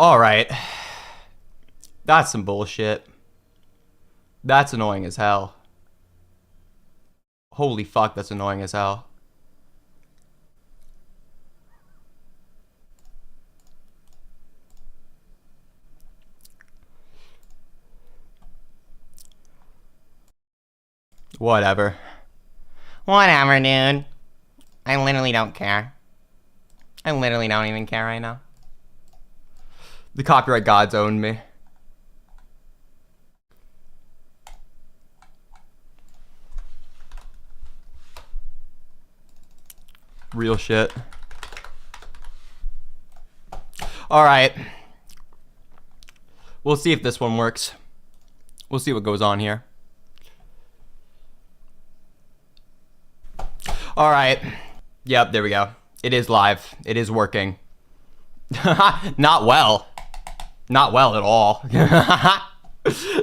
All right. That's some bullshit. That's annoying as hell. Holy fuck, that's annoying as hell. Whatever. Whatever, dude. I literally don't care. I literally don't even care right now. The copyright gods own me. Real shit. Alright. We'll see if this one works. We'll see what goes on here. Alright. Yep, there we go. It is live. It is working. Not well. Not well at all.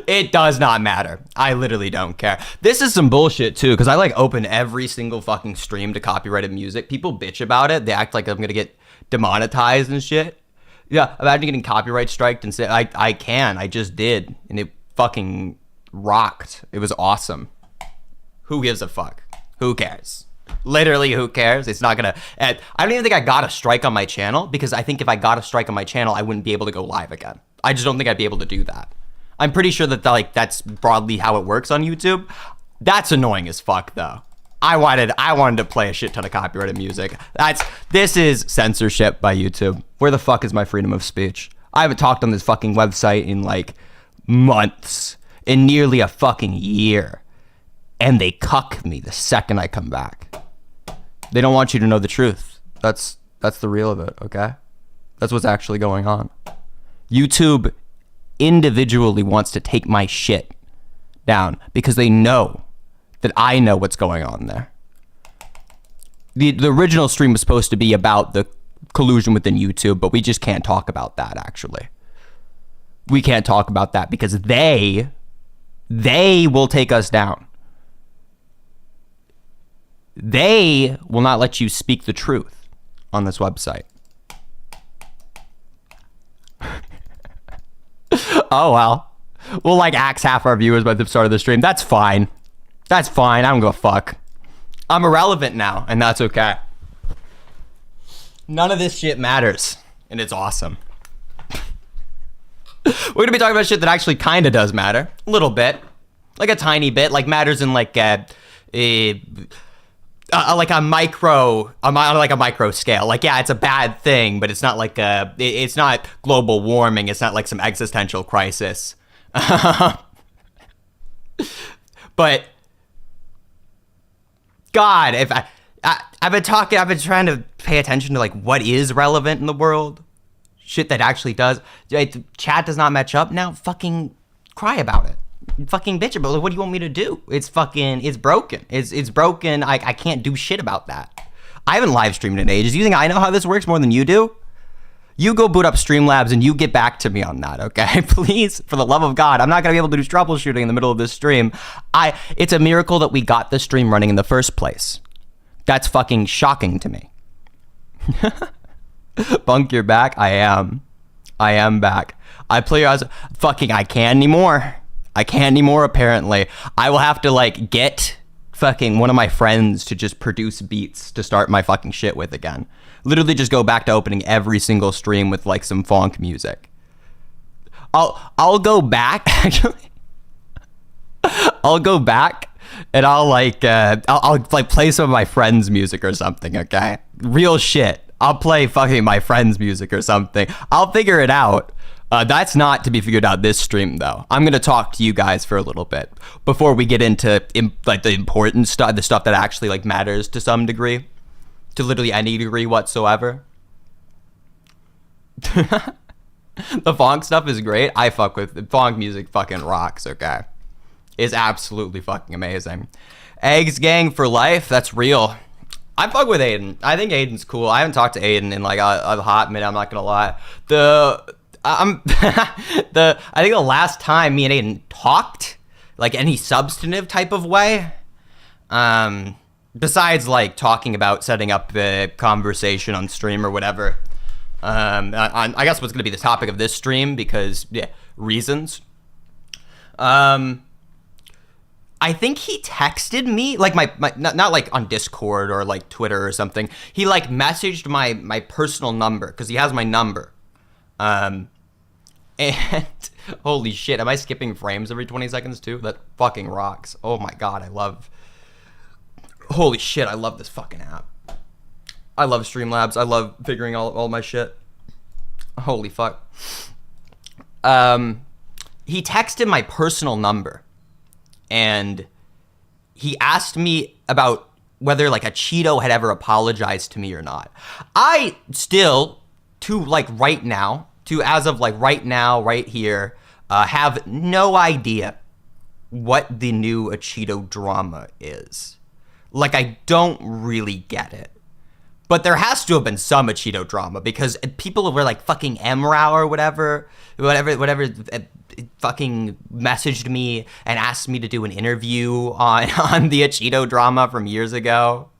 It does not matter. I literally don't care. This is some bullshit too, because I like open every single fucking stream to copyrighted music. People bitch about it. They act like I'm gonna get demonetized and shit. Yeah, imagine getting copyright striked and say I can. I just did, and it fucking rocked. It was awesome. Who gives a fuck? Who cares? Literally, who cares? It's not gonna. I don't even think I got a strike on my channel, because I think if I got a strike on my channel, I wouldn't be able to go live again. I just don't think I'd be able to do that. I'm pretty sure that that's broadly how it works on YouTube. That's annoying as fuck though. I wanted to play a shit ton of copyrighted music. This is censorship by YouTube. Where the fuck is my freedom of speech? I haven't talked on this fucking website in like months, in nearly a fucking year. And they cuck me the second I come back. They don't want you to know the truth. That's the real of it, okay? That's what's actually going on. YouTube individually wants to take my shit down because they know that I know what's going on there. The original stream was supposed to be about the collusion within YouTube, but we just can't talk about that, actually. We can't talk about that because they will take us down. They will not let you speak the truth on this website. Oh, well. We'll like axe half our viewers by the start of the stream. That's fine. That's fine. I don't give a fuck. I'm irrelevant now, and that's okay. None of this shit matters, and it's awesome. We're gonna be talking about shit that actually kind of does matter. A little bit. Like a tiny bit. Like matters in like a micro, on like a micro scale. Like, yeah, it's a bad thing, but it's not like it's not global warming. It's not like some existential crisis. But God, if I've been trying to pay attention to like what is relevant in the world, shit that actually does. Chat does not match up now. Fucking cry about it. Fucking bitch about it. What do you want me to do? It's broken. It's broken. I can't do shit about that. I haven't live streamed in ages. You think I know how this works more than you do? You go boot up Streamlabs and you get back to me on that, okay? Please, for the love of God. I'm not gonna be able to do troubleshooting in the middle of this stream. It's a miracle that we got the stream running in the first place. That's fucking shocking to me. Bunk, you're back? I am back. I can't anymore. I can't anymore, apparently. I will have to like get fucking one of my friends to just produce beats to start my fucking shit with again. Literally just go back to opening every single stream with like some funk music. I'll go back actually. I'll go back and I'll like play some of my friends' music or something, okay? Real shit. I'll play fucking my friends' music or something. I'll figure it out. That's not to be figured out this stream, though. I'm going to talk to you guys for a little bit before we get into like the important stuff, the stuff that actually like matters to some degree, to literally any degree whatsoever. The funk stuff is great. I fuck with funk music. Fucking rocks. Okay, it's absolutely fucking amazing. Eggs gang for life. That's real. I fuck with Aiden. I think Aiden's cool. I haven't talked to Aiden in like a hot minute. I'm not gonna lie. I think the last time me and Aiden talked, like any substantive type of way, besides like talking about setting up the conversation on stream or whatever, I guess what's going to be the topic of this stream because, yeah, reasons. I think he texted me, like my not like on Discord or like Twitter or something. He like messaged my personal number because he has my number. And holy shit, am I skipping frames every 20 seconds too? That fucking rocks. Oh my god, holy shit, I love this fucking app. I love Streamlabs. I love figuring all my shit. Holy fuck. He texted my personal number. And he asked me about whether like Acheeto had ever apologized to me or not. I still, as of right now, right here, have no idea what the new Acheeto drama is. Like, I don't really get it. But there has to have been some Acheeto drama because people were like fucking MRAW or whatever fucking messaged me and asked me to do an interview on the Acheeto drama from years ago.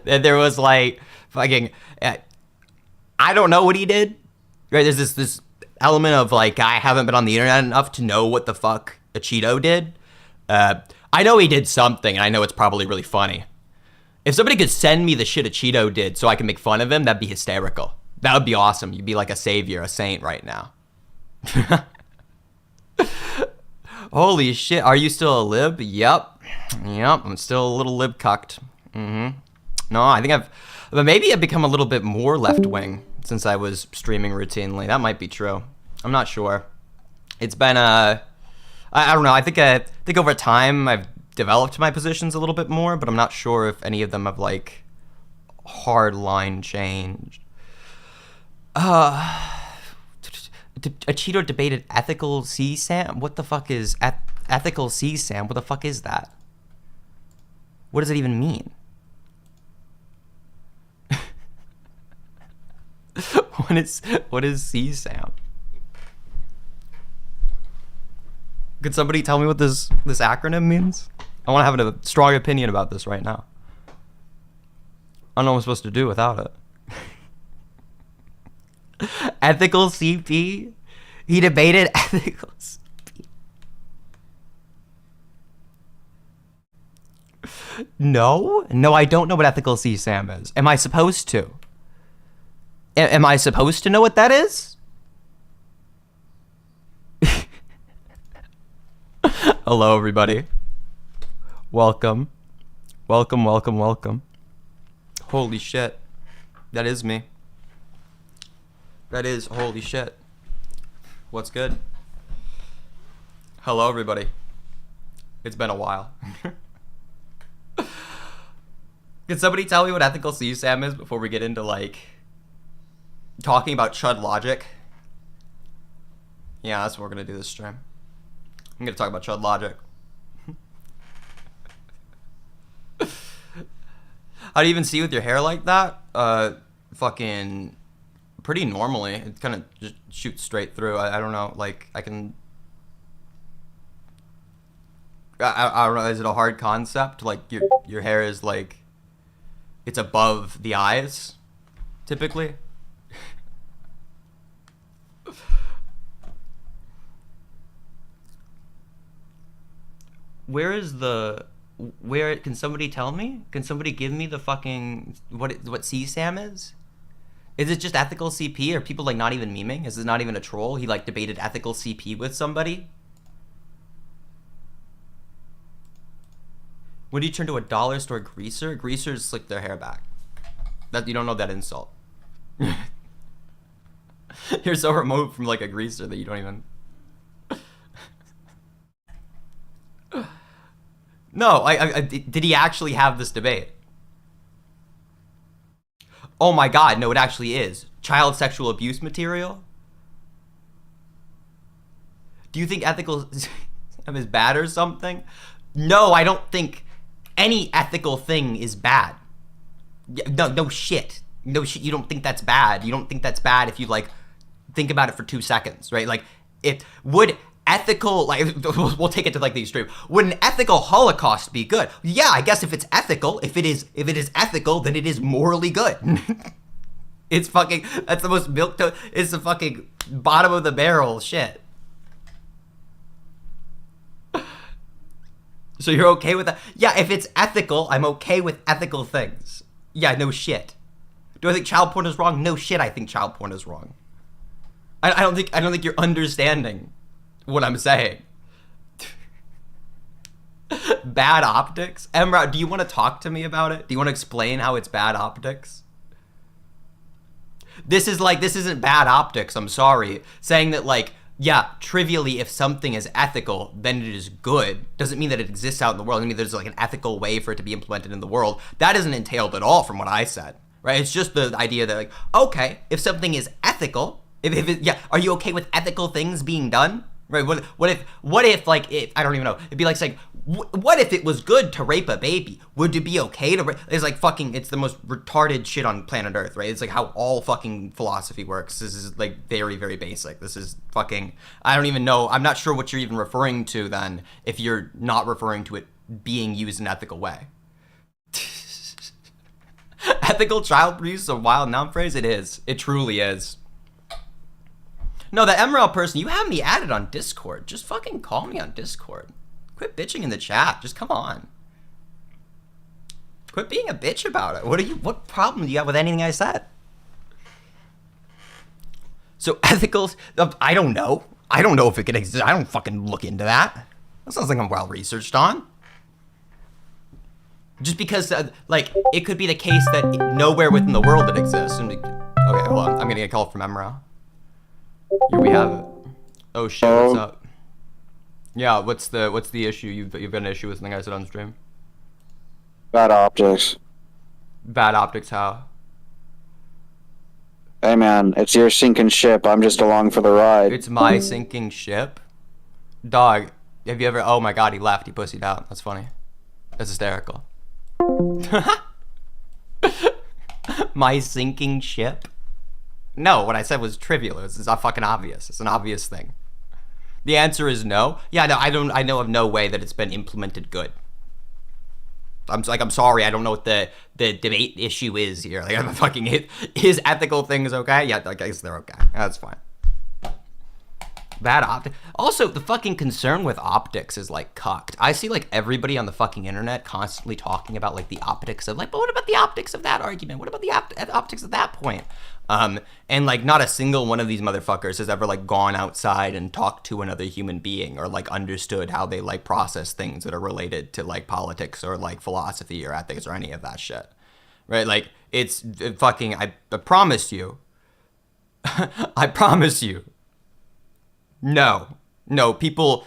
And there was like fucking, I don't know what he did. Right? There's this element of like, I haven't been on the internet enough to know what the fuck Acheeto did. I know he did something and I know it's probably really funny. If somebody could send me the shit Acheeto did so I can make fun of him, that'd be hysterical. That would be awesome. You'd be like a savior, a saint right now. Holy shit, are you still a lib? Yep, I'm still a little lib cucked. No, I think but maybe I've become a little bit more left-wing since I was streaming routinely. That might be true. I'm not sure. It's been, I don't know, I think over time I've developed my positions a little bit more, but I'm not sure if any of them have like hard line changed. Acheeto debated ethical CSAM. What the fuck is ethical CSAM? What the fuck is that? What does it even mean? What is CSAM? Could somebody tell me what this acronym means? I want to have a strong opinion about this right now. I don't know what I'm supposed to do without it. Ethical CP? He debated ethical CP. No, I don't know what ethical CSAM is. Am I supposed to? Am I supposed to know what that is? Hello, everybody. Welcome. Holy shit. That is me. Holy shit. What's good? Hello, everybody. It's been a while. Can somebody tell me what ethical CSAM is before we get into, like, talking about Chud Logic? Yeah, that's what we're gonna do this stream. I'm gonna talk about Chud Logic. How do you even see with your hair like that? Fucking pretty normally. It kind of just shoots straight through. I don't know. Like, I don't know. Is it a hard concept? Like, your hair is like, it's above the eyes, typically. Where can somebody tell me? Can somebody give me the fucking what CSAM is? Is it just ethical CP? Are people like not even memeing? Is this not even a troll? He like debated ethical CP with somebody? When do you turn to a dollar store greaser? Greasers slick their hair back. That you don't know that insult. You're so remote from like a greaser that you don't even. No, did he actually have this debate? Oh my god, no, it actually is. Child sexual abuse material? Do you think ethical is bad or something? No, I don't think any ethical thing is bad. No shit. No shit, you don't think that's bad. You don't think that's bad if you, like, think about it for 2 seconds, right? Like, it would... ethical, like, we'll take it to like the extreme. Would an ethical Holocaust be good? Yeah, I guess if it's ethical, if it is ethical, then it is morally good. It's fucking, that's the most milquetoast, it's the fucking bottom of the barrel shit. So you're okay with that? Yeah, if it's ethical, I'm okay with ethical things. Yeah, no shit. Do I think child porn is wrong? No shit, I think child porn is wrong. I don't think you're understanding what I'm saying. Bad optics? Emra, do you want to talk to me about it? Do you want to explain how it's bad optics? This isn't bad optics, I'm sorry. Saying that, like, yeah, trivially, if something is ethical, then it is good. Doesn't mean that it exists out in the world. I mean, there's like an ethical way for it to be implemented in the world. That isn't entailed at all from what I said, right? It's just the idea that, like, okay, if something is ethical, yeah, are you okay with ethical things being done? Right? What if like, I don't even know. It'd be like saying, what if it was good to rape a baby? Would it be okay to rape? It's like fucking, it's the most retarded shit on planet Earth, right? It's like how all fucking philosophy works. This is like very, very basic. This is fucking, I don't even know. I'm not sure what you're even referring to then if you're not referring to it being used in an ethical way. Ethical child abuse is a wild noun phrase? It is. It truly is. No, the Emerald person, you have me added on Discord. Just fucking call me on Discord. Quit bitching in the chat. Just come on. Quit being a bitch about it. What problem do you have with anything I said? So ethicals, I don't know. I don't know if it can exist. I don't fucking look into that. That sounds like I'm well researched on. Just because, like, it could be the case that nowhere within the world it exists. Okay, hold on. I'm gonna get a call from Emerald. Here we have it. Oh shit, what's up? Yeah, what's the issue? You've got an issue with something I said on stream? Bad optics. Bad optics how? Hey man, it's your sinking ship. I'm just along for the ride. It's my sinking ship? Dog, have you ever... Oh my god, he left. He pussied out. That's funny. That's hysterical. My sinking ship? No, what I said was trivial. It's fucking obvious. It's an obvious thing. The answer is no. Yeah, no, I know of no way that it's been implemented good. I'm sorry, I don't know what the debate issue is here. Like, I'm fucking, is ethical things okay? Yeah, I guess they're okay. That's fine. Bad optics. Also, the fucking concern with optics is like cucked. I see like everybody on the fucking internet constantly talking about like the optics of like, but what about the optics of that argument? What about the optics of that point? And like not a single one of these motherfuckers has ever like gone outside and talked to another human being or like understood how they like process things that are related to like politics or like philosophy or ethics or any of that shit. Right? Like it's fucking, I promise you, I promise you. No, people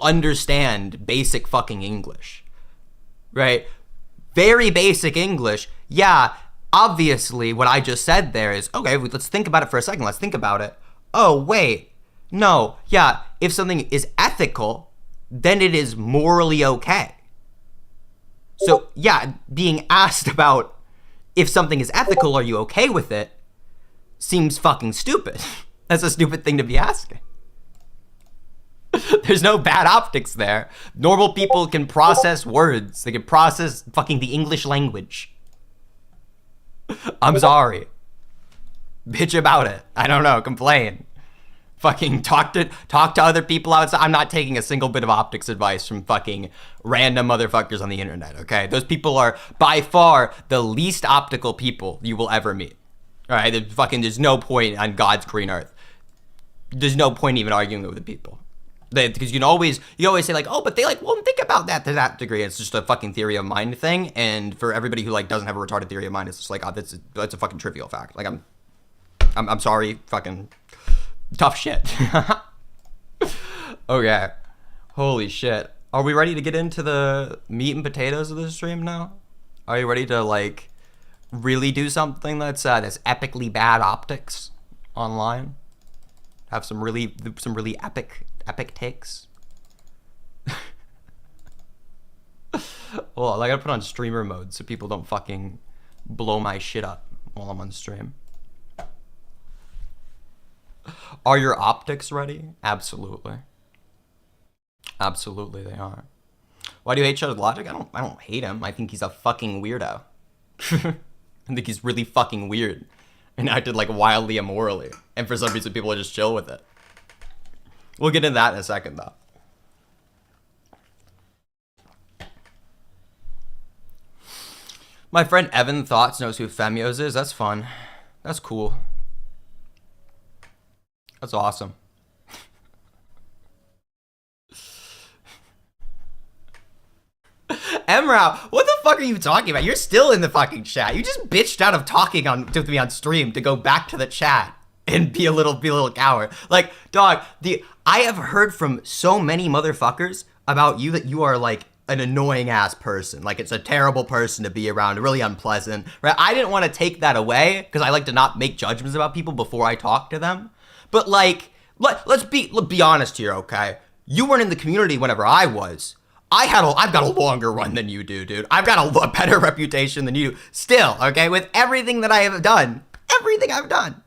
understand basic fucking English, right? Very basic English. Yeah, obviously what I just said there is, okay, let's think about it for a second. Let's think about it. Oh, wait, no, yeah, if something is ethical, then it is morally okay. So yeah, being asked about if something is ethical, are you okay with it, seems fucking stupid. That's a stupid thing to be asking. There's no bad optics there. Normal people can process words. They can process fucking the English language. I'm sorry. Bitch about it. I don't know. Complain. Fucking talk to other people outside. I'm not taking a single bit of optics advice from fucking random motherfuckers on the internet, okay? Those people are by far the least optical people you will ever meet. All right? There's no point on God's green earth. There's no point even arguing with the people. Because you always say like, oh, but they like won't think about that to that degree. It's just a fucking theory of mind thing. And for everybody who like doesn't have a retarded theory of mind, it's just like, oh, that's a fucking trivial fact. Like I'm sorry, fucking tough shit. Okay, holy shit. Are we ready to get into the meat and potatoes of this stream now? Are you ready to like really do something that's epically bad optics online? Have some really epic takes. Well, I gotta put on streamer mode so people don't fucking blow my shit up while I'm on stream. Are your optics ready? Absolutely. Absolutely they are. Why do you hate Chud Logic? I don't hate him. I think he's a fucking weirdo. I think he's really fucking weird. and acted like wildly immorally. And for some reason, people just chill with it. We'll get into that in a second, though. My friend Evan Thoughts knows who Femios is. That's fun. That's cool. That's awesome. Emrao, what the fuck are you talking about? You're still in the fucking chat. You just bitched out of talking with me on stream to go back to the chat and be a little coward. Like, dog, I have heard from so many motherfuckers about you that you are like an annoying ass person. Like, it's a terrible person to be around, really unpleasant, right? I didn't want to take that away because I like to not make judgments about people before I talk to them. But like, let's be honest here, okay? You weren't in the community whenever I was. I've got a longer run than you do, dude. I've got a better reputation than you do. Still, okay, with everything that I have done, everything I've done.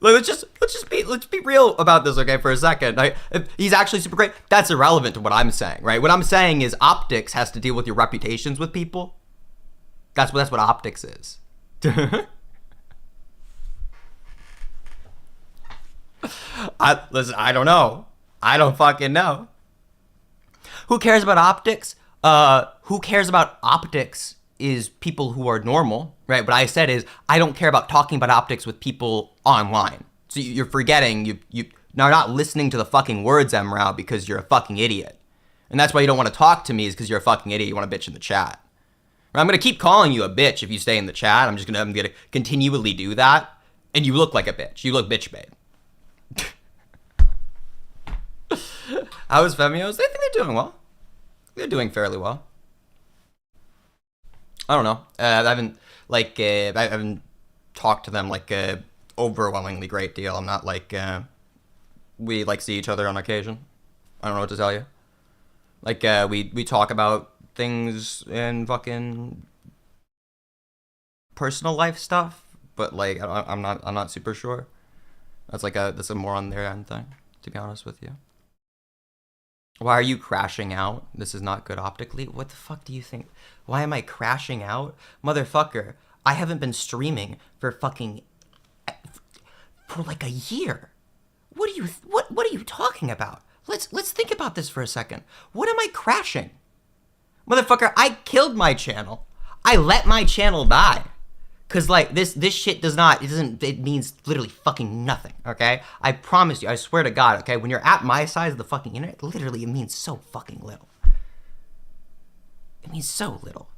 Let's be real about this, okay, for a second. He's actually super great. That's irrelevant to what I'm saying, right? What I'm saying is optics has to deal with your reputations with people. That's what optics is. Listen, I don't know. I don't fucking know. Who cares about optics? Who cares about optics is people who are normal, right? What I said is I don't care about talking about optics with people online. So you're forgetting, you're not listening to the fucking words, Emrao, because you're a fucking idiot. And that's why you don't want to talk to me, is because you're a fucking idiot. You want to bitch in the chat. I'm going to keep calling you a bitch if you stay in the chat. I'm going to continually do that. And you look like a bitch. You look bitch bait. How is Femios? I think they're doing well. They're doing fairly well. I don't know. I haven't talked to them like a overwhelmingly great deal. I'm not like we like see each other on occasion. I don't know what to tell you. Like we talk about things and fucking personal life stuff, but like I'm not super sure. That's a more on their end thing, to be honest with you. Why are you crashing out? This is not good optically. What the fuck do you think? Why am I crashing out? Motherfucker, I haven't been streaming for like a year. What are you talking about? Let's think about this for a second. What am I crashing? Motherfucker, I killed my channel. I let my channel die. Cause like this shit it means literally fucking nothing, okay? I promise you, I swear to God, okay? When you're at my size of the fucking internet, literally it means so fucking little. It means so little.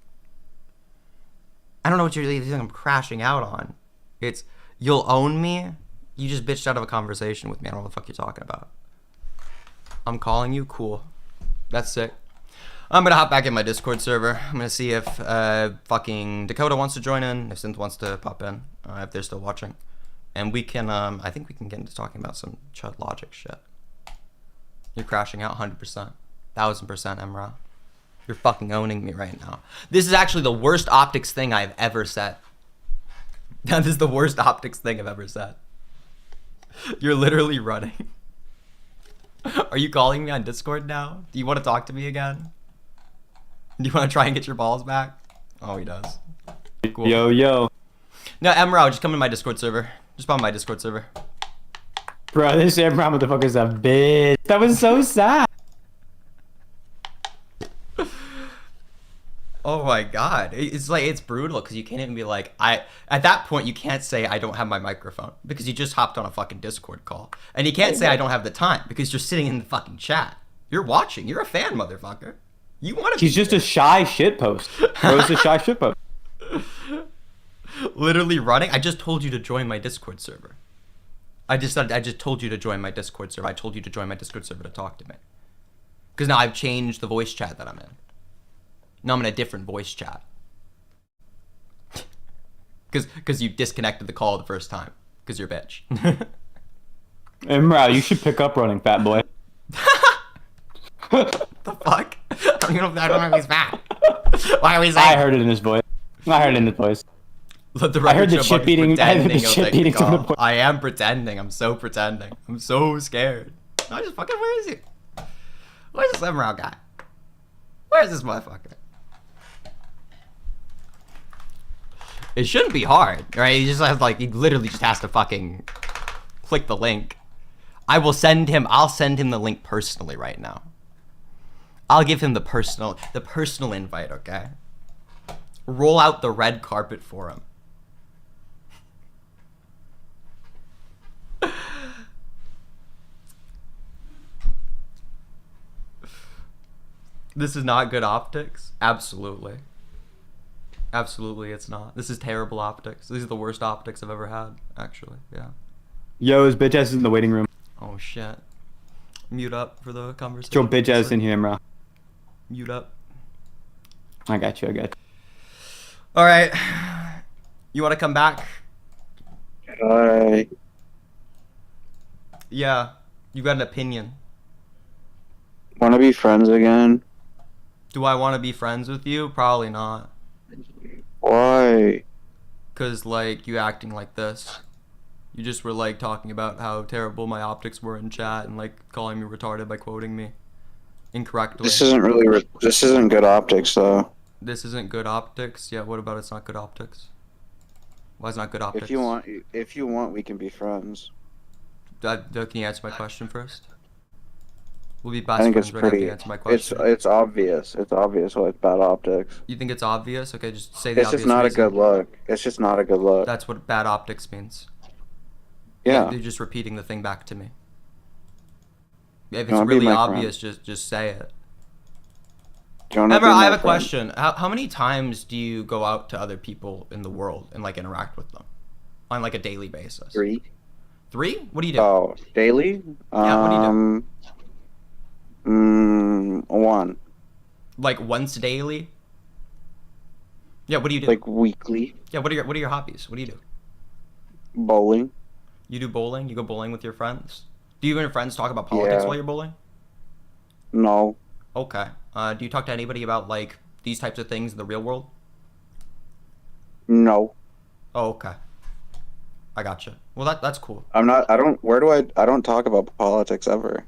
I don't know what you really think I'm crashing out on. It's, you'll own me? You just bitched out of a conversation with me. I don't know what the fuck you're talking about. I'm calling you? Cool. That's sick. I'm gonna hop back in my Discord server. I'm gonna see if fucking Dakota wants to join in, if Synth wants to pop in, if they're still watching. And we can, I think we can get into talking about some Chud Logic shit. You're crashing out 100%. 1000%, Emra. You're fucking owning me right now. This is actually the worst optics thing I've ever said. This is the worst optics thing I've ever said. You're literally running. Are you calling me on Discord now? Do you want to talk to me again? Do you want to try and get your balls back? Oh, he does. Cool. Yo. No, Emrao, just come in my Discord server. Just pop in my Discord server. Bro, this Emrao motherfucker's a bitch. That was so sad. Oh my God. It's like, it's brutal because you can't even be like, at that point, you can't say I don't have my microphone because you just hopped on a fucking Discord call. And you can't say I don't have the time because you're sitting in the fucking chat. You're watching. You're a fan, motherfucker. You want to He's just a shy shitpost. Bro's a shy shitpost. Literally running. I just told you to join my Discord server. I just told you to join my Discord server. I told you to join my Discord server to talk to me. Because now I've changed the voice chat that I'm in. Now I'm in a different voice chat. Because you disconnected the call the first time. Because you're a bitch. Emrao, you should pick up running, fat boy. The fuck? I don't even know if he's fat. Why are we saying? I heard it in his voice. I heard the chip eating. I am pretending. I'm so pretending. I'm so scared. No, just fucking, where is he? Where's this Emrao guy? Where's this motherfucker? It shouldn't be hard, right? He just has like, he literally just has to fucking click the link. I'll send him the link personally right now. I'll give him the personal invite, okay? Roll out the red carpet for him. This is not good optics? Absolutely. Absolutely, it's not. This is terrible optics. These are the worst optics I've ever had, actually. Yeah. Yo, his bitch ass is in the waiting room. Oh, shit. Mute up for the conversation. Your bitch ass in here, bro. Mute up. I got you. All right. You want to come back? Hi. Yeah. You got an opinion. Want to be friends again? Do I want to be friends with you? Probably not. Why? Cause like you acting like this. You just were like talking about how terrible my optics were in chat and like calling me retarded by quoting me incorrectly. This isn't good optics though. This isn't good optics? Yeah, what about it's not good optics? Why is it not good optics? If you want, we can be friends. Can you answer my question first? We'll be best I think friends, it's but I have pretty. to answer my question. It's obvious. It's obvious why it's bad optics. You think it's obvious? Okay, just say the It's obvious just not reason. a good look. It's just not a good look. That's what bad optics means. Yeah. You're just repeating the thing back to me. If it's wanna be really my obvious, just say it. Do you wanna Ever, be I my have a friend? question. How many times do you go out to other people in the world and like interact with them on like a daily basis? 3. 3? What do you do? Oh, daily? Yeah, what do you do? 1. Like once daily? Yeah, what do you do? Like weekly. Yeah, what are your hobbies? What do you do? Bowling. You do bowling? You go bowling with your friends? Do you and your friends talk about politics Yeah. while you're bowling? No. Okay. Do you talk to anybody about like these types of things in the real world? No. Oh, okay. I gotcha. Well, that's cool. I'm not. I don't talk about politics ever.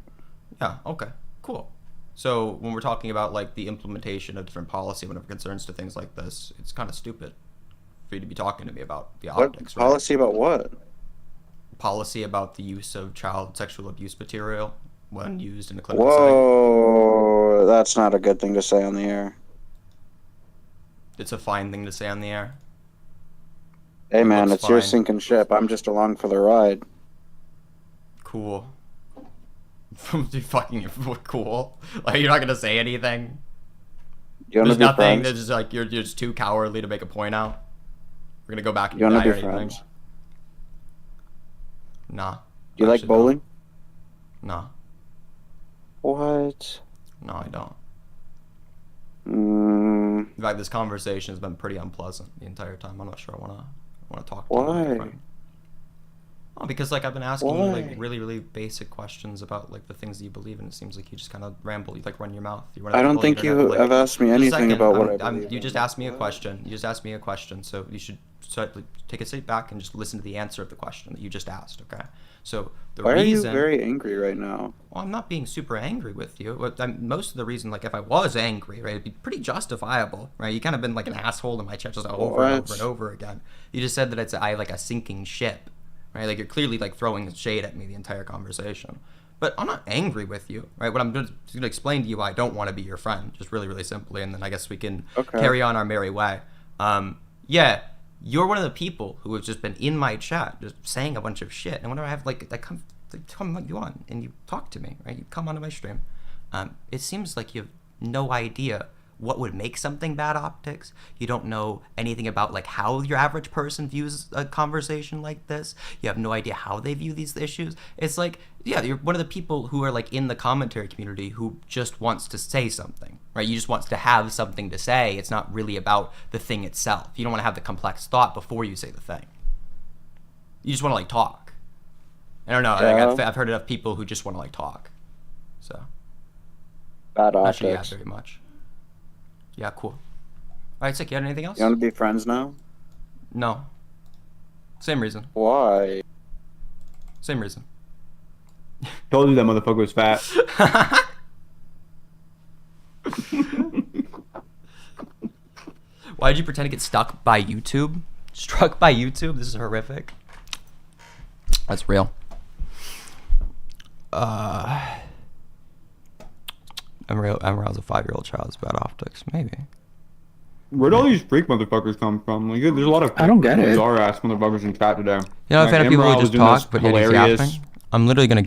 Yeah, okay. Cool. So when we're talking about like the implementation of different policy when it concerns to things like this, it's kind of stupid for you to be talking to me about the What optics, right? policy about what? Policy about the use of child sexual abuse material when used in a clinical setting. Whoa, that's not a good thing to say on the air. It's a fine thing to say on the air. Hey It man, looks it's your fine. sinking ship. I'm just along for the ride. Cool. You fucking cool. Like you're not gonna say anything. You wanna There's be nothing. friends? There's just like you're just too cowardly to make a point out. We're gonna go back and You wanna die be or anything. friends? Nah. Do you like Actually, bowling? No. What? No, I don't. Mm, In fact, this conversation has been pretty unpleasant the entire time. I'm not sure I wanna talk to you like a why? friend. Oh, because like I've been asking you like Why? really, really basic questions about like the things that you believe in. It seems like you just kind of ramble. You like run your mouth. I don't think you have asked me anything about what I believe You in. just asked me a What? question. You just asked me a question. So you should take a seat back and just listen to the answer of the question that you just asked. Okay. So the Why reason. are you very angry right now? Well, I'm not being super angry with you. Most of the reason, like, if I was angry, right, it'd be pretty justifiable, right? You kind of been like an asshole in my chat just over and What? over and over again. You just said that I like a sinking ship, right? Like, you're clearly like throwing shade at me the entire conversation. But I'm not angry with you, right? What I'm just gonna explain to you why I don't want to be your friend, just really, really simply, and then I guess we can Okay. carry on our merry way. Yeah, you're one of the people who have just been in my chat, just saying a bunch of shit. And whenever I have like, come you on and you talk to me, right? You come onto my stream. It seems like you have no idea what would make something bad optics. You don't know anything about like how your average person views a conversation like this. You have no idea how they view these issues. It's like, yeah, you're one of the people who are like in the commentary community who just wants to say something, right? You just wants to have something to say. It's not really about the thing itself. You don't want to have the complex thought before you say the thing. You just want to like talk. I don't know. Yeah. Like, I've heard enough people who just want to like talk. So Bad not sure you optics. have very much. Yeah, cool. All right, sick. You had anything else? You want to be friends now? No. Same reason. Why? Same reason. Told you that motherfucker was fat. Why did you pretend to get stuck by YouTube? Struck by YouTube? This is horrific. That's real. Emerald's a 5-year-old child's bad optics. Maybe. Where'd all these freak motherfuckers come from? Like, there's a lot of I don't get it. bizarre ass motherfuckers in chat today. You know, a fan of people Emerald who was just doing this talk, but yet he's hilarious. yapping. I'm literally gonna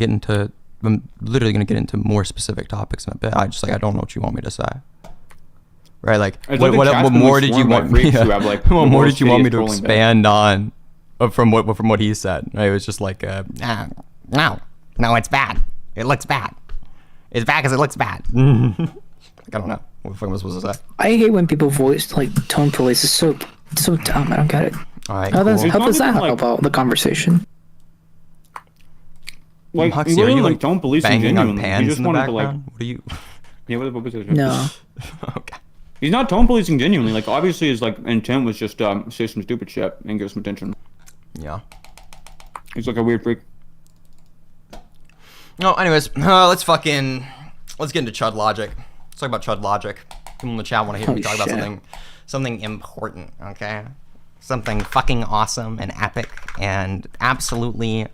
get into more specific topics in a bit. I don't know what you want me to say. Right, like It's what, like the what chat's been, more like, did you swarmed by want me? freaks who have, like, What the more most did you want me to hideous trolling expand on from what he said? Right, it was just like, no, it's bad. It looks bad. It's bad because it looks bad. I don't know. What the fuck am I supposed to say? I hate when people voice like tone police is so dumb. I don't get it. All right, How does cool. how does that It's not even, help out the conversation? Like, Huxley, he are really you like don't police him banging on genuinely. He pans just in the wanted to like, background? What are you? yeah, what the fuck is this? No. Okay. He's not tone policing genuinely. Like, obviously his like intent was just say some stupid shit and give some attention. Yeah. He's like a weird freak. No, anyways, let's get into Chud Logic. Let's talk about Chud Logic. People in the chat want to hear me Oh, talk about shit. something important, okay? Something fucking awesome and epic and absolutely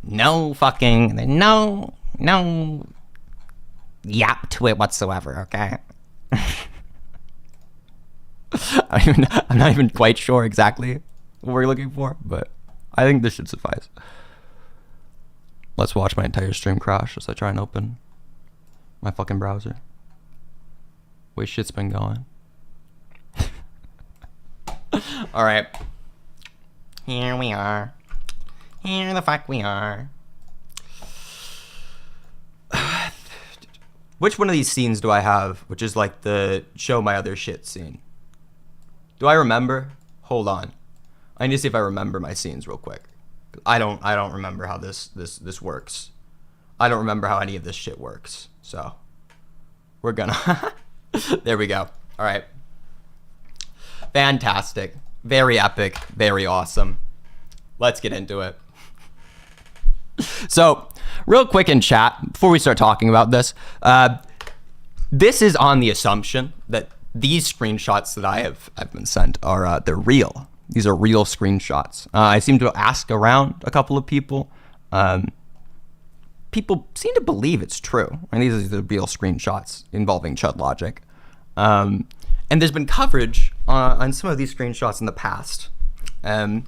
no yap to it whatsoever, okay? I'm not even quite sure exactly what we're looking for, but I think this should suffice. Let's watch my entire stream crash as I try and open my fucking browser. Way shit's been going. Alright. Here we are. Here the fuck we are. Which one of these scenes do I have, which is like the show my other shit scene? Do I remember? Hold on. I need to see if I remember my scenes real quick. I don't remember how this works. I don't remember how any of this shit works. So we're gonna there we go. All right. Fantastic. Very epic, very awesome. Let's get into it. So, real quick in chat before we start talking about this, this is on the assumption that these screenshots that I've been sent are they're real. These are real screenshots. I seem to ask around a couple of people. People seem to believe it's true. And these are the real screenshots involving Chud Logic. And there's been coverage on some of these screenshots in the past. I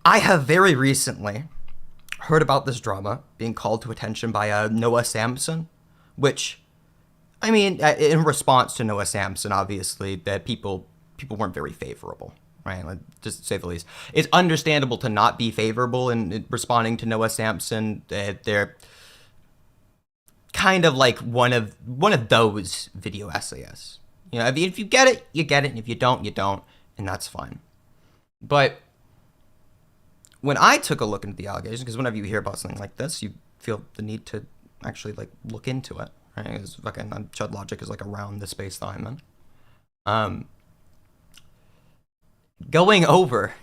have very recently heard about this drama being called to attention by Noah Samson, which, I mean, in response to Noah Samson, obviously, that people weren't very favorable, right? Like, just to say the least. It's understandable to not be favorable in responding to Noah Samson. They're kind of like one of those video essayists. You know, if you get it, you get it, and if you don't, you don't, and that's fine. But when I took a look into the allegations, because whenever you hear about something like this, you feel the need to actually like look into it, right? Because fucking Chud Logic is like around the space that I'm in. Going over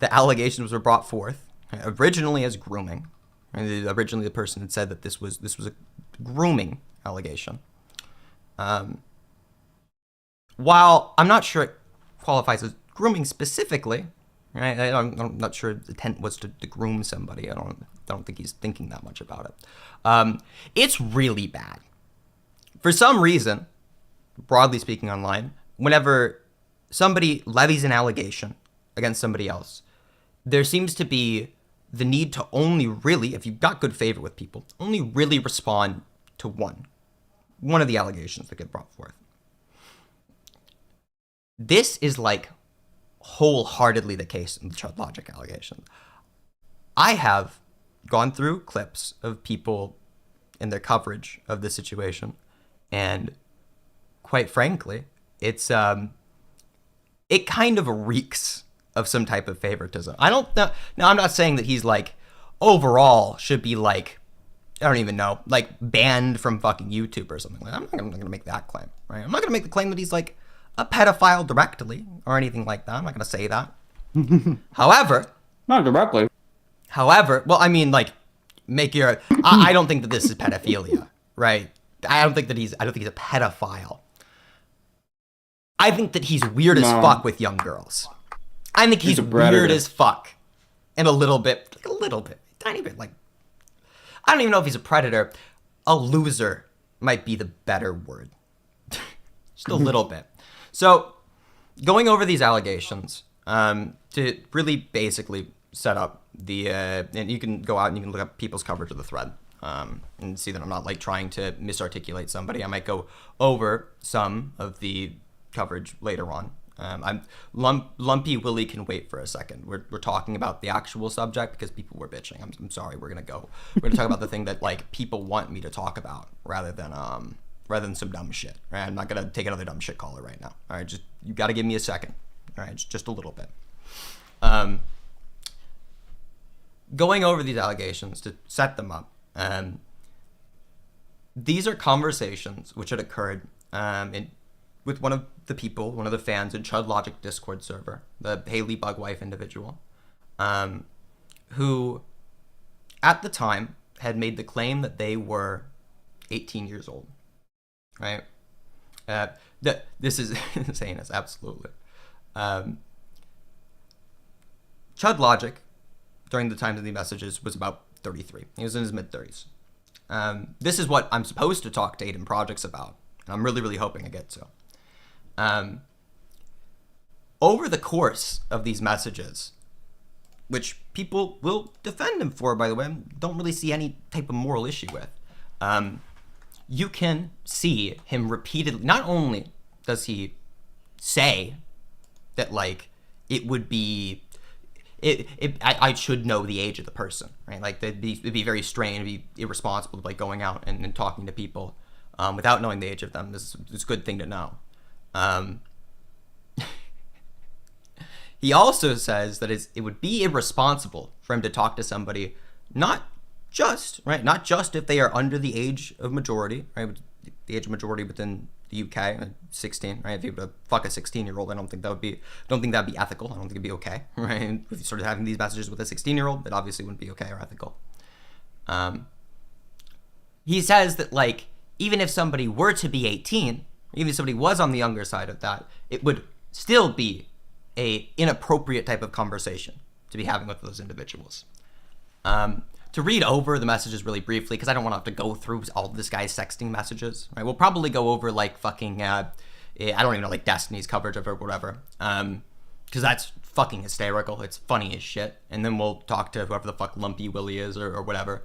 the allegations were brought forth originally as grooming. And originally, the person had said that this was a grooming allegation. While I'm not sure it qualifies as grooming specifically, right? I'm not sure the intent was to groom somebody. I don't think he's thinking that much about it. It's really bad. For some reason, broadly speaking online, whenever somebody levies an allegation against somebody else, there seems to be the need to only really, if you've got good favor with people, only really respond to one of the allegations that get brought forth. This is like wholeheartedly the case in the Chud Logic allegations. I have gone through clips of people in their coverage of the situation, and quite frankly, it's it kind of reeks of some type of favoritism. I don't know. Now, I'm not saying that he's like overall should be like, I don't even know, like banned from fucking YouTube or something. Like, I'm not gonna make that claim, right? I'm not gonna make the claim that he's like a pedophile directly or anything like that. I'm not gonna say that. However, Not directly. well, I mean, like, make your. I don't think that this is pedophilia, right? I don't think he's a pedophile. I think that he's weird as No. fuck with young girls. I think he's a predator. weird as fuck. And a little bit, tiny bit, like, I don't even know if he's a predator. A loser might be the better word. Just a little bit. So, going over these allegations, to really basically set up the, and you can go out and you can look up people's coverage of the thread, and see that I'm not like trying to misarticulate somebody. I might go over some of the coverage later on. Lumpy Willie can wait for a second. We're talking about the actual subject because people were bitching. I'm sorry. We're gonna talk about the thing that like people want me to talk about rather than some dumb shit. Right? I'm not gonna take another dumb shit caller right now. All right, just you got to give me a second. All right, just a little bit. Going over these allegations to set them up. These are conversations which had occurred with one of the fans in Chud Logic Discord server, the Haley Bugwife individual, who at the time had made the claim that they were 18 years old, right? This is heinous, absolutely. Chud Logic, during the times of the messages, was about 33. He was in his mid-30s. This is what I'm supposed to talk to Aiden Projects about, and I'm really, really hoping I get to. Over the course of these messages, which people will defend him for, by the way, don't really see any type of moral issue with, you can see him repeatedly. Not only does he say that, like, it would be, I should know the age of the person, right? Like, it'd be very strange, it'd be irresponsible, like, going out and talking to people without knowing the age of them. This is a good thing to know. He also says that it would be irresponsible for him to talk to somebody not just if they are under the age of majority, right? The age of majority within the UK, 16, right? If you were to fuck a 16-year-old, I don't think that'd be ethical. I don't think it'd be okay, right? If you started having these messages with a 16-year-old, it obviously wouldn't be okay or ethical. He says that, like, even if somebody were to be 18, even if somebody was on the younger side of that, it would still be a inappropriate type of conversation to be having with those individuals. To read over the messages really briefly, because I don't want to have to go through all this guy's sexting messages, right? We'll probably go over, like, fucking, I don't even know, like, Destiny's coverage of it or whatever, because that's fucking hysterical. It's funny as shit. And then we'll talk to whoever the fuck Lumpy Willie is or whatever.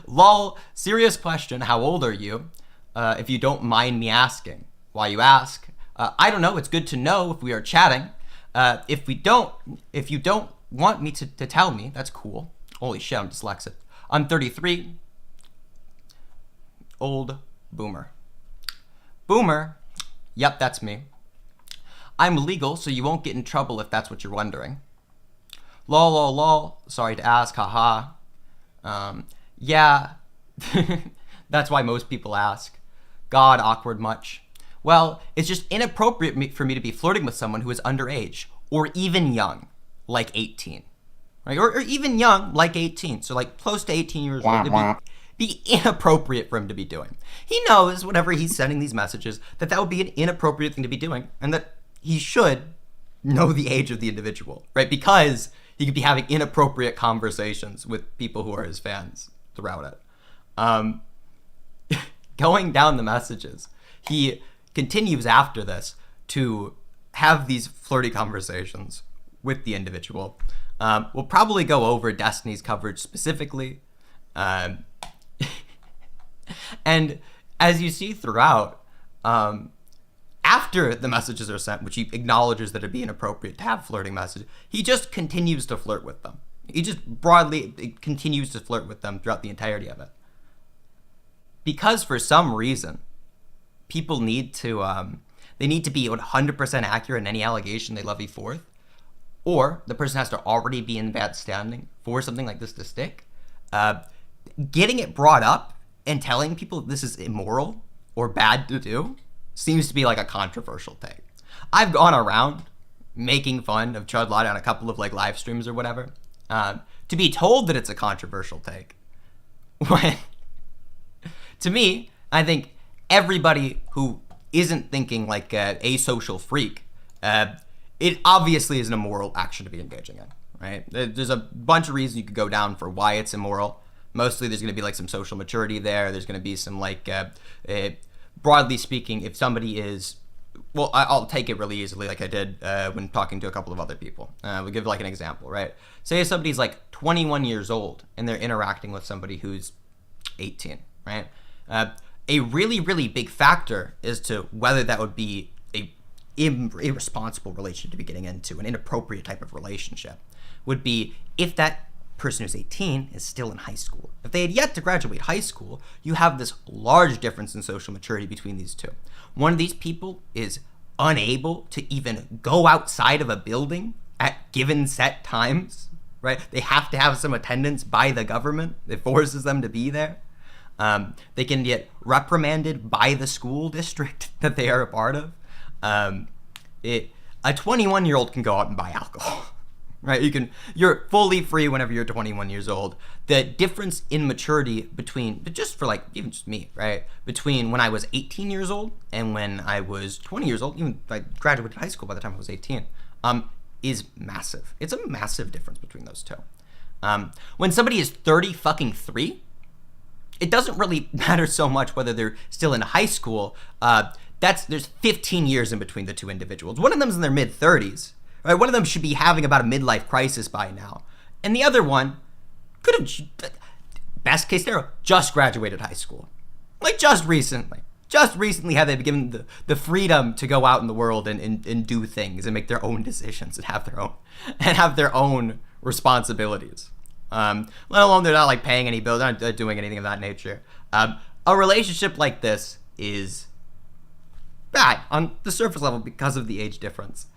Lol, serious question, how old are you? If you don't mind me asking. Why you ask? I don't know, it's good to know if we are chatting. If you don't want me to tell me, that's cool. Holy shit, I'm dyslexic. I'm 33. Old boomer. Boomer? Yep, that's me. I'm legal, so you won't get in trouble if that's what you're wondering. Lol, lol, lol. Sorry to ask, haha. Yeah, that's why most people ask. God, awkward much. Well, it's just inappropriate for me to be flirting with someone who is underage, or even young, like 18, right? Or even young, like 18, so like close to 18 years old. It'd be inappropriate for him to be doing. He knows whenever he's sending these messages that would be an inappropriate thing to be doing, and that he should know the age of the individual, right? Because he could be having inappropriate conversations with people who are his fans throughout it. Going down the messages, he continues after this to have these flirty conversations with the individual. We'll probably go over Destiny's coverage specifically. And as you see throughout, after the messages are sent, which he acknowledges that it'd be inappropriate to have flirting messages, he just continues to flirt with them. He just broadly continues to flirt with them throughout the entirety of it. Because for some reason, people need to they need to be 100% accurate in any allegation they levy forth, or the person has to already be in bad standing for something like this to stick. Getting it brought up and telling people this is immoral or bad to do seems to be like a controversial take. I've gone around making fun of Chud Logic on a couple of like live streams or whatever. To be told that it's a controversial take, when to me, I think everybody who isn't thinking like a asocial freak, it obviously is an immoral action to be engaging in, right? There's a bunch of reasons you could go down for why it's immoral. Mostly there's going to be like some social maturity there. There's going to be some like, broadly speaking, if somebody is, well, I'll take it really easily like I did when talking to a couple of other people. We'll give like an example, right? Say if somebody's like 21 years old and they're interacting with somebody who's 18, right? A really, really big factor as to whether that would be a irresponsible relationship to be getting into, an inappropriate type of relationship, would be if that person who's 18 is still in high school. If they had yet to graduate high school, you have this large difference in social maturity between these two. One of these people is unable to even go outside of a building at given set times, right? They have to have some attendance by the government. It forces them to be there. They can get reprimanded by the school district that they are a part of. A 21-year-old can go out and buy alcohol, right? You're fully free whenever you're 21 years old. The difference in maturity between, just for like, even just me, right? Between when I was 18 years old and when I was 20 years old, even I graduated high school by the time I was 18, is massive. It's a massive difference between those two. When somebody is 33, it doesn't really matter so much whether they're still in high school. There's 15 years in between the two individuals. One of them's in their mid-30s, right? One of them should be having about a midlife crisis by now. And the other one could have, best case scenario, just graduated high school. Like just recently. Just recently have they been given the freedom to go out in the world and do things and make their own decisions and have their own responsibilities. Let alone they're not like paying any bills, they're not doing anything of that nature. A relationship like this is bad on the surface level because of the age difference.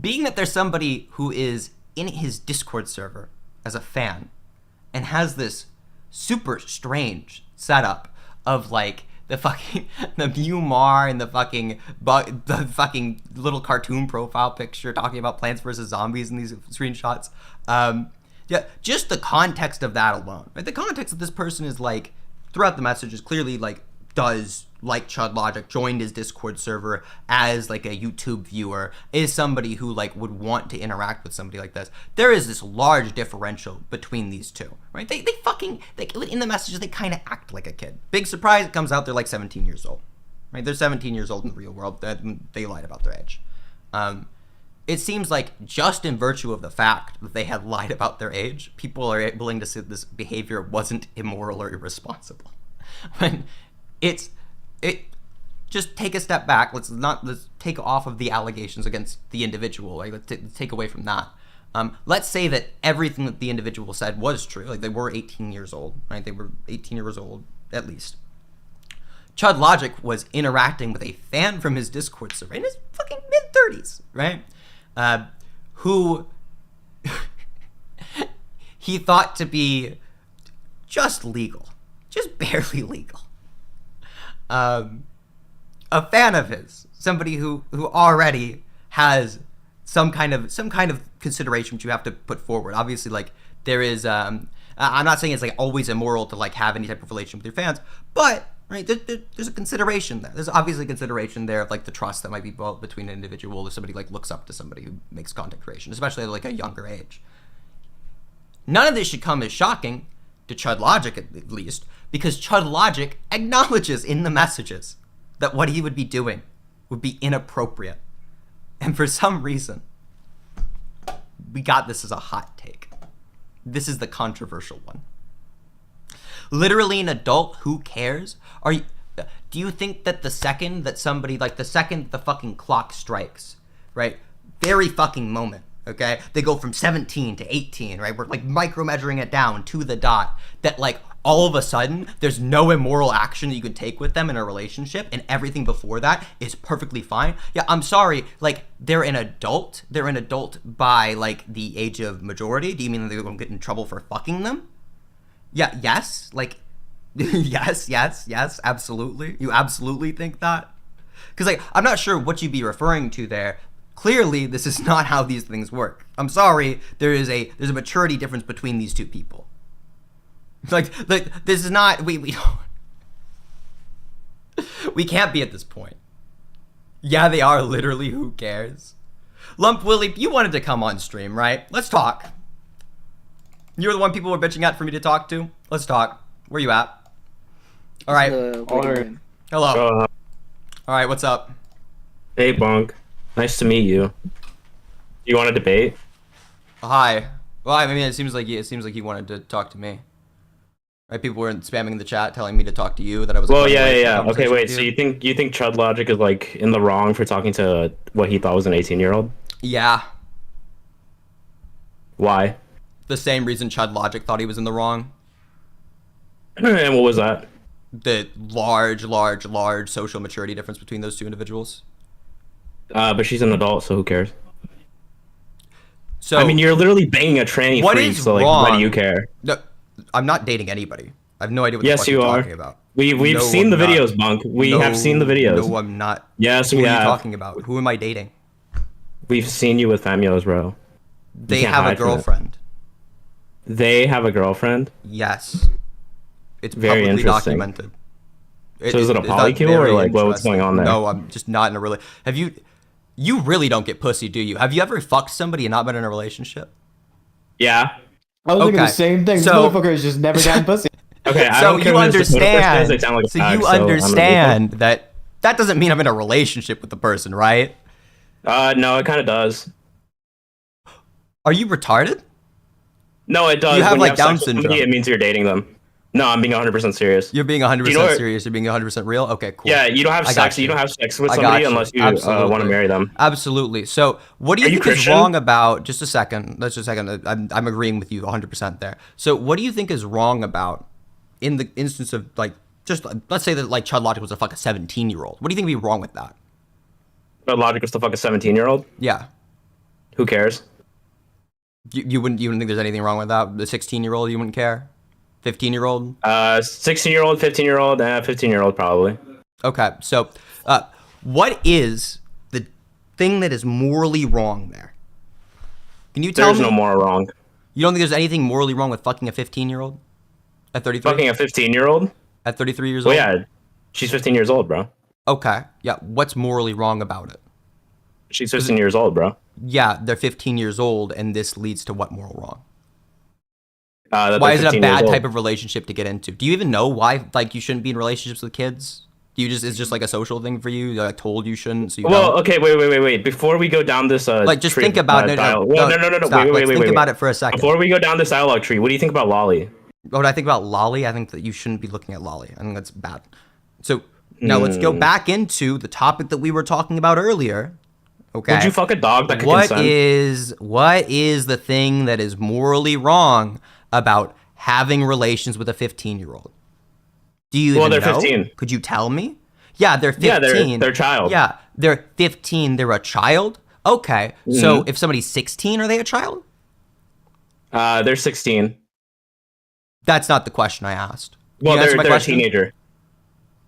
Being that there's somebody who is in his Discord server as a fan and has this super strange setup of like the Mew Mar and the fucking little cartoon profile picture talking about Plants vs. Zombies in these screenshots. Yeah, just the context of that alone, right? The context of this person is like, throughout the messages, clearly like does like Chud Logic, joined his Discord server as like a YouTube viewer, is somebody who like would want to interact with somebody like this. There is this large differential between these two, right? They in the messages, they kind of act like a kid. Big surprise, it comes out they're like 17 years old, right? They're 17 years old in the real world. They lied about their age. It seems like just in virtue of the fact that they had lied about their age, people are willing to say this behavior wasn't immoral or irresponsible. When just take a step back. Let's take off of the allegations against the individual. Like let's take away from that. Let's say that everything that the individual said was true. Like they were 18 years old, right? They were 18 years old at least. Chud Logic was interacting with a fan from his Discord server in his fucking mid-30s, right? Who he thought to be just legal, just barely legal. A fan of his, somebody who already has some kind of consideration which you have to put forward. Obviously, like there is, I'm not saying it's like always immoral to like have any type of relation with your fans, but right, there's a consideration there. There's obviously a consideration there of like the trust that might be built between an individual if somebody like looks up to somebody who makes content creation, especially at like a younger age. None of this should come as shocking to Chud Logic at least, because Chud Logic acknowledges in the messages that what he would be doing would be inappropriate. And for some reason, we got this as a hot take. This is the controversial one. Literally an adult, who cares? Do you think that the second that somebody, like the second the fucking clock strikes, right? Very fucking moment, okay? They go from 17 to 18, right? We're like micro-measuring it down to the dot, that like all of a sudden there's no immoral action that you can take with them in a relationship and everything before that is perfectly fine. Yeah, I'm sorry, like they're an adult by like the age of majority. Do you mean that they're gonna get in trouble for fucking them? Yeah, yes, like, yes, absolutely. You absolutely think that? Because, like, I'm not sure what you'd be referring to there. Clearly, this is not how these things work. I'm sorry, there's a maturity difference between these two people. Like this is not, we don't. We can't be at this point. Yeah, they are literally. Who cares? Lump Willie, you wanted to come on stream, right? Let's talk. You're the one people were bitching at for me to talk to. Let's talk. Where you at? All right. Waiting. Hello. All right. What's up? Hey, Bunk. Nice to meet you. You want to debate? Hi. Well, I mean, it seems like he wanted to talk to me. Right? People were spamming in the chat telling me to talk to you. That I was. Well, yeah. Okay, wait. So you think Chud Logic is like in the wrong for talking to what he thought was an 18-year-old? Yeah. Why? The same reason Chud Logic thought he was in the wrong. And what was that? The large social maturity difference between those two individuals. But she's an adult, so who cares? So I mean, you're literally banging a tranny what freak, is so like, wrong? why do you care? No, I'm not dating anybody. I have no idea what the Yes, fuck you you're are. talking about. We've No, seen the I'm not. videos, Bunk. We have seen the videos. No, I'm not. Yes, Who we are have. you talking about? Who am I dating? We've seen you with Famios, bro. They can't have a hide from it. girlfriend. They have a girlfriend? Yes. It's Very publicly interesting. documented. So is it a polycule or like what's going on there? No, I'm just not in a relationship. Have you? You really don't get pussy, do you? Have you ever fucked somebody and not been in a relationship? Yeah. I was thinking Okay. the same thing. So- This motherfucker is just never gotten pussy. Okay, I So don't care you who this person understand. is, they sound like a So fag, you I'm gonna leave understand that doesn't mean I'm in a relationship with the person, right? them. No, it kind of does. Are you retarded? No, it does. You have, When like, sex Down with somebody, syndrome. It means you're dating them. No, I'm being 100% serious. You're being 100% You know what- serious. You're being 100% real. Okay, cool. Yeah, you don't have I got sex. You don't have sex with I got somebody you. unless you Absolutely. want to marry them. Absolutely. So, what do you Are you think is Christian? wrong about? Just a second. Let's just a second. I'm agreeing with you 100% there. So, what do you think is wrong about, in the instance of like, just let's say that like Chud Logic was a 17-year-old. What do you think would be wrong with that? But Logic was the fuck a 17-year-old. Yeah. Who cares? You wouldn't think there's anything wrong with that? The 16-year-old, you wouldn't care? 15-year-old? 16-year-old, 15-year-old, 15-year-old probably. Okay. So, what is the thing that is morally wrong there? Can you tell There's me? no more wrong. You don't think there's anything morally wrong with fucking a 15-year-old? At 33? Fucking a 15-year-old? At 33 years Well, old? yeah, she's 15 years old, bro. Okay. Yeah. What's morally wrong about it? She's 15 years old, bro. Yeah, they're 15 years old, and this leads to what moral wrong? That Why they're is it a 15 years bad old. type of relationship to get into? Do you even know why, like, you shouldn't be in relationships with kids? Do you just, it's just like a social thing for you? You're like told you shouldn't, so you Well, don't? okay, wait. Before we go down this Like, just think about it. dialogue. No, Well, no. stop. Let's think Wait. about it for a second. Before we go down this dialogue tree, what do you think about Lolly? What do I think about Lolly? I think that you shouldn't be looking at Lolly. I think that's bad. So now let's go back into the topic that we were talking about earlier. Okay. Would you fuck a dog that could What consent? is the thing that is morally wrong about having relations with a 15-year-old? Do you Well, even they're know? 15. Could you tell me? Yeah, they're 15. Yeah, they're a child. Yeah, they're 15. They're a child. Okay. So Mm-hmm. if somebody's 16, are they a child? They're 16. That's not the question I asked. Can Well, you answer they're my a question? teenager.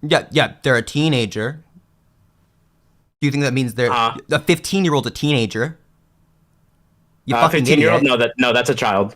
Yeah, they're a teenager. Do you think that means they're a 15-year-old a teenager? You fucking 15-year-old? idiot. No, that's a child.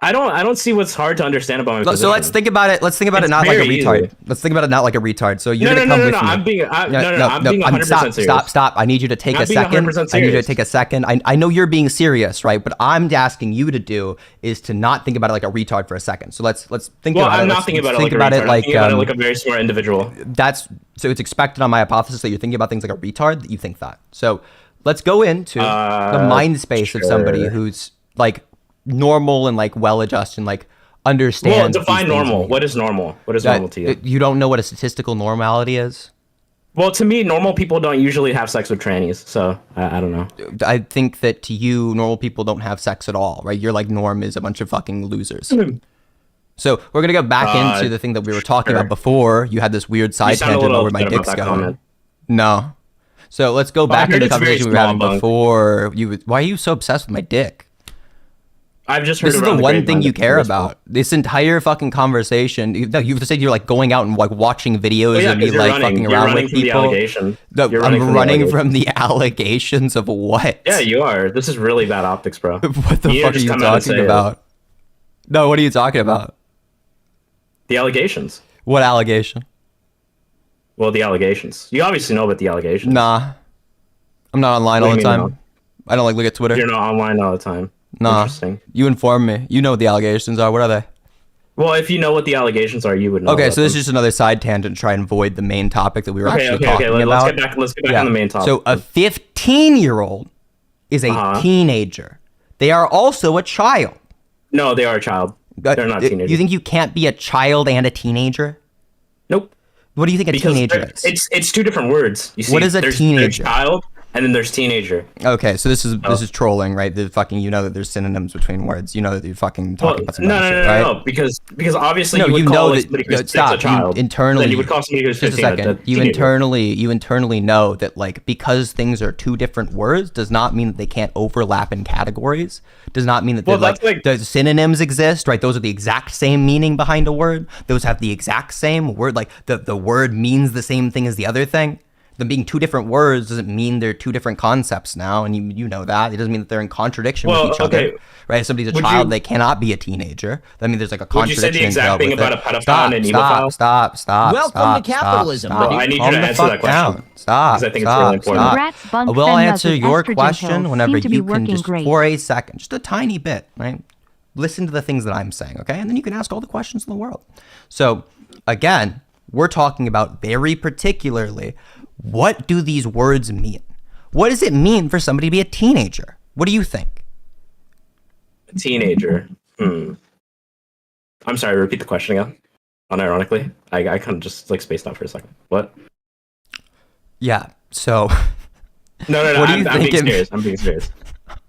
I don't see what's hard to understand about my position. So let's think about it. Let's think about it It's not like a very retard. easy. Let's think about it not like a retard. So you're No, gonna no, come no, with no. me. I'm being, I'm being 100% serious. Stop. I need you to take I'm a being second. 100% I need you to serious. take a second. I know you're being serious, right? But I'm asking you to do is to not think about it like a retard for a second. So let's think Well, about it. I'm not Let's thinking about it think like about a retard. it I'm like thinking about it like a very smart individual. that's so it's expected on my hypothesis that you're thinking about things like a retard that you think that. So let's go into the mind space of somebody sure. who's like normal and like well-adjusted and like Well, understands. define these things normal. and- What is normal? What is normal to you? You don't know what a statistical normality is? Well, to me, normal people don't usually have sex with trannies, so I don't know. I think that to you, normal people don't have sex at all, right? You're like norm is a bunch of fucking losers. So we're gonna go back into the thing that we were talking sure. about before. You had this weird side sound a tangent little about where my upset about dick's that going. comment. No. So let's go back I heard into the it's very conversation we were having small, Bunk. before. Why are you so obsessed with my dick? I've just heard This is the around one grapevine thing you that care it's very about. This entire fucking conversation. You've said you're like going out and like watching videos small. Yeah, of me 'cause you're like running. fucking You're around running with from the people. allegation. No, You're I'm running allegation. from the allegations of what? Yeah, you are. This is really bad optics, bro. What the You fuck are just you come out and talking say it. about? No, what are you talking about? The allegations. What allegation? Well, the allegations. You obviously know about the allegations. Nah. I'm not online What all do the you mean time. I don't like look at Twitter. You're not online all the time. Nah. Interesting. You inform me. You know what the allegations are. What are they? Well, if you know what the allegations are, you would know. Okay, about so this them. is just another side tangent to try and avoid the main topic that we were actually talking Let's about. get back. Let's get back on the main topic. So a 15-year-old is a teenager. They are also a child. No, they are a child. They're not teenagers. You think you can't be a child and a teenager? Nope. What do you think a teenager is? It's two different words. You see, What is a teenager? There's child, and then there's teenager. Okay, so this is trolling, right? The fucking, you know that there's synonyms between words. You know that you're fucking talking about some other shit, right? No, because obviously No, you would you call know like that. somebody who's No, stop. a child. You internally, then you would call somebody who's just 15 a second. You internally know that like because things are two different words does not mean that they can't overlap in categories. Does not mean that the synonyms exist, right? Those are the exact same meaning behind a word. Those have the exact same word. Like the word means the same thing as the other thing. Them being two different words doesn't mean they're two different concepts now, and you know that. It doesn't mean that they're in contradiction with each other, right? If somebody's a child, they cannot be a teenager. I mean, there's like a contradiction. Would you say the exact thing about a pedophile and an evophile? Stop. Welcome to capitalism. Well, I need you to answer that question. Stop. Because I think it's really important. Congrats, Bunk We'll Fenmas answer with your estrogen question pills whenever seem to be you can working just great. for a second, just a tiny bit, right? Listen to the things that I'm saying, okay? And then you can ask all the questions in the world. So again, we're talking about very particularly, what do these words mean? What does it mean for somebody to be a teenager? What do you think? A teenager. I'm sorry, repeat the question again. Unironically. I kind of just like spaced out for a second. What? Yeah, so... No, What do you I'm being think serious. I'm being serious.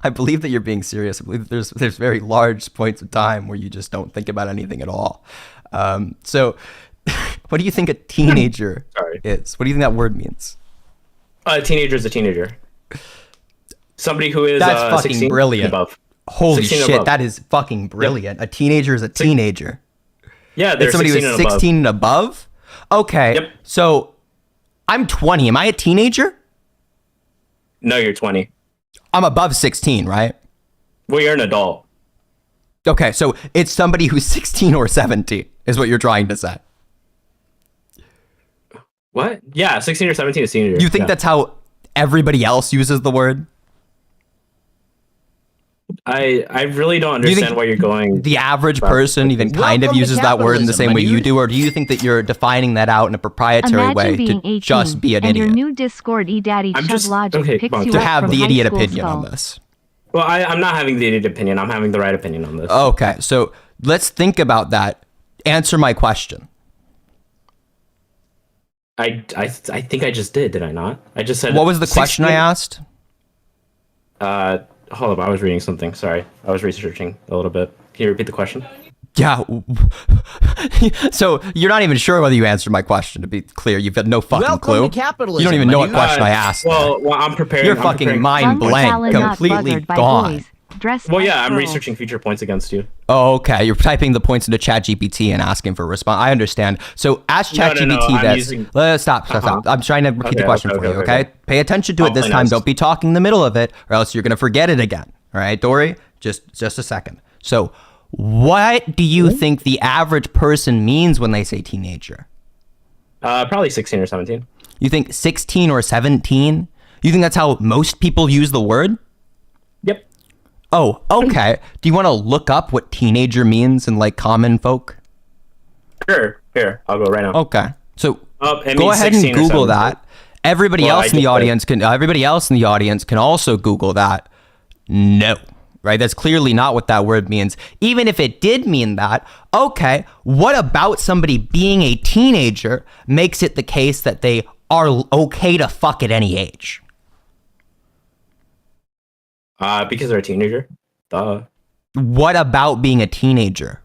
I believe that you're being serious. I believe that there's very large points of time where you just don't think about anything at all. So what do you think a teenager is? What do you think that word means? A teenager is a teenager. Somebody who is That's fucking 16 brilliant. and above. Holy 16 and shit, above. that is fucking brilliant. A teenager is a teenager. Yeah, they're It's somebody 16 who's and 16 and above? Okay, Yep. so I'm 20. Am I a teenager? No, you're 20. I'm above 16, right? Well, you're an adult. Okay, so it's somebody who's 16 or 17 is what you're trying to say. What? Yeah, 16 or 17 is teenager. You think that's how everybody else uses the word? I really don't Do you think understand why you're going. The average person even kind of Welcome to uses that word in the capitalism, same my way you dude. do, or do you think that you're defining that out in a proprietary Imagine way being to 18 just be an and your idiot? new Discord eDaddy I'm Chud just- Logic okay, picks Bunk. you To up have from the high idiot school opinion on skull. this. Well, I'm not having the idiot opinion. I'm having the right opinion on this. Okay, so let's think about that. Answer my question. I think I just did I not? I just said. What was the question I asked? Hold up. I was reading something. Sorry. I was researching a little bit. Can you repeat the question? Yeah. So you're not even sure whether you answered my question, to be clear. You've got no fucking Welcome clue. to capitalism. You don't even my know what dude. question I asked. Well, I'm prepared. You're I'm fucking preparing- mind Bunk blank, salad not completely bothered by gone. boys, dressed Well, like yeah, I'm girls. researching future points against you. Oh, okay. You're typing the points into ChatGPT and asking for a response. I understand. So ask No, ChatGPT no, no, I'm this. using- Stop. I'm trying to repeat the question for you, okay? Pay attention to it this I'll time. play Don't be talking in the middle of it, or else you're gonna forget it again. All right, Dory? Just a second. So, what do you think the average person means when they say teenager? Probably 16 or 17. You think 16 or 17? You think that's how most people use the word? Yep. Oh, okay. Do you want to look up what teenager means in like common folk? Sure. Here, I'll go right now. Okay. So It go means ahead and 16 or Google 17. that. Everybody Well, else I in the just did. audience can. Everybody else in the audience can also Google that. No, right? That's clearly not what that word means. Even if it did mean that, okay. What about somebody being a teenager makes it the case that they are okay to fuck at any age? Because they're a teenager. Duh. What about being a teenager?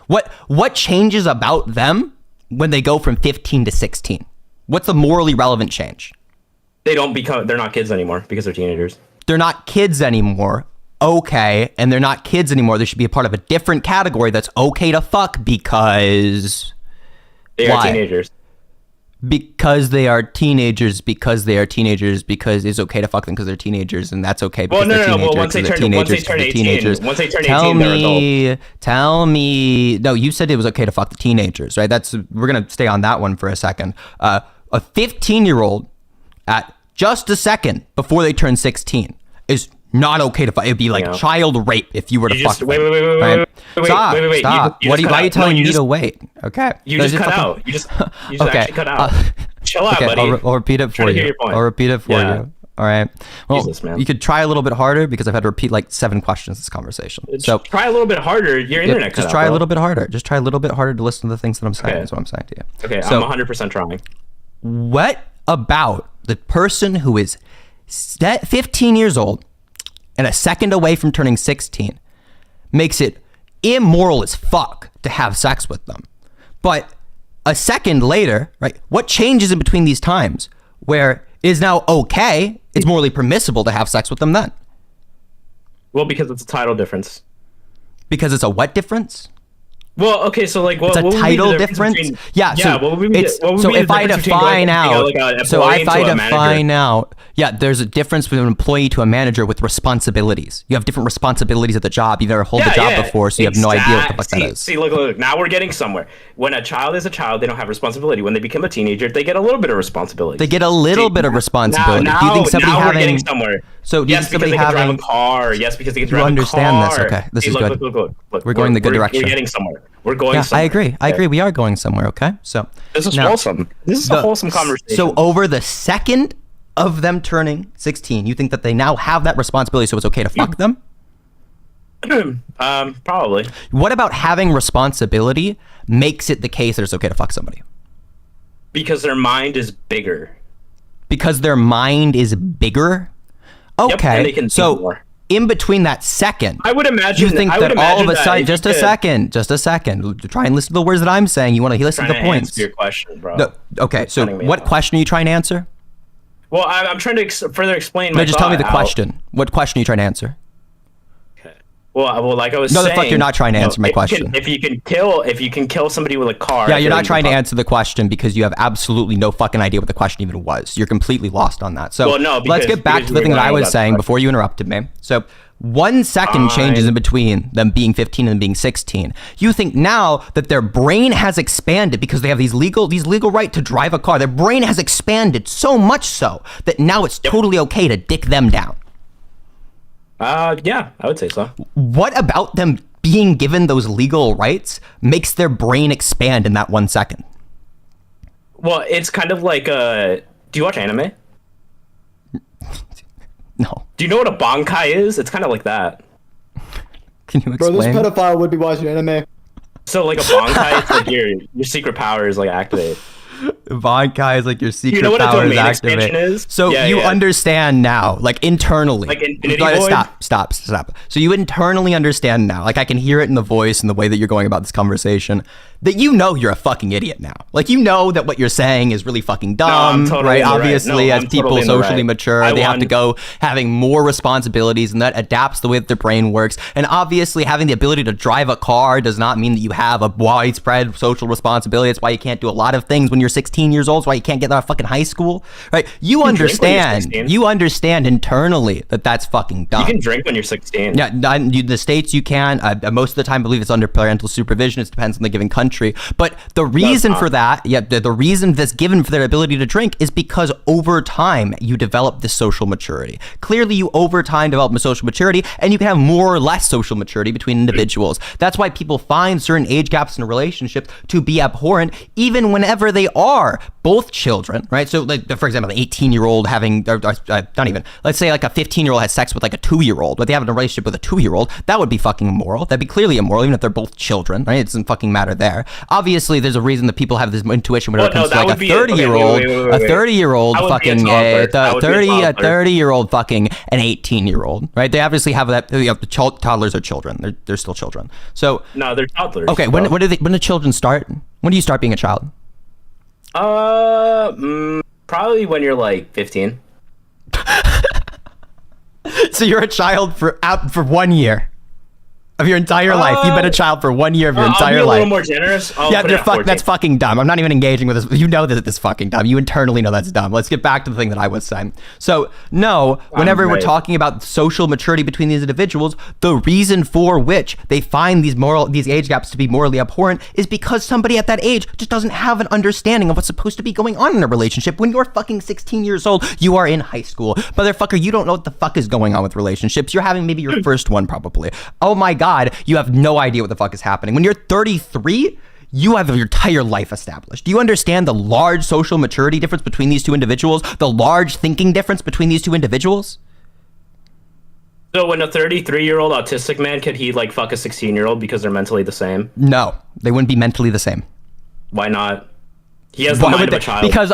What changes about them when they go from 15 to 16? What's the morally relevant change? They're not kids anymore because they're teenagers. They're not kids anymore. Okay, and they're not kids anymore. They should be a part of a different category that's okay to fuck because They Why? are teenagers. Because they are teenagers, because it's okay to fuck them because they're teenagers, and that's okay because Well, no, they're no, no. teenagers. Well, once they turn 18, once they turn 18, they're Tell me. No, you said it was okay to fuck the teenagers, right? We're gonna stay on that one for a second. A 15-year-old at just a second before they turn 16 is not okay to fuck. It'd be like child rape if you were to fuck them. Wait. Stop. You Why are you telling me to wait? Okay. You just cut out. You just actually cut out. Chill out, okay, buddy. I'll repeat it for you. I'll repeat it for you. All right. Well, Jesus, man. you could try a little bit harder because I've had to repeat like 7 questions this conversation. So try a little bit harder. Your internet cut just out, try bro. a little bit harder. Just try a little bit harder to listen to the things that I'm saying. Okay. That's what I'm saying to you. Okay, So, I'm 100% trying. what about the person who is 15 years old and a second away from turning 16 makes it immoral as fuck to have sex with them? But a second later, right? What changes in between these times where it is now okay, it's morally permissible to have sex with them then? Well, because it's a title difference. Because it's a what difference? Well, okay, so like, It's a title difference. Yeah. So if I define out, yeah, there's a difference between an employee to a manager with responsibilities. You have different responsibilities at the job. You've never held the job before, so you have no idea what the fuck that is. See, look, now we're getting somewhere. When a child is a child, they don't have responsibility. When they become a teenager, they get a little bit of responsibility. They get a little bit of responsibility. Now, do you think somebody now having? We're getting somewhere. So do you think somebody because they can drive having? a car. Yes, because they can You drive a car. understand this? Okay, this is good. Look, We're going the good direction. We're getting somewhere. We're going Yeah, somewhere. I agree. We are going somewhere. Okay, so This is now, wholesome. This is a wholesome conversation. So over the second of them turning 16, you think that they now have that responsibility, so it's okay to fuck them? Probably. What about having responsibility makes it the case that it's okay to fuck somebody? Because their mind is bigger. Because their mind is bigger? Okay, Yep, and they can so think more. in between that second, I would imagine. you think I would that all of a imagine sudden, that just a second, try and listen to the words that I'm saying. You want to listen to the points. Answer your question, bro. No, okay, so what question are you trying to answer? Well, I'm trying to further explain. No, just tell me the question. What question are you trying to answer? Well, like I was No, saying. the fuck, you're not trying to answer my question. If you can kill somebody with a car. Yeah, you're not trying to answer the question because you have absolutely no fucking idea what the question even was. You're completely lost on that. So Well, no, let's get back to the thing that I was saying before you interrupted me. So 1 second changes in between them being 15 and them being 16. You think now that their brain has expanded because they have these legal right to drive a car. Their brain has expanded so much so that now it's totally okay to dick them down. Yeah, I would say so. What about them being given those legal rights makes their brain expand in that 1 second? Well, it's kind of like do you watch anime? No. Do you know what a bankai is? It's kind of like that. Can you Bro, explain? this pedophile would be watching anime. So like a bankai, it's like your secret power is like activated. Bankai is like your secret You know what a power is domain expansion activated. is? So you understand now, like internally. Like Infinity Void? Stop. So you internally understand now, like I can hear it in the voice and the way that you're going about this conversation, that you know you're a fucking idiot now. Like you know that what you're saying is really fucking dumb, totally right? in the right. Obviously, No, as I'm people totally in the socially right. mature, they have to go having more responsibilities, and that adapts the way that their brain works. And obviously, having the ability to drive a car does not mean that you have a widespread social responsibility. That's why you can't do a lot of things when you're 16 years old. That's why you can't get out of fucking high school, right? You understand internally that that's fucking dumb. You can drink when you're 16. Yeah, the states you can. Most of the time, I believe it's under parental supervision. It depends on the given country. But the reason for that, the reason that's given for their ability to drink is because over time you develop this social maturity. Clearly, you over time develop a social maturity, and you can have more or less social maturity between individuals. That's why people find certain age gaps in a relationship to be abhorrent, even whenever they are both children, right? So, like, for example, an 18-year-old having, not even, let's say like a 15-year-old has sex with like a 2-year-old, but they have a relationship with a 2-year-old, that would be fucking immoral. That'd be clearly immoral, even if they're both children, right? It doesn't fucking matter there. Obviously, there's a reason that people have this intuition when it comes to like a 30-year-old, a 30-year-old fucking a 30-year-old fucking an 18-year-old, right? They obviously have that. The toddlers are children. They're still children. So No, they're toddlers. okay, when do children start? When do you start being a child? Probably when you're like 15. So you're a child for 1 year. of your entire life. You've been a child for 1 year of your I'll be entire a life. little more generous. I'll Yeah, put it at 14. that's fucking dumb. I'm not even engaging with this. You know that this is fucking dumb. You internally know that's dumb. Let's get back to the thing that I was saying. So, no, whenever we're right. talking about social maturity between these individuals, the reason for which they find these age gaps to be morally abhorrent is because somebody at that age just doesn't have an understanding of what's supposed to be going on in a relationship. When you're fucking 16 years old, you are in high school. Motherfucker, you don't know what the fuck is going on with relationships. You're having maybe your first one, probably. Oh my God, you have no idea what the fuck is happening. When you're 33, you have your entire life established. Do you understand the large social maturity difference between these two individuals? The large thinking difference between these two individuals? So when a 33-year-old autistic man, could he like fuck a 16-year-old because they're mentally the same? No, they wouldn't be mentally the same. Why not? He has the Why mind would of a they? child. Because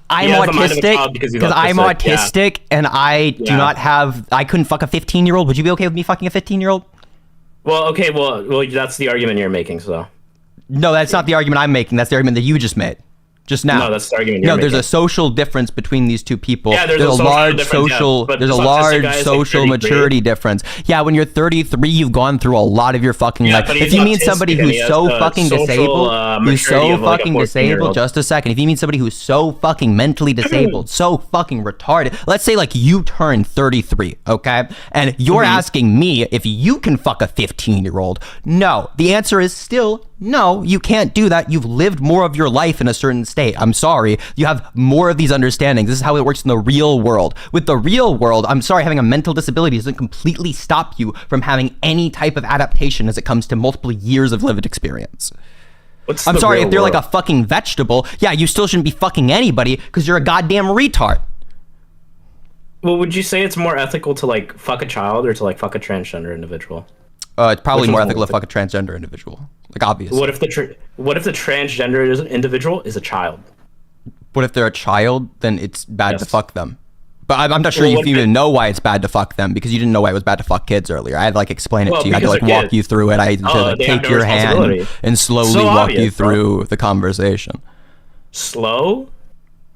I'm has the mind of a autistic. child because he's Because I'm autistic, autistic and I do Yeah. not have. I couldn't fuck a 15-year-old. Would you be okay with me fucking a 15-year-old? Well, okay, well, that's the argument you're making, so. No, that's not the argument I'm making. That's the argument that you just made. Just now. No, that's the argument you're there's making. a social difference between these two people. Yeah, there's a social large difference, yeah, social but there's a this autistic large guy is, like, social 33. maturity difference. Yeah, when you're 33, you've gone through a lot of your fucking Yeah, life. but If he's you mean autistic somebody and who's he has so the fucking social, disabled, who's so maturity of, like, a fucking disabled, 14-year-old. just a second. If you mean somebody who's so fucking mentally disabled, so fucking retarded, let's say like you turn 33, okay? And you're asking me if you can fuck a 15-year-old. No, the answer is still no, you can't do that. You've lived more of your life in a certain state. I'm sorry. You have more of these understandings. This is how it works in the real world. With the real world, I'm sorry, having a mental disability doesn't completely stop you from having any type of adaptation as it comes to multiple years of lived experience. What's I'm the sorry, real if they're like world? a fucking vegetable, yeah, you still shouldn't be fucking anybody because you're a goddamn retard. Well, would you say it's more ethical to like fuck a child or to like fuck a transgender individual? It's probably Which more one's ethical more to fuck a transgender individual. Like, obviously. What if the transgender individual is a child? What if they're a child? Then it's bad to Yes. fuck them. But I'm not sure Well, you what even if- know why it's bad to fuck them because you didn't know why it was bad to fuck kids earlier. I had to like explain it Well, to you. I had to because like they're walk kids. you through it. I had to Oh, like, they have take no your hand responsibility. and slowly So walk you obvious, bro. through the conversation. Slow?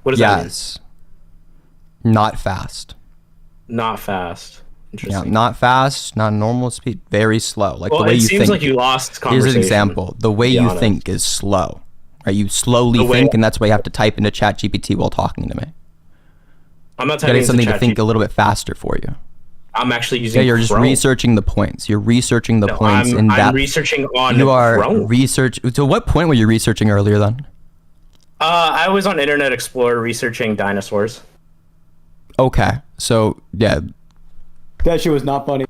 What does that mean? Yes. Not fast. Not fast. Yeah, Interesting. not fast, not normal speed, very slow. Like well, the way it you seems think. like you lost Here's conversation. an example. The way to be you honest. think is slow. Right? You slowly The way- think, and that's why you have to type into ChatGPT while talking to me. I'm not Gotta typing get something to into think a ChatGPT. little bit faster for you. I'm actually using Yeah, you're just Chrome. researching the points. You're researching the No, points in I'm depth. researching on You are Chrome. research. So what point were you researching earlier then? I was on Internet Explorer researching dinosaurs. Okay, so yeah, That shit was not funny.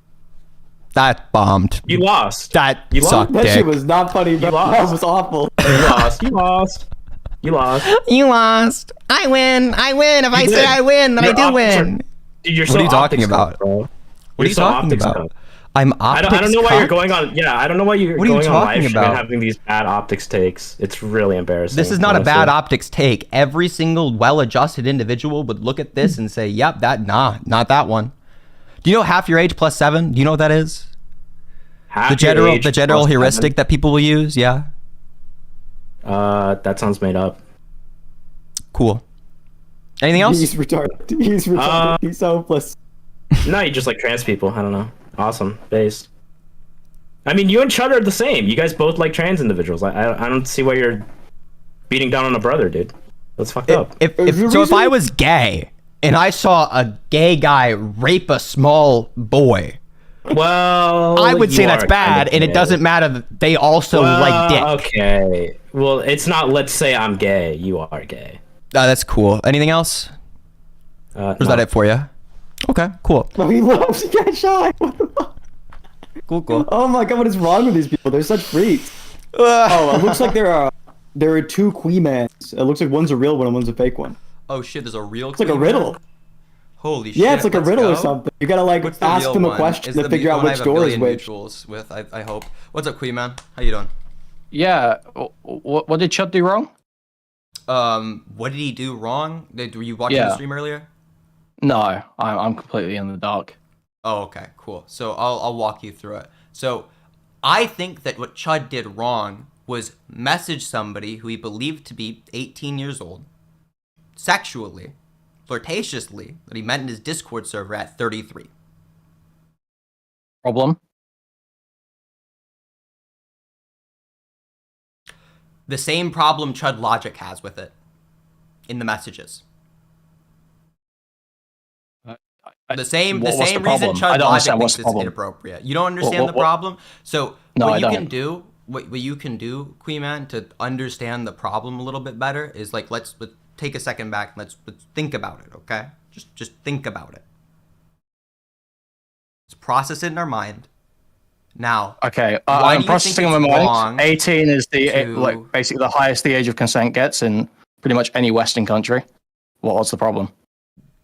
that bombed. You lost. That You lost. sucked That dick. shit was not funny, bro. lost. That was awful. You lost. You lost. You lost. You lost. I win. I win. If I say did. I win, then Your I do optics are- win. Dude, you're What so are you talking optics about? cunt, bro. What are You're you so talking optics about? cunt. I'm I optics. don't know why you're cunt? going on. Yeah, I don't know why you're What are you going on live talking stream and about? having these bad optics takes. It's really embarrassing. This is not honestly. a bad optics take. Every single well-adjusted individual would look at this and say, "Yep, not that one." Do you know half your age plus 7? Do you know what that is? Half The your general age plus heuristic that people will use. Yeah. 7. That sounds made up. Cool. Anything else? He's retarded. He's retarded. He's so hopeless. No, you just like trans people. I don't know. Awesome. Based. I mean, you and Chud are the same. You guys both like trans individuals. I don't see why you're beating down on a brother, dude. That's fucked up. If the so, if I reason- was gay and I saw a gay guy rape a small boy, Well, I would you say that's are bad, kinda and it gay. doesn't matter that they also like dick. Okay. Well, it's not. Let's say I'm gay. You are gay. That's cool. Anything else? Or is that it for you? Okay, cool. Bro, he loves to get shy. What the fuck? Cool. Oh my god, what is wrong with these people? They're such freaks. Oh, it looks like there are two Queemans. It looks like one's a real one and one's a fake one. Oh shit, there's a real. It's like a riddle. Holy shit. Yeah, it's like a let's riddle or go. something. You gotta like What's the ask real them a one? question Is to the figure out one I which have a door is billion which. mutuals with. I hope. What's up, Queen Man? How you doing? Yeah. What did Chud do wrong? What did he do wrong? Were you watching the Yeah. stream earlier? No, I'm completely in the dark. Oh, okay, cool. So I'll walk you through it. So I think that what Chud did wrong was message somebody who he believed to be 18 years old, sexually, flirtatiously, that he met in his Discord server at 33. Problem? The same problem Chud Logic has with it in the messages. The same reason Chud Logic thinks it's inappropriate. You don't understand the problem? So No, what I you don't. can do, what you can do, Queen Man, to understand the problem a little bit better is like let's take a second back and let's think about it, okay? Just think about it. Let's process it in our mind. Now, Okay, why do I'm you processing think in it's my wrong mind. 18 is the to- like basically the highest the age of consent gets in pretty much any Western country. What's the problem?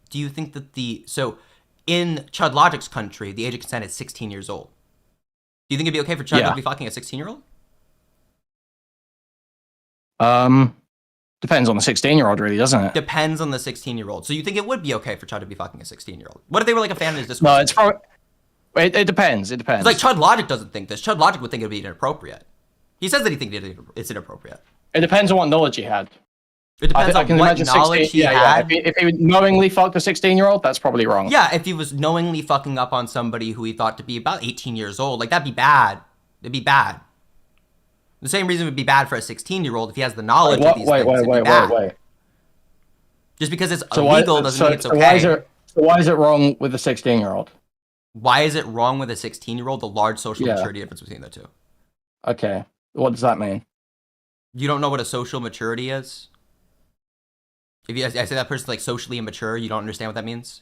Do you think that so in Chud Logic's country, the age of consent is 16 years old? Do you think it'd be okay for Chud to be fucking a 16-year-old? Depends on the 16-year-old, really, doesn't it? Depends on the 16-year-old. So you think it would be okay for Chud to be fucking a 16-year-old? What if they were like a fan of his Discord? No, it's probably. It depends. It depends. It's like Chud Logic doesn't think this. Chud Logic would think it'd be inappropriate. He says that he thinks it's inappropriate. It depends on what knowledge he had. It depends on what knowledge he had. If he would knowingly fucked a 16-year-old, that's probably wrong. Yeah, if he was knowingly fucking up on somebody who he thought to be about 18 years old, like that'd be bad. It'd be bad. The same reason it would be bad for a 16-year-old if he has the knowledge of these things. Wait. Just because it's illegal doesn't mean it's okay. Why is it wrong with a 16-year-old? Why is it wrong with a 16-year-old? The large social maturity difference between the two. Okay, what does that mean? You don't know what a social maturity is? If I say that person's like socially immature, you don't understand what that means?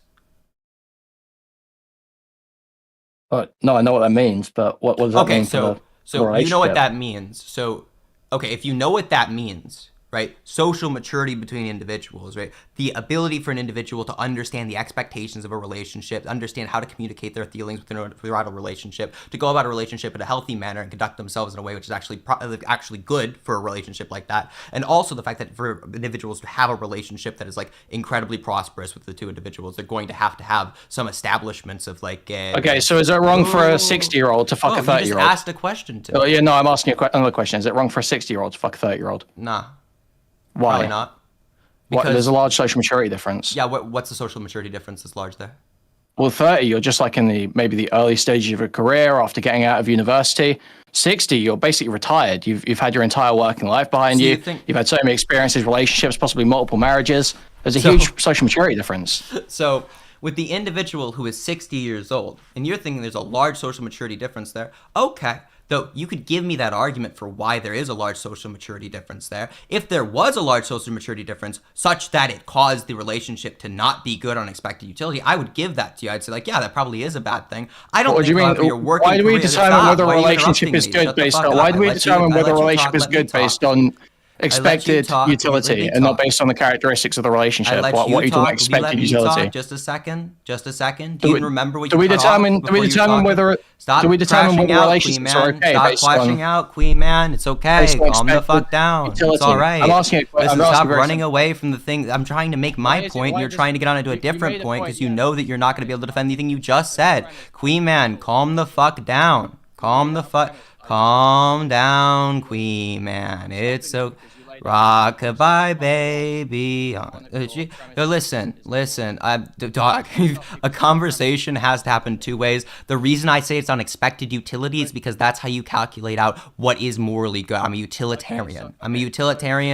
No, I know what that means, but what does that mean? So you know what that means. So, okay, if you know what that means, right? Social maturity between individuals, right? The ability for an individual to understand the expectations of a relationship, understand how to communicate their feelings throughout a relationship, to go about a relationship in a healthy manner and conduct themselves in a way which is actually good for a relationship like that. And also the fact that for individuals to have a relationship that is like incredibly prosperous with the two individuals, they're going to have some establishments of like. Okay, so is it wrong for a 60-year-old to fuck a 30-year-old? You just asked a question to me. Oh, yeah, no, I'm asking another question. Is it wrong for a 60-year-old to fuck a 30-year-old? Nah. Why? Probably not. Because there's a large social maturity difference. Yeah, what's the social maturity difference that's large there? Well, 30, you're just like in maybe the early stages of your career after getting out of university. 60, you're basically retired. You've had your entire working life behind you. You've had so many experiences, relationships, possibly multiple marriages. There's a huge social maturity difference. So with the individual who is 60 years old, and you're thinking there's a large social maturity difference there, okay. Though you could give me that argument for why there is a large social maturity difference there. If there was a large social maturity difference such that it caused the relationship to not be good on expected utility, I would give that to you. I'd say like, yeah, that probably is a bad thing. I don't think however, your working why do we determine whether a relationship is good based on why do we determine whether a relationship is good based on expected utility and not based on the characteristics of the relationship? What you call expected utility? Just a second. Do you remember what you do we determine whether relationships are okay Stop based on flashing out, Queen Man. It's okay. Calm the fuck down. Utility. It's all right. I'm asking stop running away from the thing. I'm trying to make my point, and you're trying to get onto a different point because you know that you're not going to be able to defend anything you just said. Queen Man, calm the fuck down. Calm down, Queen Man. It's so rockabye, baby. No, listen. Dog. A conversation has to happen two ways. The reason I say it's on expected utility is because that's how you calculate out what is morally good. I'm a utilitarian.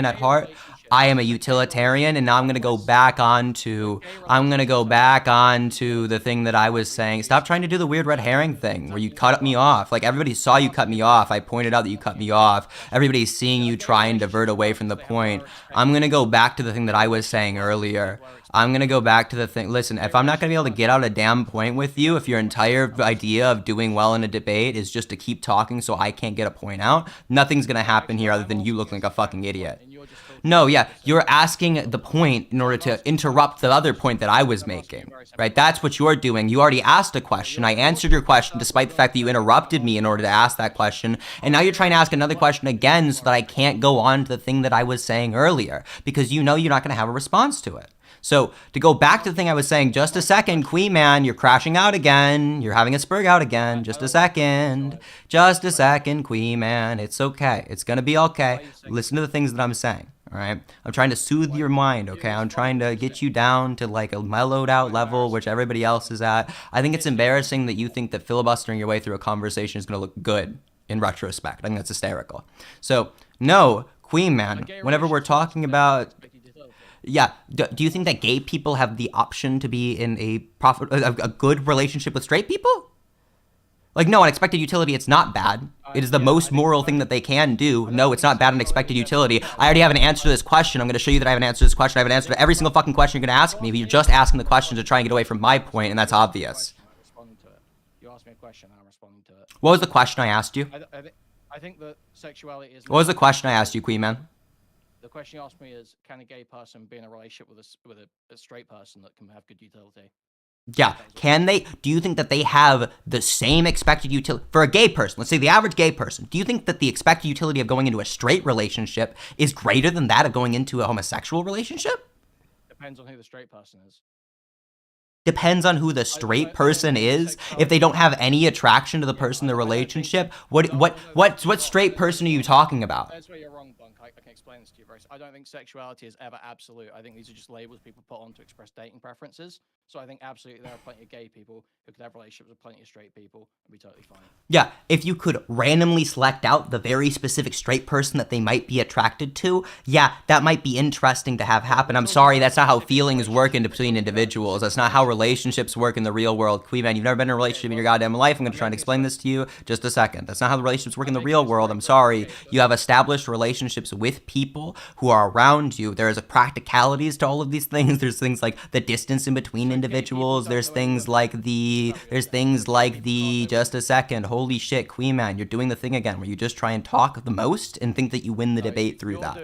At heart. I am a utilitarian, and now I'm gonna go back onto the thing that I was saying. Stop trying to do the weird red herring thing where you cut me off. Like everybody saw you cut me off. I pointed out that you cut me off. Everybody's seeing you try and divert away from the point. I'm gonna go back to the thing that I was saying earlier. Listen, if I'm not gonna be able to get out a damn point with you, if your entire idea of doing well in a debate is just to keep talking so I can't get a point out, nothing's gonna happen here other than you looking like a fucking idiot. No, yeah, you're asking the point in order to interrupt the other point that I was making, right? That's what you're doing. You already asked a question. I answered your question despite the fact that you interrupted me in order to ask that question. And now you're trying to ask another question again so that I can't go on to the thing that I was saying earlier because you know you're not going to have a response to it. So to go back to the thing I was saying, just a second, Queen Man, you're crashing out again. You're having a spurg out again. Just a second, Queen Man. It's okay. It's going to be okay. Listen to the things that I'm saying. All right. I'm trying to soothe your mind. Okay. I'm trying to get you down to like a mellowed out level, which everybody else is at. I think it's embarrassing that you think that filibustering your way through a conversation is going to look good in retrospect. I think that's hysterical. So no, Queen Man, whenever we're talking about, yeah, do you think that gay people have the option to be in a good relationship with straight people? Like, no, unexpected utility, it's not bad. It is the most moral thing that they can do. No, it's not bad unexpected utility. I already have an answer to this question. I'm going to show you that I have an answer to this question. I have an answer to every single fucking question you're going to ask me, but you're just asking the question to try and get away from my point, and that's obvious. You asked me a question, and I'm responding to it. What was the question I asked you? I think that sexuality is... What was the question I asked you, Queen Man? The question you asked me is, can a gay person be in a relationship with a straight person that can have good utility? Yeah, can they? Do you think that they have the same expected utility for a gay person? Let's say the average gay person. Do you think that the expected utility of going into a straight relationship is greater than that of going into a homosexual relationship? Depends on who the straight person is. Depends on who the straight person is. If they don't have any attraction to the person in the relationship, what straight person are you talking about? That's where you're wrong, Bunk. I can explain this to you, I don't think sexuality is ever absolute. I think these are just labels people put on to express dating preferences. So I think absolutely there are plenty of gay people who could have relationships with plenty of straight people and be totally fine. Yeah, if you could randomly select out the very specific straight person that they might be attracted to, yeah, that might be interesting to have happen. I'm sorry, that's not how feelings work in between individuals. That's not how relationships work in the real world. Queen Man, you've never been in a relationship in your goddamn life. I'm going to try and explain this to you just a second. That's not how the relationships work in the real world. I'm sorry. You have established relationships with people who are around you. There's practicalities to all of these things. There's things like the distance in between individuals. There's things like the just a second, holy shit, Queen Man, you're doing the thing again where you just try and talk the most and think that you win the debate through that.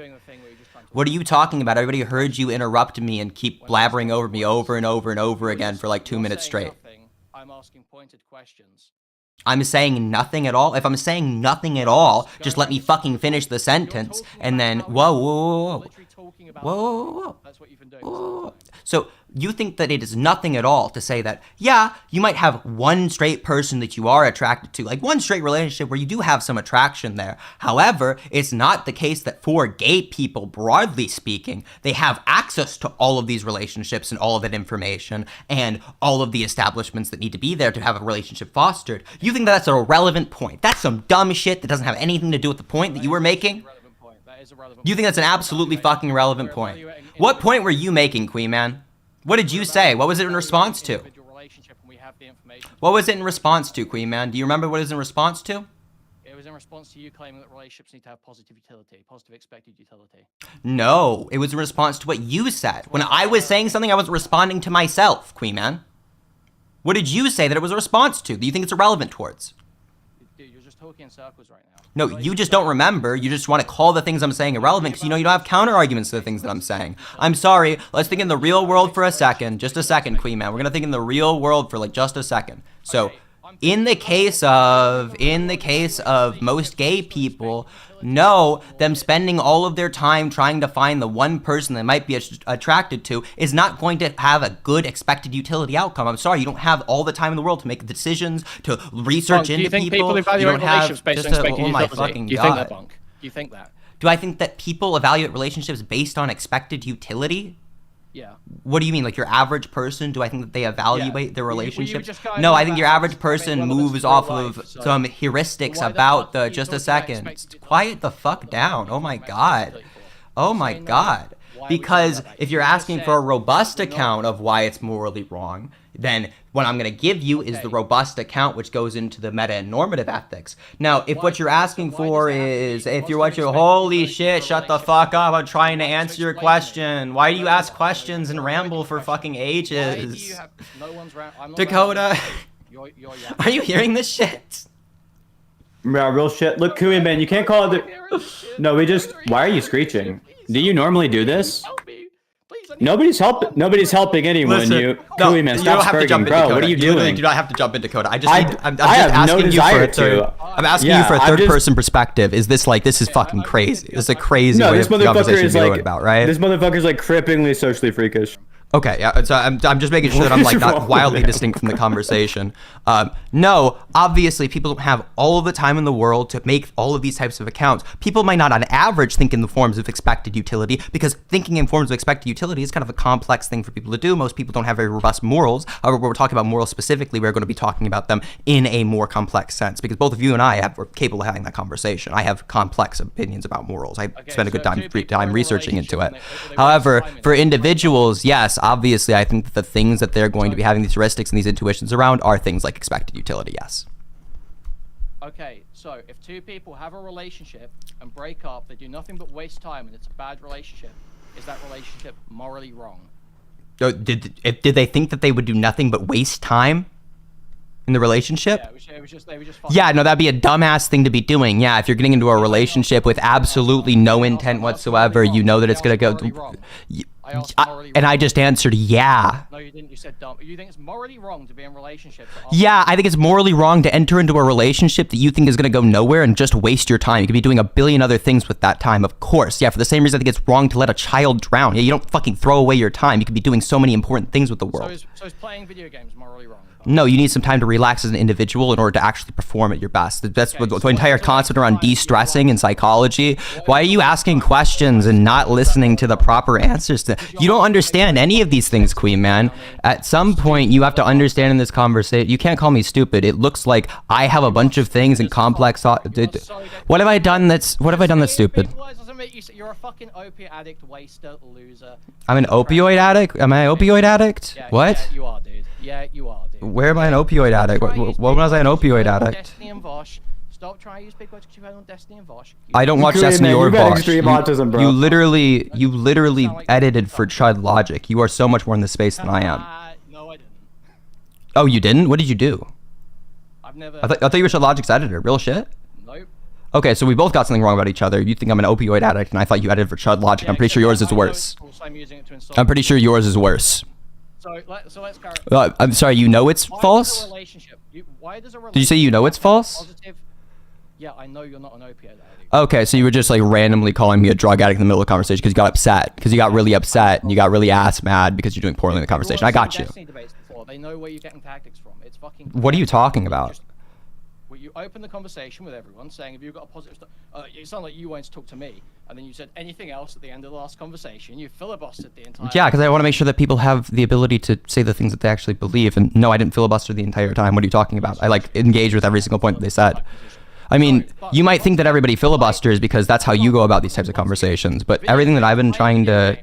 What are you talking about? Everybody heard you interrupt me and keep blabbering over me over and over and over again for like 2 minutes straight. I'm asking pointed questions. I'm saying nothing at all. If I'm saying nothing at all, just let me fucking finish the sentence and then whoa. That's what you've been doing. So you think that it is nothing at all to say that, yeah, you might have one straight person that you are attracted to, like one straight relationship where you do have some attraction there. However, it's not the case that for gay people, broadly speaking, they have access to all of these relationships and all of that information and all of the establishments that need to be there to have a relationship fostered. You think that's a relevant point. That's some dumb shit that doesn't have anything to do with the point that you were making. You think that's an absolutely fucking irrelevant point. What point were you making, Queen Man? What did you say? What was it in response to? What was it in response to, Queen Man? Do you remember what it was in response to? It was in response to you claiming that relationships need to have positive utility, positive expected utility. No, it was in response to what you said. When I was saying something, I wasn't responding to myself, Queen Man. What did you say that it was a response to? Do you think it's irrelevant towards? Dude, you're just talking in circles right now. No, you just don't remember. You just want to call the things I'm saying irrelevant because you know you don't have counter arguments to the things that I'm saying. I'm sorry. Let's think in the real world for a second. Just a second, Queen Man. We're going to think in the real world for like just a second. So, in the case of most gay people, no, them spending all of their time trying to find the one person they might be attracted to is not going to have a good expected utility outcome. I'm sorry, you don't have all the time in the world to make decisions, to research into people. Do you think people evaluate relationships based on expected utility? Do you think that, Bunk? Do you think that? Do I think that people evaluate relationships based on expected utility? Yeah. What do you mean? Like your average person? Do I think that they evaluate their relationship? No, I think your average person moves off of some heuristics about the, just a second. Quiet the fuck down. Oh my God. Oh my God. Because if you're asking for a robust account of why it's morally wrong, then what I'm going to give you is the robust account which goes into the meta and normative ethics. Now, if what you're asking for is, holy shit, shut the fuck up, I'm trying to answer your question. Why do you ask questions and ramble for fucking ages? Dakota, are you hearing this shit? Yeah, real shit. Look, Kui Man, you can't call it No, why are you screeching? Do you normally do this? Nobody's helping anyone. Listen, Kui Man, stop spurging, bro. What are you doing? You do not have to jump in, Dakota. I'm just asking you for a third person perspective. Is this like, this is fucking crazy? This is a crazy way of conversation to go about, right? This motherfucker's like cripplingly socially freakish. Okay, yeah, so I'm just making sure that I'm like not wildly distinct from the conversation. No, obviously people don't have all of the time in the world to make all of these types of accounts. People might not on average think in the forms of expected utility, because thinking in forms of expected utility is kind of a complex thing for people to do. Most people don't have very robust morals. However, when we're talking about morals specifically, we're going to be talking about them in a more complex sense, because both of you and I are capable of having that conversation. I have complex opinions about morals. I spend a good time researching into it. However, for individuals, yes, obviously, I think that the things that they're going to be having these heuristics and these intuitions around are things like expected utility, yes. Okay, so if two people have a relationship and break up, they do nothing but waste time, and it's a bad relationship, is that relationship morally wrong? Did they think that they would do nothing but waste time in the relationship? Yeah, it was just yeah, no, that'd be a dumbass thing to be doing. Yeah, if you're getting into a relationship with absolutely no intent whatsoever, you know that it's gonna go. And I just answered, yeah. No, you didn't. You said dumb. You think it's morally wrong to be in a relationship? Yeah, I think it's morally wrong to enter into a relationship that you think is going to go nowhere and just waste your time. You could be doing a billion other things with that time, of course. Yeah, for the same reason I think it's wrong to let a child drown. Yeah, you don't fucking throw away your time. You could be doing so many important things with the world. So is playing video games morally wrong? No, you need some time to relax as an individual in order to actually perform at your best. That's what the entire concept around de-stressing and psychology. Why are you asking questions and not listening to the proper answers? You don't understand any of these things, Queen Man. At some point, you have to understand in this conversation. You can't call me stupid. It looks like I have a bunch of things and complex thought. What have I done that's stupid? You're a fucking opiate addict, waster, loser. I'm an opioid addict? Am I an opioid addict? Yeah, what? Yeah, you are, dude. Yeah, you are, dude. Where am I an opioid addict? When was I an opioid addict? Destiny and Vosh. Stop trying to use big words because you heard on Destiny and Vosh. I don't watch Korean Destiny man, or you got Vosh. extreme autism, bro. You literally edited for Chud Logic. You are so much more in the space than I am. No, I didn't. Oh, you didn't? What did you do? I've never. I thought you were Chud Logic's editor. Real shit? Nope. Okay, so we both got something wrong about each other. You think I'm an opioid addict, and I thought you edited for Chud Logic. I'm pretty sure yours is worse. I'm pretty sure yours is worse. So let's go. I'm sorry, you know it's false? Did you say you know it's false? Positive? Yeah, I know you're not an opioid addict. Okay, so you were just like randomly calling me a drug addict in the middle of the conversation because you got upset. Because you got really upset and you got really ass mad because you're doing poorly in the conversation. I got you. They know where you're getting tactics from. It's fucking. What are you talking about? Well, you open the conversation with everyone saying, have you got a positive stuff? It sounded like you wanted to talk to me, and then you said anything else at the end of the last conversation. You filibustered the entire. Yeah, because I want to make sure that people have the ability to say the things that they actually believe. And no, I didn't filibuster the entire time. What are you talking about? I like engage with every single point that they said. I mean, you might think that everybody filibusters because that's how you go about these types of conversations, but everything that I've been trying to.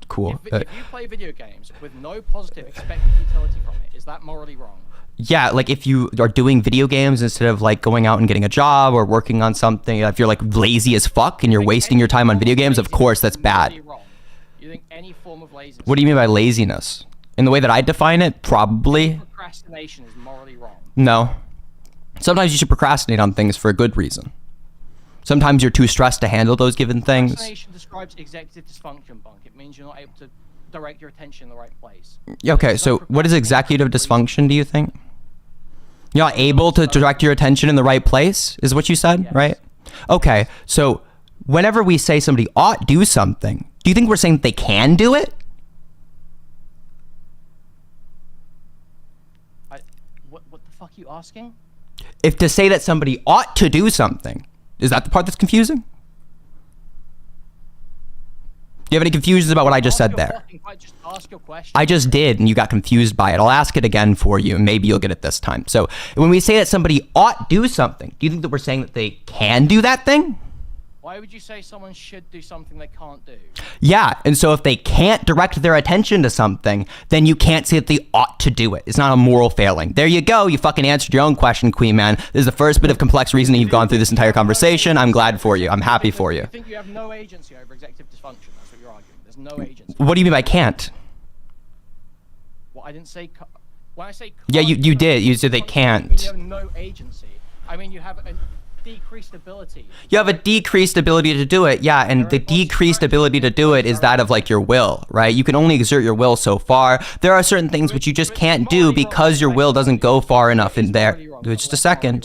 Cool. If you play video games with no positive expected utility from it, is that morally wrong? Yeah, like if you are doing video games instead of like going out and getting a job or working on something, if you're like lazy as fuck and you're wasting your time on video games, of course that's bad. You think any form of laziness? What do you mean by laziness? In the way that I define it, probably. Procrastination is morally wrong. No. Sometimes you should procrastinate on things for a good reason. Sometimes you're too stressed to handle those given things. Procrastination describes executive dysfunction, Bunk. It means you're not able to direct your attention in the right place. Okay, so what is executive dysfunction, do you think? You're not able to direct your attention in the right place, is what you said, yes. Right? Okay, so whenever we say somebody ought do something, do you think we're saying that they can do it? What the fuck are you asking? If to say that somebody ought to do something, is that the part that's confusing? Do you have any confusions about what I just said there? Just ask your question. I just did, and you got confused by it. I'll ask it again for you, and maybe you'll get it this time. So when we say that somebody ought do something, do you think that we're saying that they can do that thing? Why would you say someone should do something they can't do? Yeah, and so if they can't direct their attention to something, then you can't say that they ought to do it. It's not a moral failing. There you go. You fucking answered your own question, Queen Man. This is the first bit of complex reasoning you've gone through this entire conversation. I'm glad for you. I'm happy for you. You think you have no agency over executive dysfunction? That's what you're arguing. There's no agency. What do you mean by can't? Well, I didn't say... When I say can't, yeah, you did. You said they can't. You have no agency. I mean, you have a decreased ability. You have a decreased ability to do it, yeah, and the decreased ability to do it is that of like your will, right? You can only exert your will so far. There are certain things which you just can't do because your will doesn't go far enough in there. Just a second.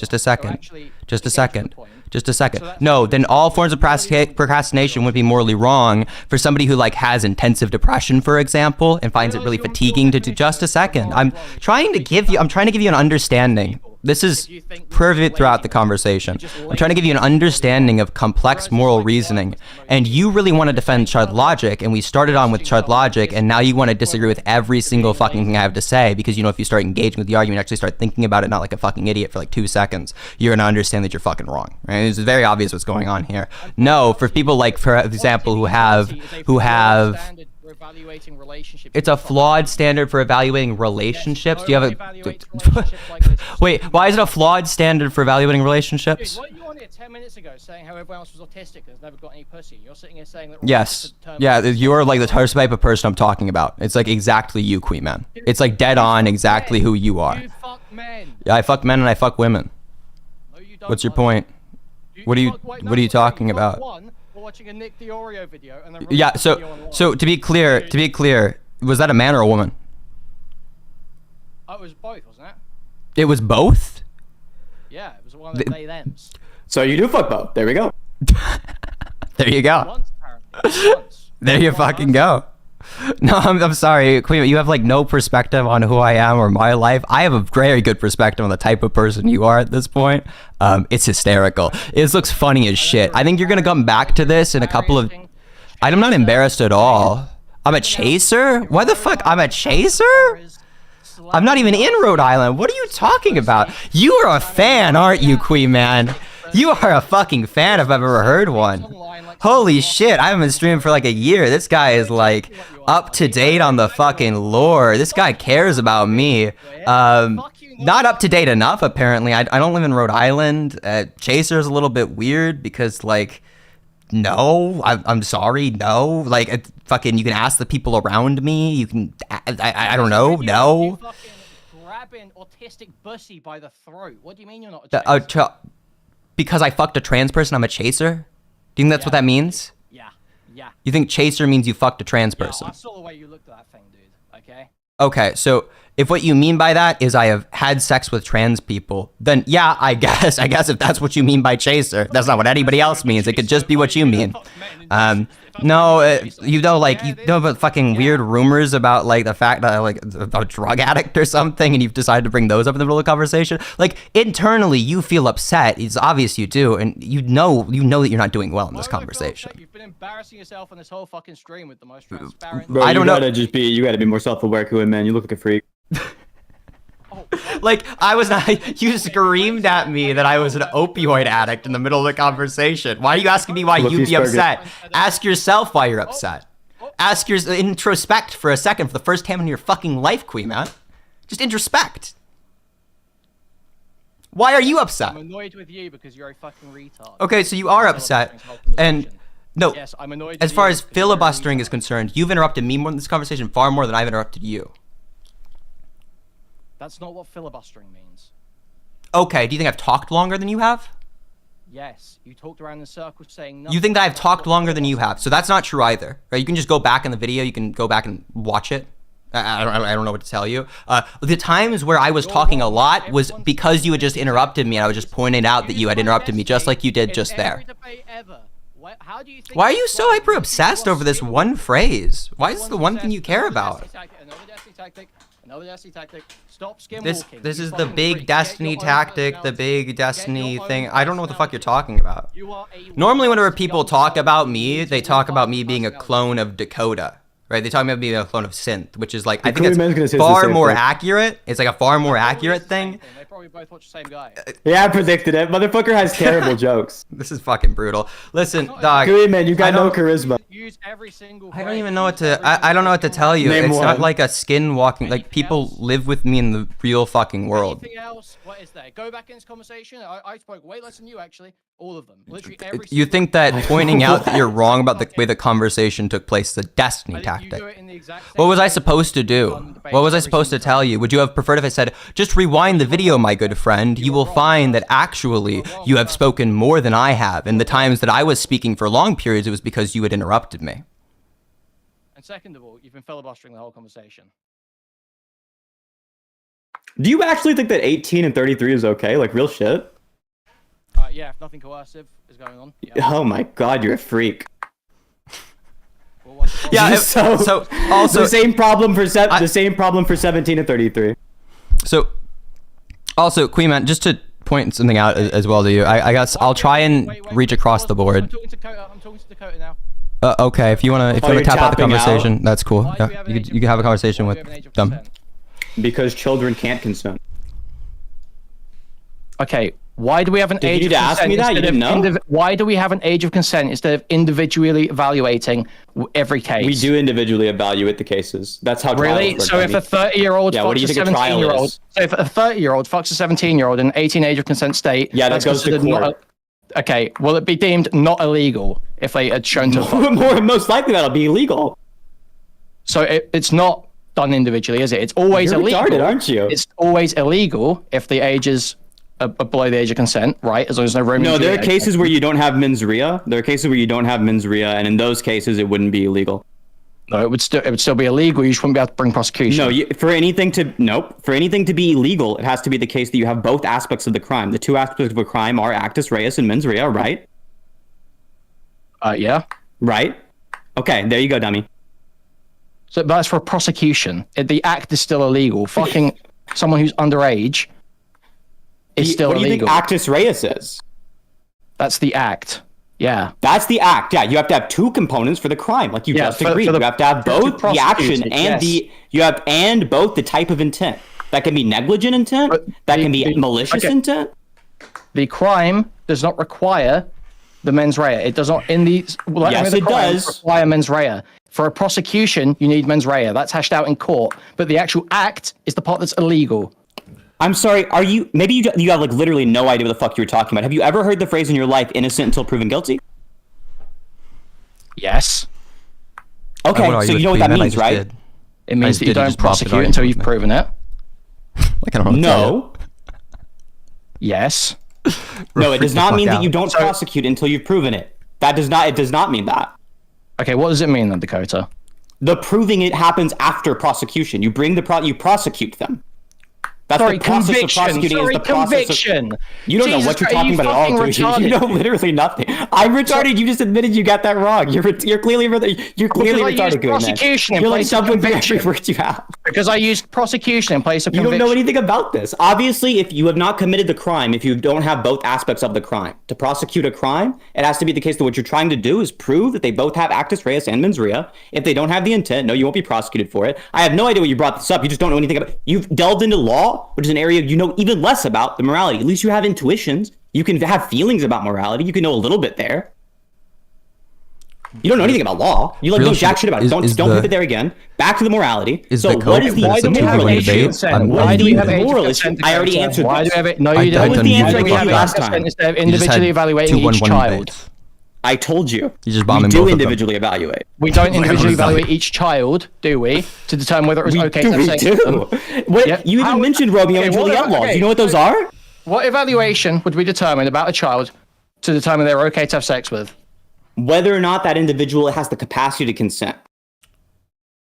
Just a second. No, then all forms of procrastination would be morally wrong for somebody who like has intensive depression, for example, and finds it really fatiguing to do. Just a second. I'm trying to give you an understanding. This is prevalent throughout the conversation. I'm trying to give you an understanding of complex moral reasoning. And you really want to defend Chud Logic, and we started on with Chud Logic, and now you want to disagree with every single fucking thing I have to say, because, you know, if you start engaging with the argument, actually start thinking about it, not like a fucking idiot for like 2 seconds, you're going to understand that you're fucking wrong. Right? It's very obvious what's going on here. No, for people like, for example, who have evaluating relationships. It's a flawed standard for evaluating relationships. Do you have a wait? Why is it a flawed standard for evaluating relationships? Dude, what you on here 10 minutes ago saying how everyone else was autistic and has never got any pussy? You're sitting here saying that. Yes. Yeah, you're like the type of person I'm talking about. It's like exactly you, Queen Man. It's like dead on exactly who you are. You fuck men. Yeah, I fuck men and I fuck women. No, you don't. What's your point? What are you talking about? Watching a Nick Diorio video and then yeah, so to be clear, was that a man or a woman? Oh, it was both, wasn't it? It was both? Yeah, it was one of the they thems. So you do fuck both. There we go. There you go. Once, apparently. Once. There you fucking go. No, I'm sorry, Queen. You have like no perspective on who I am or my life. I have a very good perspective on the type of person you are at this point. It's hysterical. It looks funny as shit. I think you're gonna come back to this in a couple of. I'm not embarrassed at all. I'm a chaser? Why the fuck? I'm a chaser? I'm not even in Rhode Island. What are you talking about? You are a fan, aren't you, Queen Man? You are a fucking fan if I've ever heard one. Holy shit, I haven't been streaming for like a year. This guy is like up to date on the fucking lore. This guy cares about me. Not up to date enough, apparently. I don't live in Rhode Island. Chaser's a little bit weird because like, no, I'm sorry, no. Like, fucking, you can ask the people around me. You can, I don't know, no. Grabbing autistic bussy by the throat. What do you mean you're not a chaser? Because I fucked a trans person, I'm a chaser? Do you think that's what that means? Yeah. You think chaser means you fucked a trans person? I saw the way you looked at that thing, dude. Okay? Okay, so if what you mean by that is I have had sex with trans people, then yeah, I guess if that's what you mean by chaser, that's not what anybody else means. It could just be what you mean. No, you know about fucking weird rumors about like the fact that like a drug addict or something, and you've decided to bring those up in the middle of the conversation. Like internally, you feel upset. It's obvious you do, and you know that you're not doing well in this conversation. You've been embarrassing yourself on this whole fucking stream with the most transparent. Bro, I don't know. You gotta be more self-aware, Queen Man. You look like a freak. Like I was not. You screamed at me that I was an opioid addict in the middle of the conversation. Why are you asking me why you'd be upset? Ask yourself why you're upset. Ask your introspect for a second for the first time in your fucking life, Queen Man. Just introspect. Why are you upset? I'm annoyed with you because you're a fucking retard. Okay, so you are upset, and no. Yes, I'm annoyed. As far as filibustering is concerned, you've interrupted me more in this conversation far more than I've interrupted you. That's not what filibustering means. Okay, do you think I've talked longer than you have? Yes, you talked around in circles saying nothing. You think that I've talked longer than you have, so that's not true either. Right? You can just go back in the video, you can go back and watch it. I don't know what to tell you. The times where I was talking a lot was because you had just interrupted me, and I was just pointing out that you had interrupted me just like you did just there. Why are you so hyper obsessed over this one phrase? Why is it the one thing you care about? Another Destiny tactic. Stop skim walking. This is the big Destiny tactic, the big Destiny thing. I don't know what the fuck you're talking about. Normally whenever people talk about me, they talk about me being a clone of Dakota. Right? They talk about me being a clone of Synth, which is like, I think it's far more accurate. It's like a far more accurate thing. They probably both watch the same guy. Yeah, I predicted it. Motherfucker has terrible jokes. This is fucking brutal. Listen, dog. Queen Man, you got no charisma. Use every single I don't even know what to. I don't know what to tell you. It's not like a skin walking. Like people live with me in the real fucking world. Anything else? What is there? Go back in this conversation. I spoke way less than you actually. All of them. Literally every. You think that pointing out that you're wrong about the way the conversation took place is a Destiny tactic? What was I supposed to do? What was I supposed to tell you? Would you have preferred if I said, just rewind the video, my good friend? You will find that actually you have spoken more than I have. And the times that I was speaking for long periods, it was because you had interrupted me. And second of all, you've been filibustering the whole conversation. Do you actually think that 18 and 33 is okay? Like real shit? Yeah, if nothing coercive is going on. Yeah. Oh my god, you're a freak. Well, what's the problem? Yeah. So Also, the same problem for 17 and 33. So, also, Queen Man, just to point something out as well to you, I guess I'll try and reach across the I'm board. talking to Dakota now. Okay, if you wanna you're tap out the tapping out? conversation, that's cool. Why do Yeah, we have an you age of can have a consent? conversation Why with do we have an age of them. consent? Because children can't consent. Okay, why do we have an Did you age need of to ask consent me that? You instead didn't of know? why do we have an age of consent instead of individually evaluating every case? We do individually evaluate the cases. That's how Really? trials work, So if a Danny. 30-year-old Yeah, what do fucks you a think a trial 17-year-old, is? so if a 30-year-old fucks a 17-year-old in an 18 age of consent state, Yeah, that that's goes to considered not court. okay, will it be deemed not illegal if they had shown to fuck? Most likely that'll be illegal. So it's not done individually, is it? It's always You're illegal. retarded, aren't you? It's always illegal if the age is below the age of consent, right? As long as no Romeo No, and there are Juliet. cases where you don't have mens rea. There are cases where you don't have mens rea, and in those cases, it wouldn't be illegal. No, it would still be illegal. You just wouldn't be able to bring prosecution. No, for anything to be illegal, it has to be the case that you have both aspects of the crime. The two aspects of a crime are actus reus and mens rea, right? Yeah. Right. Okay, there you go, dummy. So that's for prosecution. The act is still illegal. Fucking someone who's underage is still What do you illegal. think actus reus is? That's the act. Yeah. That's the act. Yeah, you have to have two components for the crime, like you Yeah, just for agreed. the- You have to have to both the prosecute action it, and yes. both the type of intent. That can be negligent intent. But That the- can be the- malicious okay. intent. The crime does not require the mens rea. It does not Yes, the it crime does. require mens rea. For a prosecution, you need mens rea. That's hashed out in court. But the actual act is the part that's illegal. I'm sorry. Maybe you have like literally no idea what the fuck you were talking about. Have you ever heard the phrase in your life "innocent until proven guilty"? Yes. I would Okay, argue so with you know what Queen that Man, I means, just right? did. It means I that you did, you don't just popped it prosecute on until me. you've proven it. Like, I don't know what to tell you. No. Yes. No, it Freak does the not fuck mean that out. you don't prosecute until you've proven it. It does not mean that. Okay, what does it mean then, Dakota? The proving it happens after prosecution. You prosecute them. That's Sorry, the process conviction. of prosecuting Sorry, is the process conviction. of... You don't know Jesus what you're Christ, talking you about at all, fucking dude. You retarded. know literally nothing. I'm retarded. You just admitted you got that wrong. You're clearly Because I used retarded, Queen Man. prosecution in You're like place of stumbling through every conviction. word you have. Because I used prosecution in place of You conviction. don't know anything about this. Obviously, if you have not committed the crime, if you don't have both aspects of the crime, to prosecute a crime, it has to be the case that what you're trying to do is prove that they both have actus reus and mens rea. If they don't have the intent, no, you won't be prosecuted for it. I have no idea why you brought this up. You just don't know anything about it. You've delved into law, which is an area you know even less about the morality. At least you have intuitions. You can have feelings about morality. You can know a little bit there. You don't know anything about law. You like Real know jack shit about it. is Don't the- put it there again. Back to the morality. Is So the what coke is the Why do we have Continue age the of debate. consent? I'm- Why do we have age of moralist? consent? I already answered Why this. do we have it? No, I you done don't. What was the answer I Why do we gave have you last age of time? consent instead of You just had individually evaluating 2-1-1 each child? debates. I told you. You just bombing we do both of them. individually evaluate. We don't individually was that? evaluate each child, do we? To determine whether it was okay to have we sex do. with them. What, Yeah. You even How- mentioned Romeo okay, and what Juliet about- laws. okay, You know what those are? What evaluation would we determine about a child to determine they're okay to have sex with? Whether or not that individual has the capacity to consent.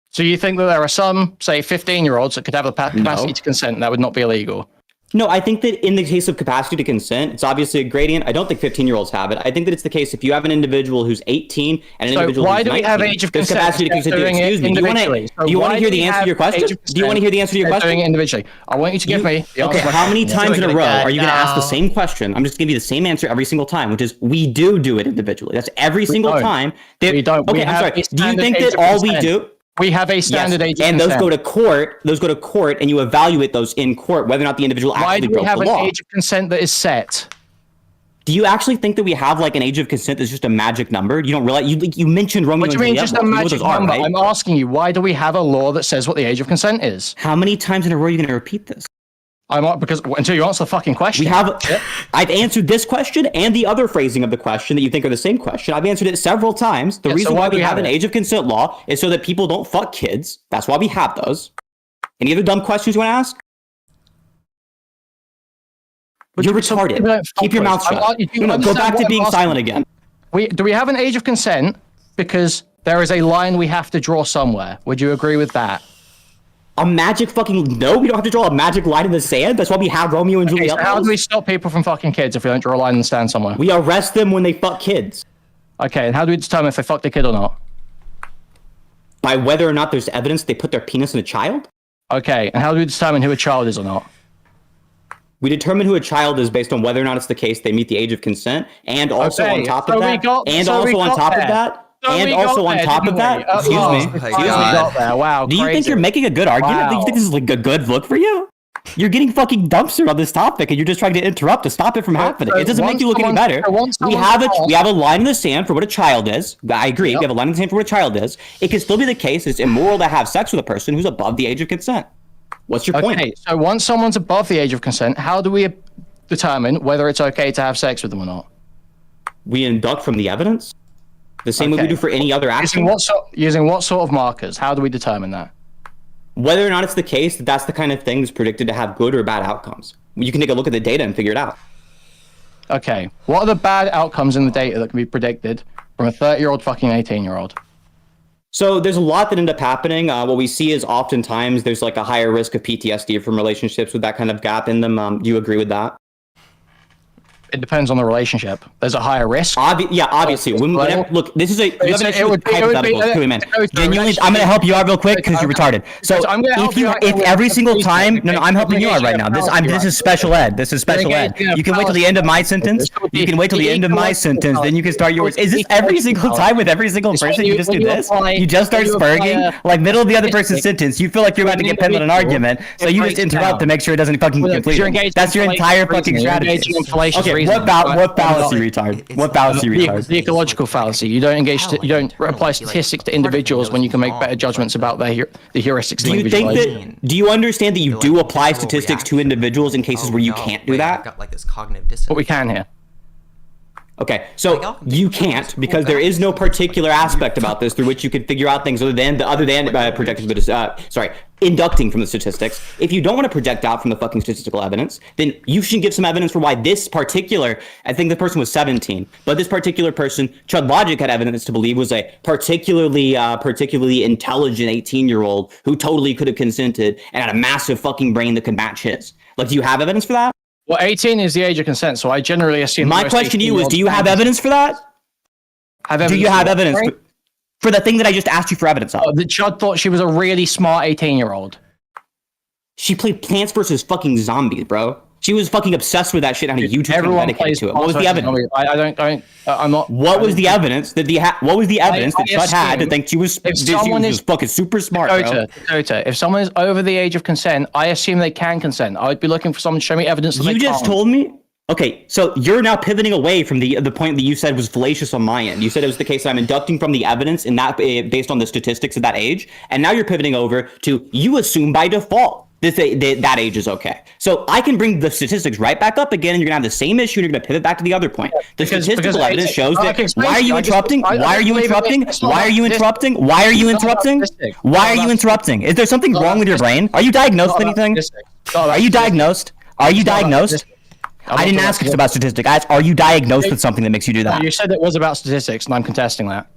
So you think that there are some, say, 15-year-olds that could have the capacity to consent and that would not be illegal? No, I think that in the case of capacity to consent, it's obviously a gradient. I don't think 15-year-olds have it. I think that it's the case if you have an individual who's 18 and an So individual why who's do we 19, have age of there's consent capacity to instead consent. of doing it Excuse me. Do individually? So you want why to hear do the we answer to your have age question? of Do you want to hear the answer to your consent doing it question? individually? I want you to give me the Okay, answer. how many times in a row are you going to ask the No. same question? I'm just going to give you the same answer every single time, which is we do it individually. That's every single don't. time. We don't. Okay, We I'm have sorry. a Do you standard think age that of all we consent. do? We have a standard age of and consent. those go to court. Those go to court, and you evaluate those in court whether or not the individual Why actually do we broke have the an law. age of consent that is set? Do you actually think that we have like an age of consent that's just a magic number? You don't realize you mentioned Romeo What do you and mean, Juliet just laws. a You know what magic those are, number? right? I'm asking you, why do we have a law that says what the age of consent is? How many times in a row are you going to repeat this? Because until you answer the fucking question. We have. I've answered this question and the other phrasing of the question that you think are the same question. I've answered it several times. The Yeah, so reason why why do we we have have an it? age of consent law is so that people don't fuck kids. That's why we have those. Any other dumb questions you want to ask? You're retarded. Keep your mouth shut. No, go back to being silent again. Do we have an age of consent because there is a line we have to draw somewhere? Would you agree with that? A magic fucking no. We don't have to draw a magic line in the sand. That's why we have Romeo and Okay, Juliet. so how do we stop people from fucking kids if we don't draw a line in the sand somewhere? We arrest them when they fuck kids. Okay, and how do we determine if they fucked a kid or not? By whether or not there's evidence they put their penis in a child. Okay, and how do we determine who a child is or not? We determine who a child is based on whether or not it's the case they meet the age of consent, and also Okay, on top so of we that, got- and so we also on got top of there. that, So and we also got on there, top of didn't that. we? Excuse me. Oh my Excuse God. me. Got there. Wow. Do you think crazy. you're making a good argument? Wow. Do you think this is like a good look for you? You're getting fucking dumpstered on this topic, and you're just trying to interrupt to stop it from happening. It doesn't make you look any better. We have a line in the sand for what a child is. I agree. Yep. We have a line in the sand for what a child is. It can still be the case it's immoral to have sex with a person who's above the age of consent. What's your point? Okay, so once someone's above the age of consent, how do we determine whether it's okay to have sex with them or not? We induct from the evidence. The same way we Okay. do for any other action. Using what sort of markers? How do we determine that? Whether or not it's the case that that's the kind of thing that's predicted to have good or bad outcomes. You can take a look at the data and figure it out. Okay, what are the bad outcomes in the data that can be predicted from a 30-year-old fucking 18-year-old? So there's a lot that end up happening. What we see is oftentimes there's like a higher risk of PTSD from relationships with that kind of gap in them. Do you agree with that? It depends on the relationship. There's a higher risk. Yeah, obviously. Look, this is a you have an issue with hypotheticals, too, man. Genuinely, I'm going to help you out real quick because you're retarded. So if every single time, no, I'm helping you out right now. This is special ed. This is special ed. You can wait till the end of my sentence. You can wait till the end of my sentence. Then you can start yours. Is this every single time with every single person? You just do this? You just start spurging like middle of the other person's sentence. You feel like you're about to get pinned on an argument, so you just interrupt to make sure it doesn't fucking complete. That's your entire fucking strategy. Okay. What fallacy, retard? What fallacy, retard? The ecological fallacy. You don't engage. You don't apply statistics to individuals when you can make better judgments about the heuristics. Do you think that? Do you understand that you do apply statistics to individuals in cases where you can't do that? I've got like this cognitive dissonance. What we can here. Okay, so you can't because there is no particular aspect about this through which you could figure out things other than inducting from the statistics. If you don't want to project out from the fucking statistical evidence, then you should give some evidence for why this particular, I think the person was 17, but this particular person, Chud Logic had evidence to believe was a particularly intelligent 18-year-old who totally could have consented and had a massive fucking brain that could match his. Like, do you have evidence for that? Well, 18 is the age of consent, so I generally assume. My question to you is, do you have evidence for that? Do you have evidence for the thing that I just asked you for evidence of? Oh, the Chud thought she was a really smart 18-year-old. She played Plants vs. fucking Zombies, bro. She was fucking obsessed with that shit on a YouTube channel dedicated to it. What was the evidence? I'm not. What was the evidence that Chud had to think she was fucking super smart, bro? If someone is over the age of consent, I assume they can consent. I would be looking for someone to show me evidence that You just told me. Okay, so you're now pivoting away from the point that you said was fallacious on my end. You said it was the case that I'm inducting from the evidence in that based on the statistics of that age, and now you're pivoting over to you assume by default that age is okay. So I can bring the statistics right back up again, and you're gonna have the same issue, and you're gonna pivot back to the other point. The statistical evidence shows that. Why are you interrupting? Why are you interrupting? Why are you interrupting? Why are you interrupting? Why are you interrupting? Is there something wrong with your brain? Are you diagnosed with anything? Are you diagnosed? Are you diagnosed? I didn't ask if it's about statistics. I asked, are you diagnosed with something that makes you do that? You said it was about statistics, and I'm contesting that.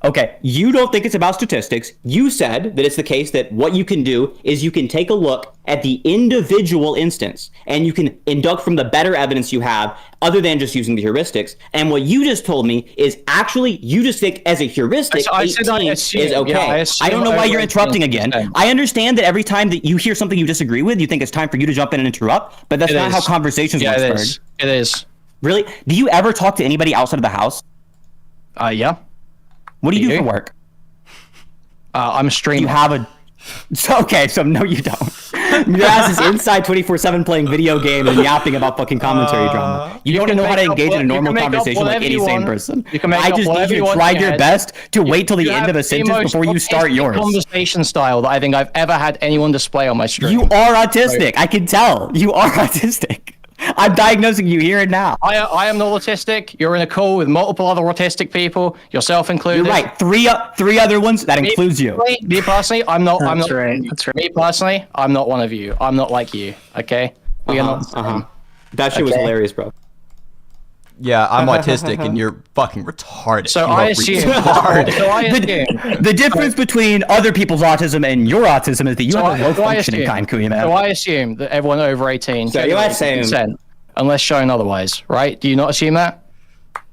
Okay, you don't think it's about statistics. You said that it's the case that what you can do is you can take a look at the individual instance and you can induct from the better evidence you have other than just using the heuristics. And what you just told me is actually you just think as a heuristic, 18 is okay. Yeah, I don't know why you're interrupting again. I understand that every time that you hear something you disagree with, you think it's time for you to jump in and interrupt, but that's not how conversations work. It is. Really? Do you ever talk to anybody outside of the house? Yeah. What do you do for work? I'm a streamer. You have a... So no, you don't. Your ass is inside 24/7 playing video games and yapping about fucking commentary drama. You don't know how to engage in a normal conversation like any sane person. I just need you to try your best to wait till the end of a sentence before you start yours. Conversation style that I think I've ever had anyone display on my stream. You are autistic. I can tell. You are autistic. I'm diagnosing you here and now. I am not autistic. You're in a call with multiple other autistic people, yourself included. You're right. Three other ones. That includes you. Me personally, I'm not. That's right. That's right. Me personally, I'm not one of you. I'm not like you. Okay. We are not. That shit was hilarious, bro. Yeah, I'm autistic and you're fucking retarded. So You I are assume. retarded. So I assume. The difference between other people's autism and your autism is that you have a low So I functioning assume- kind, Kuya So I assume that everyone over 18 So you generally assume- consent, unless shown otherwise, right? Do you not assume that?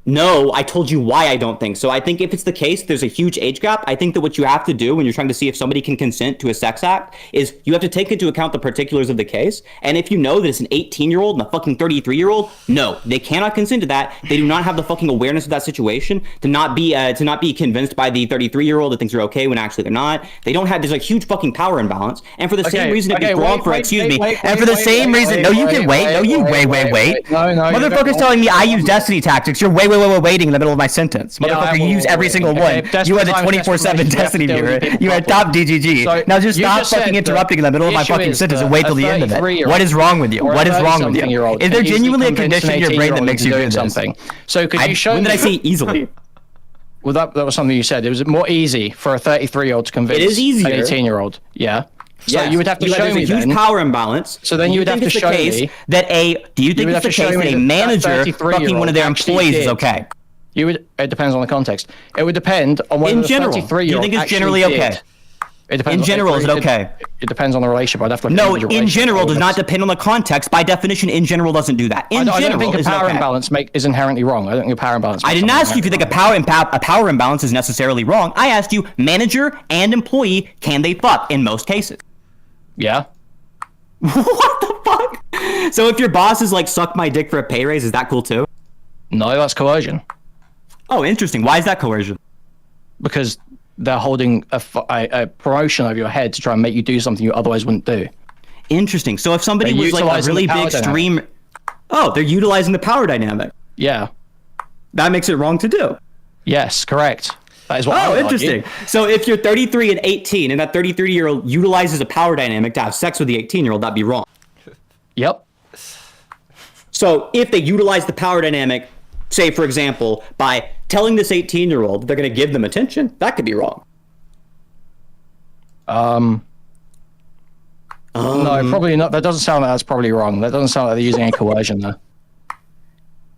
No, I told you why I don't think so. I think if it's the case, there's a huge age gap. I think that what you have to do when you're trying to see if somebody can consent to a sex act is you have to take into account the particulars of the case. And if you know that it's an 18-year-old and a fucking 33-year-old, no, they cannot consent to that. They do not have the fucking awareness of that situation to not be convinced by the 33-year-old that things are okay when actually they're not. They don't have. There's a huge fucking power imbalance. And for the same reason, it'd be wrong for excuse me. And for the same reason, no, you can wait. No, you wait. No, Motherfucker's telling me I use destiny tactics. You're waiting in the middle of my sentence. Motherfucker, you use every single one. You are the 24/7 destiny viewer. You are top DGG. Now just stop fucking interrupting in the middle of my fucking sentence and wait till the end of it. What is wrong with you? What is wrong with you? Is there genuinely a condition in your brain that makes you do something? So could you show When did me? I say easily? Well, that was something you said. It was more easy for a 33-year-old to convince It is easier. an 18-year-old. Yeah. So Yes. you would have to show there's me a huge then. power imbalance. So then you would have to show me that do you think would it's have the to show case me that a that manager 33-year-old fucking one of their actually employees is did. okay? It depends on the context. It would depend on whether In the general, do 33-year-old you think it's actually generally did. okay? It depends. In general, is it okay? It depends on the relationship. I'd have to look No, at the in relationship. general does not depend on the context. By definition, in general doesn't do that. In I general, don't think a is it power okay? imbalance is inherently wrong. I don't think a power imbalance. I didn't ask you if you think a power imbalance is necessarily wrong. I asked you, manager and employee, can they fuck in most cases? Yeah. What the fuck? So if your boss is like, suck my dick for a pay raise, is that cool too? No, that's coercion. Oh, interesting. Why is that coercion? Because they're holding a promotion over your head to try and make you do something you otherwise wouldn't do. Interesting. So if somebody They're was like a utilizing really the power big stream... Oh, they're utilizing the power dynamic. Yeah. That makes it wrong to do. Yes, correct. That is what I Oh, would interesting. argue. So if you're 33 and 18 and that 33-year-old utilizes a power dynamic to have sex with the 18-year-old, that'd be wrong. Yep. So if they utilize the power dynamic, say, for example, by telling this 18-year-old they're going to give them attention, that could be wrong. No, probably not. That doesn't sound like that's probably wrong. That doesn't sound like they're using any coercion there.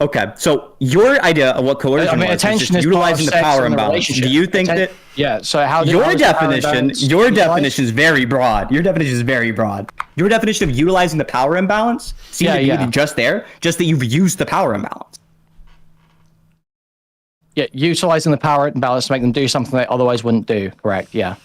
Okay, so your idea of what coercion was attention just is utilizing the part of sex power in the imbalance. Do relationship. you think that Yeah. So how? your how is the power definition imbalance utilized? is very broad? Your definition is very broad. Your definition of utilizing the power imbalance seems to be just that you've used the power imbalance. Yeah, utilizing the power imbalance to make them do something they otherwise wouldn't do. Correct. Yeah.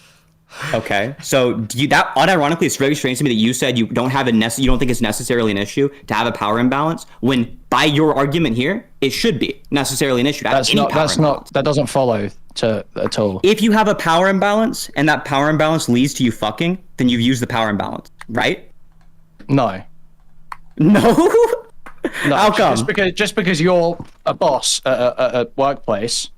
Okay, so that unironically, it's very strange to me that you said you don't think it's necessarily an issue to have a power imbalance when, by your argument here, it should be necessarily an issue to have any power imbalance. That doesn't follow at all. If you have a power imbalance and that power imbalance leads to you fucking, then you've used the power imbalance, right? No. No. No, How come? Just because you're a boss at a workplace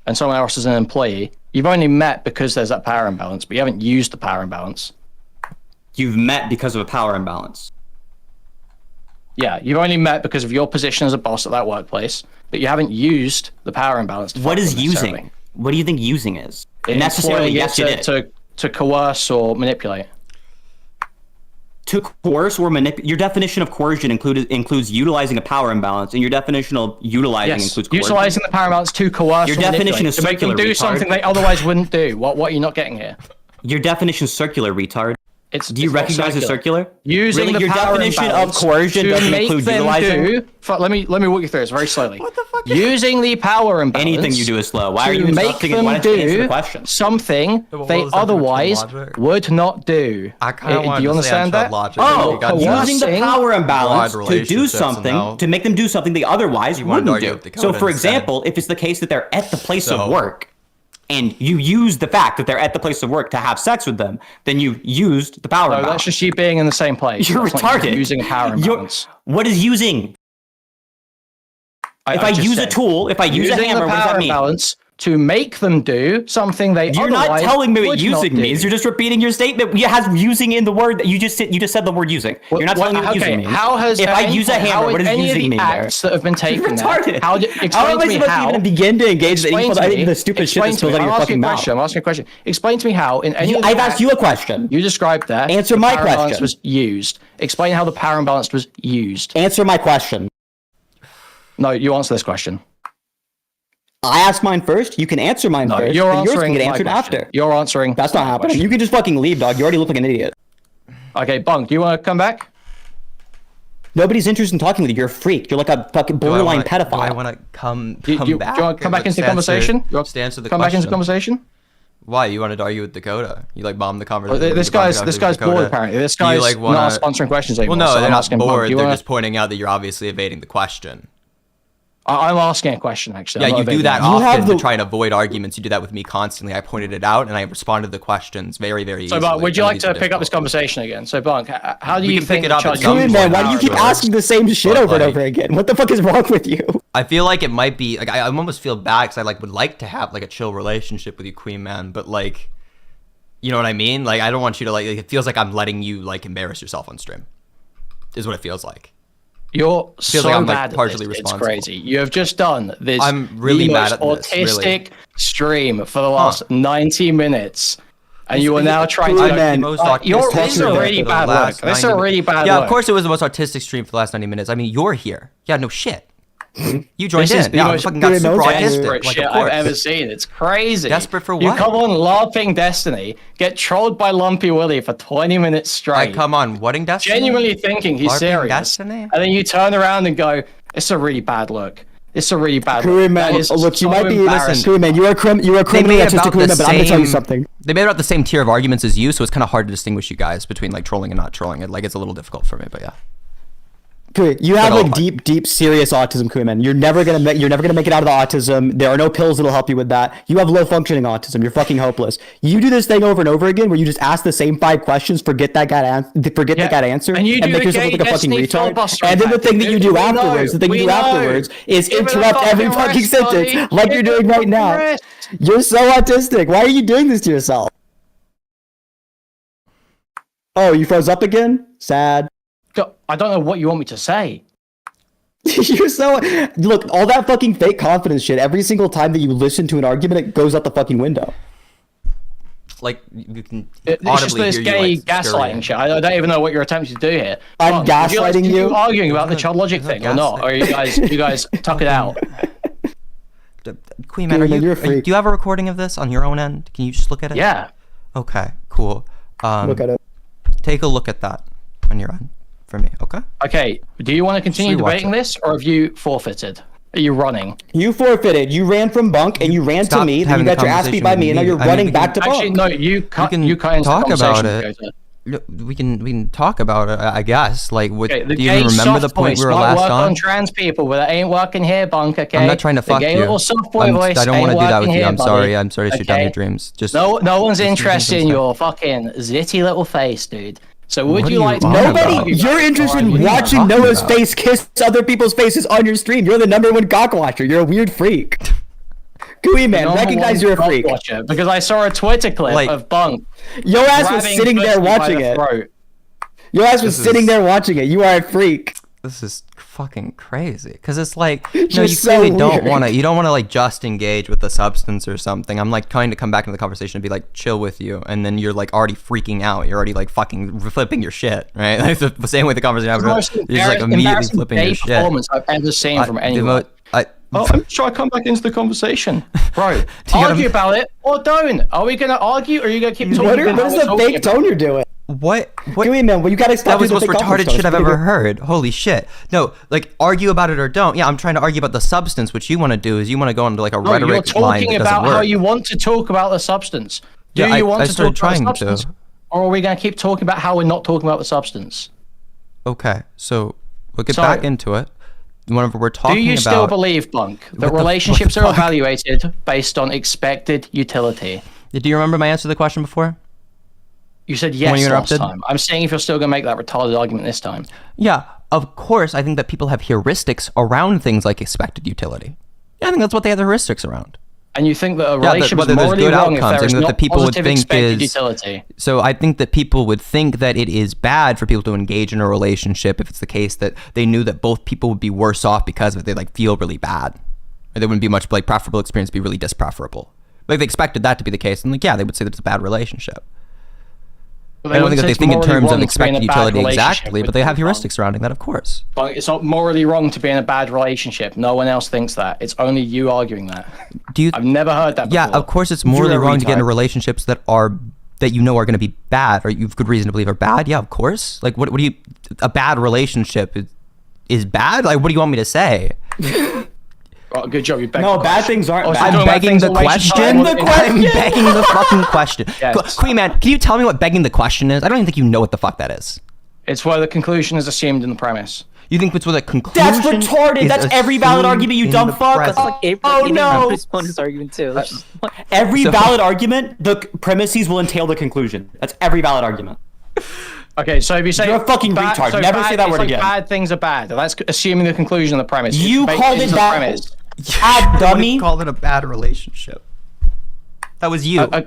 and someone else is an employee, you've only met because there's that power imbalance, but you haven't used the power imbalance. You've met because of a power imbalance. Yeah, you've only met because of your position as a boss at that workplace, but you haven't used the power imbalance. What is using? What do you think using is? Necessarily, yes, it is. To coerce or manipulate. To coerce or manipulate. Your definition of coercion includes utilizing a power imbalance, and your definition of utilizing includes coercion. Utilizing the power imbalance to coerce. Your or definition is to make them circular, do retard. something they otherwise wouldn't do. What are you not getting here? Your definition is circular, retard. Do you it's not recognize it's circular? Using Really? the Your power definition of imbalance coercion to doesn't make include them utilizing? let me walk you through this very slowly. What the fuck? Using the power imbalance. Anything you do is slow. Why are you to make interrupting? them Why don't you answer the do question? something What they was that otherwise Chud Logic? would not do. I kind of want Do you understand that? Oh, coercing using the power imbalance broad to do relationships something, somehow. to make them do something they otherwise You wanted to wouldn't argue do. with the So, code for instead. example, if it's the case that they're at the place So- of work, and you use the fact that they're at the place of work to have sex with them, then you've used the power No, imbalance. that's just you being in the same place. You're That's not retarded. using a power imbalance. What is using? If I just use a said, tool, if I use a using hammer, the what does power that mean? imbalance to make them do something they You're otherwise not telling me what would using not do. means. You're just repeating your statement. You has using in the word that you just said the word using. You're not telling me what using means. How has if I use a how hammer, what does any of using the mean there? acts that have been taken You're retarded. How am I me supposed how? to even begin to engage Explain to me. the stupid shit that Explain to spills me. out of your I'm asking fucking a mouth? question. I'm asking a question. Explain to me how in any of the I've asked acts you a question. you described there. Answer the my power imbalance question. was used. Explain how the power imbalance was used. Answer my question. No, you answer this question. I asked mine first. You can answer mine No, first. you're and yours can answering get my answered question. after. You're answering. That's not my happening. question. You can just fucking leave, dog. You already look like an idiot. Okay, Bunk, do you want to come back? Nobody's interested in talking with you. You're a freak. You're like a fucking borderline pedophile. Do I want to come Do you back? want to come back into the conversation? You want to answer the come question. back into the conversation? Why? You wanted to argue with Dakota? You like bombed the conversation? Well, this guy's bored apparently. This guy's like not sponsoring questions anymore. Well, no, so they're I'm not asking Bunk, bored. do you They're wanna- just pointing out that you're obviously evading the question. I'm asking a question actually. Yeah, I'm you not do that evading it. often to try and avoid arguments. You do that with me constantly. I pointed it out and I responded to the questions very, very So, easily. Bunk, would you None like of to these are pick up this difficult. conversation again? So, Bunk, how do We you can think pick it up at Chud some Dude, Logic- man, point. why do you keep Sure. asking the same shit But, over and like- over again? What the fuck is wrong with you? I feel like it might be like I almost feel bad because I like would like to have like a chill relationship with you, Queen Man, but like, you know what I mean? Like I don't want you to like. It feels like I'm letting you like embarrass yourself on stream. Is what it feels like. You're so like I'm, like, bad at partially this. It's responsible. crazy. You have just done this. I'm really the bad most at this, really. autistic stream for the last 90 minutes, and you are now trying Cool, to. man. The most You're, autistic this is a stream really for the bad look. last This is a 90 really bad Yeah, look. of course it was the most artistic stream for the last 90 minutes. I mean, you're here. Yeah, no shit. You joined This is in. the Yeah, I most fucking got desperate super desperate autistic. Like, shit of I've course. ever seen. It's crazy. Desperate for You what? come on LARPing Destiny, get trolled by Lumpy Willie for 20 minutes straight. I come on, wedding Destiny? Genuinely thinking he's LARPing serious. Destiny? And then you turn around and go, it's a really bad look. It's a really bad Korean look. man, That is look, you so might be. embarrassing. Korean man, you're a criminal. They made That's just a about Korean the man. But I'm gonna tell you same. something. They made about the same tier of arguments as you, so it's kind of hard to distinguish you guys between like trolling and not trolling. It like it's a little difficult for me, but yeah. Korean, you have all like fine. deep, serious autism, Korean man. You're never gonna make it out of the autism. There are no pills that'll help you with that. You have low functioning autism. You're fucking hopeless. You do this thing over and over again, where you just ask the same 5 questions, forget that guy answer, And you do make the yourself gay look like a fucking Destiny retard. filibuster And then the tactic, thing that you dude. do We afterwards, know. the thing you We do know. afterwards is Give it a interrupt every fucking fucking rest, sentence, buddy. like Give you're it a doing right fucking now. rest. You're so autistic. Why are you doing this to yourself? Oh, you froze up again? Sad. I don't know what you want me to say. You're so look, all that fucking fake confidence shit. Every single time that you listen to an argument, it goes out the fucking window. Like you can It's just audibly this hear gay you like gaslighting shit. I don't even know what you're attempting to do here. I'm Would you guys gaslighting continue you? arguing about the Chud Logic thing or not? Or are you guys tuck it out? Queen Man, Dude, man, you're a do freak. you have a recording of this on your own end? Can you just look at it? Yeah. Okay, cool. Look at it. Take a look at that on your end for me, okay? Okay. Do you want to continue Just rewatch debating it. this, or have you forfeited? Are you running? You forfeited. You ran from Bunk and you ran to Stop me. Then you having got the your ass beat conversation by with me, and now me. you're I mean, running we back to can- Bunk. Actually, no. You cut. can You cut into talk the about conversation. it. Dakota. Look, we can talk about it, I guess. Like, what Okay, the do you gay even remember the soft point voice we were might last work on? on trans people, but it ain't working here, Bunk. Okay. I'm not trying to the fuck gay you. little soft boy voice I don't want to do that with you. Here, I'm sorry. buddy. I'm sorry to shoot down Okay? your dreams. Just No one's just do interested in some your fucking zitty little face, dude. So would What you are you like to on argue about? Nobody, about you're it? interested Or in are you not? watching talking Noah's about? face kiss other people's faces on your stream. You're the #1 cock watcher. You're a weird freak. Gooey man, Number recognize one you're a cock freak. watcher, because I saw a Twitter clip Like- of Bunk Your ass was grabbing sitting there pussy by watching the it. throat. Your ass was This sitting is- there watching it. You are a freak. This is fucking crazy. Cause it's like, no, You're you so clearly don't weird. want to. You don't want to like just engage with the substance or something. I'm like trying to come back into the conversation and be like chill with you, and then you're like already freaking out. You're already like fucking flipping your shit, right? Like the same way the conversation It's the most happened. You're just like immediately embarrassing flipping your gay shit. performance I've ever seen from anyone. Oh, I'm trying to come back into the conversation. Bro, argue about it or don't. Are we going to argue or are you going to keep talking What about is how the we're fake talking tone you're doing? What? Gooey man, well, you gotta stop That was the doing most fake confidence retarded shit tones. I've ever heard. Holy shit. No, like argue about it or don't. Yeah, I'm trying to argue about the substance. What you want to do is you want to go into like a No, you're rhetoric line talking that about doesn't work. how you want to talk about the substance. Do Yeah, you I want to started talk about the trying to. substance? Or are we going to keep talking about how we're not talking about the substance? Okay, so we'll get So- back into it. Whenever we're talking Do you about, still believe, Bunk, that What the relationships are fuck? evaluated based on expected utility? do you remember my answer to the question before? You said When yes you last interrupted? time. I'm saying if you're still going to make that retarded argument this time. Yeah, of course. I think that people have heuristics around things like expected utility. Yeah, I think that's what they have the heuristics around. And you think that a that relationship whether is there's morally good wrong if outcomes, there is and that not the people would positive think expected is- utility? So I think that people would think that it is bad for people to engage in a relationship if it's the case that they knew that both people would be worse off because of it. They like feel really bad. Or there wouldn't be much like preferable experience, be really dispreferable. Like they expected that to be the case, and like yeah, they would say that it's a bad relationship. I don't think that they think in terms of expected utility relationship exactly, with but they have someone. heuristics surrounding that, of course. But it's not morally wrong to be in a bad relationship. No one else thinks that. It's only you arguing that. Do you? I've never heard that before. Yeah, of course it's morally You're a wrong to get into retard. relationships that you know are going to be bad, or you've good reason to believe are bad. Yeah, of course. Like, what do you? A bad relationship is bad? Like, what do you want me to say? Oh, good job. You begged No, the bad question. things aren't Oh, so bad. you're I'm talking about begging things the in relationships question. that I'm begging the fucking question. Yes. Queen man, can you tell me what begging the question is? I don't even think you know what the fuck that is. It's where the conclusion is assumed in the premise. You think it's what a conclusion? That's retarded. is That's every valid assumed argument, you in dumb the fuck. present? That's like oh no. Chris Bonus argument too. Every So- valid argument, the premises will entail the conclusion. That's every valid argument. Okay, so if you say You're a fucking retard. Never say that it's word like again. Bad things are bad. That's assuming the conclusion of the premise. It's You baked called it into the that. premise. Bad What dummy. you called it a bad relationship. That was you. The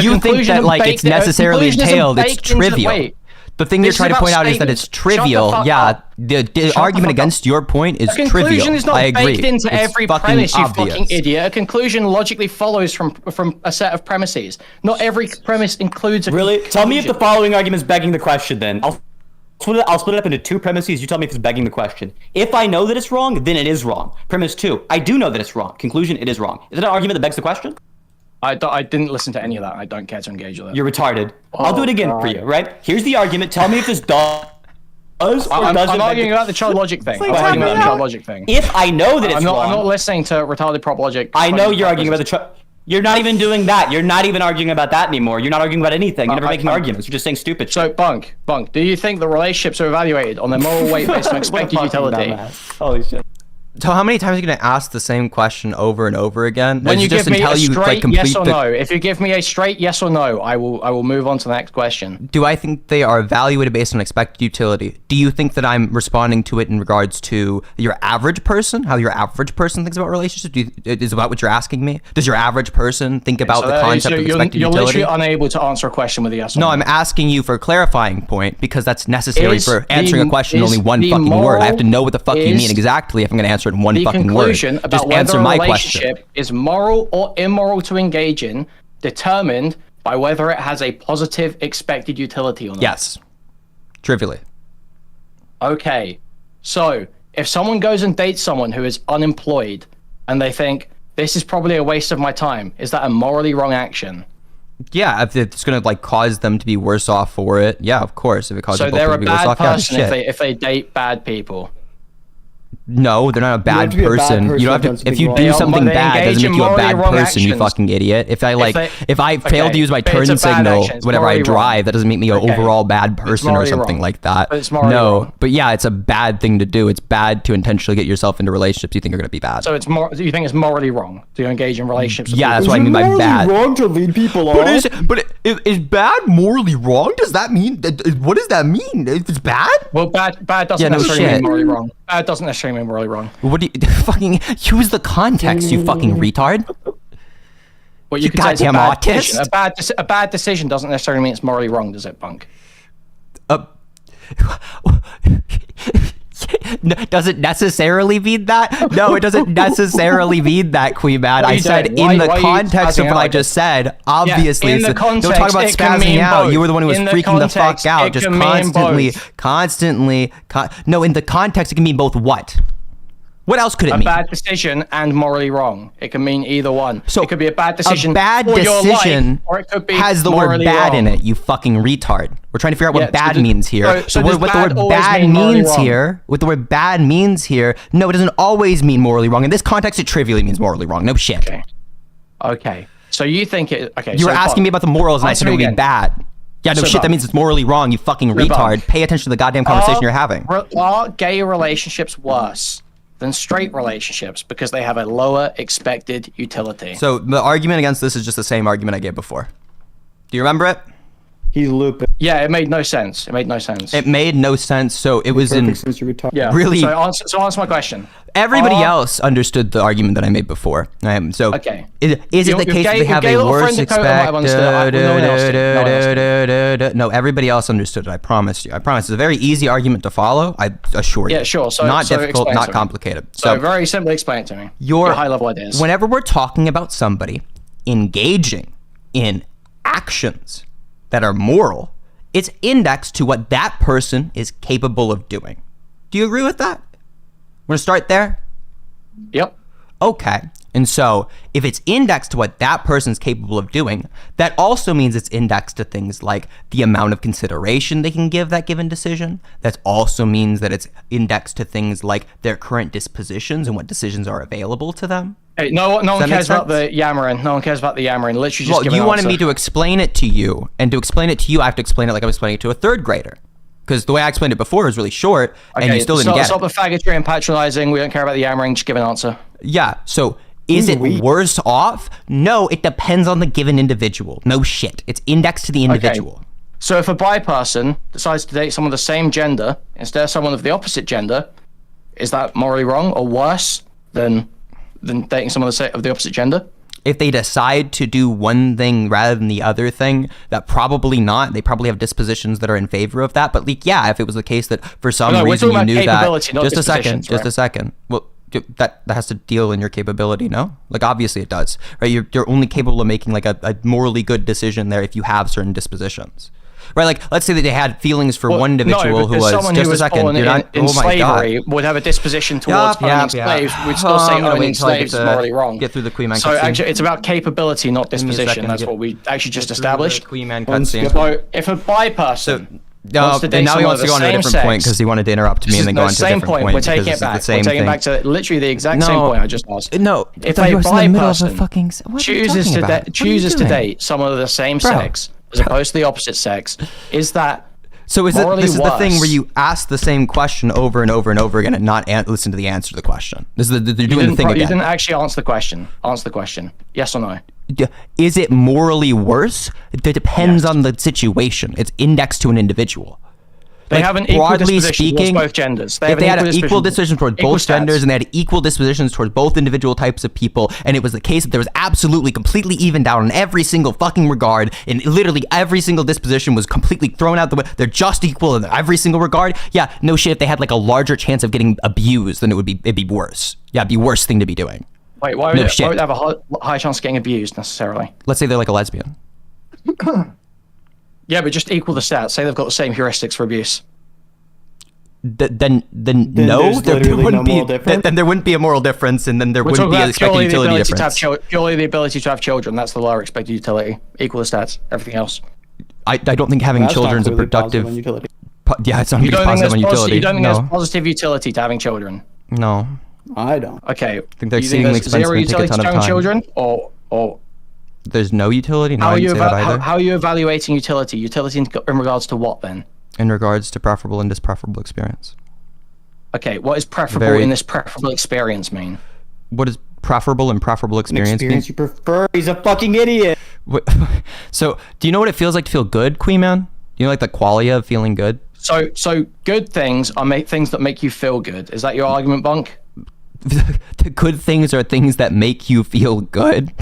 You think conclusion that of like it's baked- necessarily conclusion isn't entailed, it's baked into the- trivial. wait. The thing you're This is trying to about point out is that it's statements. Shut the trivial. fuck Yeah, up. the argument fuck against your point is A conclusion trivial. is not I agree. baked into It's every fucking premise, you obvious. fucking idiot. A conclusion logically follows from a set of premises. Not every premise includes a Really? conclusion. Tell me if the following argument is begging the question. Then I'll split it up into two premises. You tell me if it's begging the question. If I know that it's wrong, then it is wrong. Premise 2, I do know that it's wrong. Conclusion, it is wrong. Is it an argument that begs the question? I didn't listen to any of that. I don't care to engage with it. You're retarded. I'll do it again for you, right? Here's the argument. Tell me if this does or I'm doesn't. arguing about the Chud Logic thing. like I'm arguing about the tapping Chud Logic thing. If I know that it's I'm wrong, not listening to retarded prop logic. I know fucking you're arguing about business. the. You're not even doing that. You're not even arguing about that anymore. You're not arguing about anything. You're never making I'm- arguments. You're just saying stupid shit. So, Bunk, do you think the relationships are evaluated on their moral weight based on What a expected fucking utility? dumbass. Holy shit. So how many times are you gonna ask the same question over and over again? When Is you it just give me a until you, straight complete yes or the- no, if you give me a straight yes or no, I will move on to the next question. Do I think they are evaluated based on expected utility? Do you think that I'm responding to it in regards to your average person? How your average person thinks about relationships? Is about what you're asking me? Does your average person think about the concept of expected you're utility? literally unable to answer a question with a yes or no. No, I'm asking you for a clarifying point because that's necessary Is for answering the- a question in is only one the fucking word. I have to know what the fuck you moral- mean exactly if I'm gonna answer it in one The fucking conclusion word. about Just whether answer a my question. relationship is moral or immoral to engage in determined by whether it has a positive expected utility or not. Yes. Trivially. Okay, so if someone goes and dates someone who is unemployed and they think this is probably a waste of my time, is that a morally wrong action? Yeah, if it's gonna like cause them to be worse off for it, yeah, of course. If it causes So both they're people a to be worse bad off, yeah, person shit. if they date bad people. No, they're not a bad to be a bad person. person You don't to have have to. done If you something do wrong. something They bad, engage doesn't in make you a morally bad wrong person. You actions. fucking idiot. If I like, they- if I fail okay, to use my but it's turn a bad signal action. It's whenever I morally wrong. drive, that doesn't make me an Okay. overall bad person or morally something wrong. like that. But it's morally No, wrong. but yeah, it's a bad thing to do. It's bad to intentionally get yourself into relationships you think are gonna be bad. So it's more. Do you think it's morally wrong to engage in relationships? with Yeah, people? that's what I mean by morally bad. wrong to lead people on? Is bad morally wrong? Does that mean? What does that mean? If it's bad? Well, bad doesn't Yeah, no necessarily shit. mean morally wrong. Bad doesn't necessarily mean morally wrong. What do you fucking use the context? You fucking retard. Well, You could say it's a goddamn bad autist. decision. A bad decision doesn't necessarily mean it's morally wrong, does it, Bunk? No, does it necessarily mean that? No, it doesn't necessarily mean that, Queen Man. What are I you said doing? in Why the are you context of spazzing what out I like just this? said. Obviously, in the don't talk about context, it can spazzing mean out. both. You were the one who was In the freaking the fuck context, out. it Just can mean constantly. No, in the context, it can mean both. What? What else could it A mean? bad decision and morally wrong. It can mean either one. So it could be a bad decision. A bad for your decision life, or it could be has the word morally bad in wrong. it. You fucking retard. We're trying to figure out Yeah, what bad so means here. so The word- does what the bad word always bad mean morally means wrong? here. What the word bad means here. No, it doesn't always mean morally wrong. In this context, it trivially means morally wrong. No shit. Okay. So you think it? Okay. You were asking me about the morals, and I Answer said it me would be again. bad. Yeah, no So shit. That Bob. means it's morally wrong. You fucking So Bob. retard. Pay attention to the goddamn conversation you're having. Are gay relationships worse than straight relationships because they have a lower expected utility? So the argument against this is just the same argument I gave before. Do you remember it? He's looping. Yeah, it made no sense. It made no sense. It made no sense. So it was in. Perfect sense you're retarded. yeah. really- So answer my question. Everybody Are- else understood the argument that I made before. So Okay. is it Your- the your case that gay- they have your gay a little worse friend Dakota might have understood it. No one else did. No one else expected? No, everybody else understood it. I promise you. I promise. It's a very easy argument to follow. I assure you. Yeah, sure. So not so difficult, explain not to me. complicated. So very simply explain it to me. Your high level ideas. Whenever we're talking about somebody engaging in actions that are moral, It's indexed to what that person is capable of doing. Do you agree with that? We're gonna start there? Yep. Okay. And so if it's indexed to what that person's capable of doing, that also means it's indexed to things like the amount of consideration they can give that given decision. That also means that it's indexed to things like their current dispositions and what decisions are available to them. Hey, no one cares about sense? the yammering. No one cares about the yammering. Literally just give you an wanted answer. me to explain it to you, and to explain it to you, I have to explain it like I'm explaining it to a third grader. Because the way I explained it before is really short, and you still didn't get Stop it. the faggotry and patronizing. We don't care about the yammering. Just give an answer. Yeah, so is it worse off? No, it depends on the given individual. No shit. It's indexed to the individual. Okay. So if a bi person decides to date someone of the same gender instead of someone of the opposite gender, is that morally wrong or worse than dating someone of the opposite gender? If they decide to do one thing rather than the other thing, that probably not. They probably have dispositions that are in favor of that. But like, yeah, if it was the case that for some reason you knew that, just a second. Well, that has to deal in your capability, no? Like obviously it does, right? You're only capable of making like a morally good decision there if you have certain dispositions. Right, like let's say that they had feelings for one individual who was someone just who was a second. born You're not. in Oh my god. slavery would have a disposition towards owning slaves. We'd still say I'm gonna owning wait until I get slaves is morally wrong. Get through the Queen Man So cutscene. actually, it's about capability, not Give me a disposition. second, That's get- what we actually just Get through the established. Queen Man One cutscene. skip. So if a bi person wants to date and now he someone wants of to go the on to a same different point sex, because he wanted to interrupt me and then go on to a same different point. point. We're taking because it back. it's the We're same taking it thing. back to literally the exact same point I just asked. No, If I thought you a were in the bi middle of a person fucking. What are you chooses talking to about? What are you chooses to doing? date someone of the same Bro. sex as opposed to the opposite sex, is that So is morally this is the thing worse? where you ask the same question over and over and over again and not listen to the answer to the question? This is they're doing the thing You again. didn't actually answer the question. Answer the question. Yes or no? Is it morally worse? It depends Yes. on the situation. It's indexed to an individual. They Like, have an equal broadly disposition towards speaking, both genders. If they had an equal disposition towards equal both stats. genders and they had equal dispositions towards both individual types of people, and it was the case that there was absolutely completely evened out in every single fucking regard, and literally every single disposition was completely thrown out the way, they're just equal in every single regard, yeah, no shit, if they had like a larger chance of getting abused, then it'd be worse. Yeah, it'd be worse thing to be doing. Wait, why would they have a high chance of getting abused necessarily? Let's say they're like a lesbian. Yeah, but just equal the stats. Say they've got the same heuristics for abuse. Then no, there's there literally wouldn't no be. moral difference? Then there wouldn't be a moral difference, and then there We're wouldn't talking be an about expected purely the utility ability to have difference. purely the ability to have children. That's the lower expected utility. Equal the stats. Everything else. I don't think having That's not children is a clearly positive productive. on utility. Yeah, it's not You really don't think positive on utility. you don't think No, there's positive utility to having children? no. I don't. Okay. think they're you exceedingly there's zero expensive and take a utility ton to of having time. children, or There's no utility. No, how I are you didn't say that either. how are you evaluating utility? Utility in regards to what then? In regards to preferable and dispreferable experience. Okay, what is preferable Very- in this preferable experience mean? What does preferable and preferable experience mean? Experience you prefer. He's a fucking idiot. So, do you know what it feels like to feel good, Queen Man? You know, like the qualia of feeling good? So good things are things that make you feel good. Is that your argument, Bunk? The good things are things that make you feel good.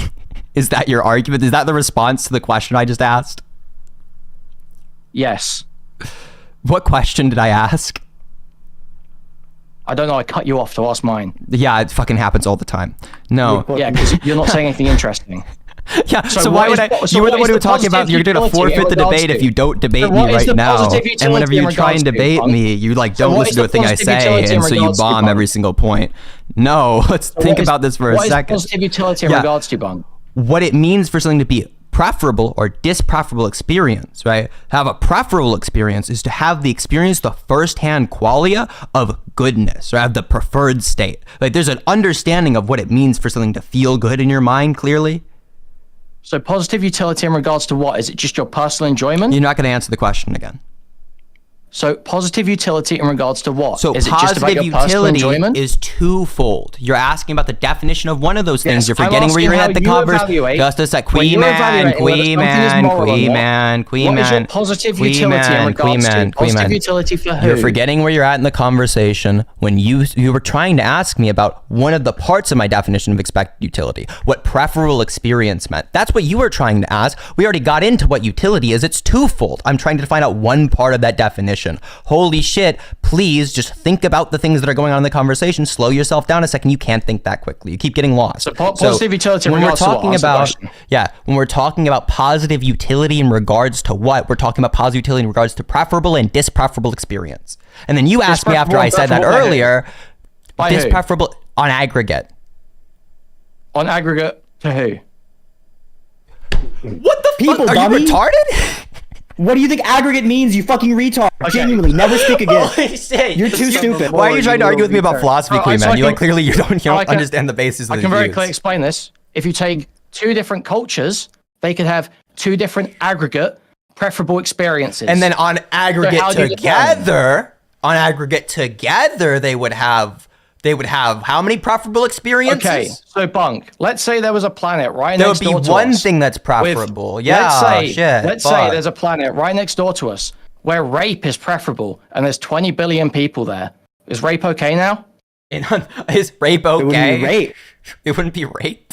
Is that your argument? Is that the response to the question I just asked? Yes. What question did I ask? I don't know. I cut you off to ask mine. Yeah, it fucking happens all the time. No. Yeah, because you're not saying anything interesting. Yeah, so So why what would is- I? so You were what the is one who the was talking about positive you're going to utility in forfeit the regards debate if to- you don't debate So me what is right the now. positive And whenever utility in you try and regards to, debate Bunk? me, you like So don't what listen is to the a thing I positive say, utility in and so you regards to, bomb Bunk? every single point. No, let's think about this for a What is second. positive utility in Yeah. regards to, Bunk? What it means for something to be preferable or dispreferable experience, right? Have a preferable experience is to have the experience, the first-hand qualia of goodness, or have the preferred state. Like there's an understanding of what it means for something to feel good in your mind, clearly. So positive utility in regards to what? Is it just your personal enjoyment? You're not going to answer the question again. So positive utility in regards to what? So is it just about positive your personal utility enjoyment? is twofold. You're asking about the definition of one of those things. Yes, You're I'm forgetting where asking you're how at the you covers. evaluate- Just a sec. when Queen you're man, evaluating whether queen something is man, moral or queen not, man, queen What is your man. positive Queen utility in man, regards queen to? man, queen Positive man. utility for who? You're forgetting where you're at in the conversation when you were trying to ask me about one of the parts of my definition of expected utility, what preferable experience meant. That's what you were trying to ask. We already got into what utility is. It's twofold. I'm trying to find out one part of that definition. conversation. Holy shit, please just think about the things that are going on in the conversation. Slow yourself down a second. You can't think that quickly. You keep getting lost. So positive utility in when we're regards to what? talking Answer the about, question. yeah, when we're talking about positive utility in regards to what? We're talking about positive utility in regards to preferable and dispreferable experience. And then you asked me after I said that earlier, dispreferable on aggregate. On aggregate to who? What the People, fuck? Are dummy. you retarded? What do you think aggregate means, you fucking retard? Genuinely, never speak again. Holy shit. You're too stupid. Why are you trying to argue with me about philosophy, Bro, Queen so Man? I You can- like clearly you don't I can- understand the basis of I the can very views. clearly explain this. If you take two different cultures, they could have two different aggregate preferable experiences. And then on aggregate how do you together, they would have how many preferable experiences? okay, so Bunk, let's say there was a planet right There would next be door to one us thing that's with- preferable. Yeah, let's say there's a planet right next door to us where rape is preferable and there's 20 billion people there. Is rape okay now? Is rape okay? It wouldn't be rape. It wouldn't be rape.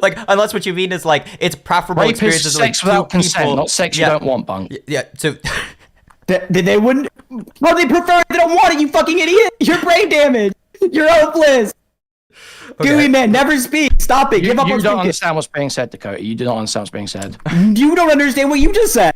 Like, unless what you mean is like it's preferable Rape is experiences sex like without two consent, people. not sex Yeah. you don't want, Bunk. Yeah, so They wouldn't. Well, they prefer it. They don't want it. You fucking idiot. You're brain damaged. You're hopeless. Gooey man, never speak. Stop it. Give up You on don't speaking. understand what's being said, Dakota. You do not understand what's being said. You don't understand what you just said.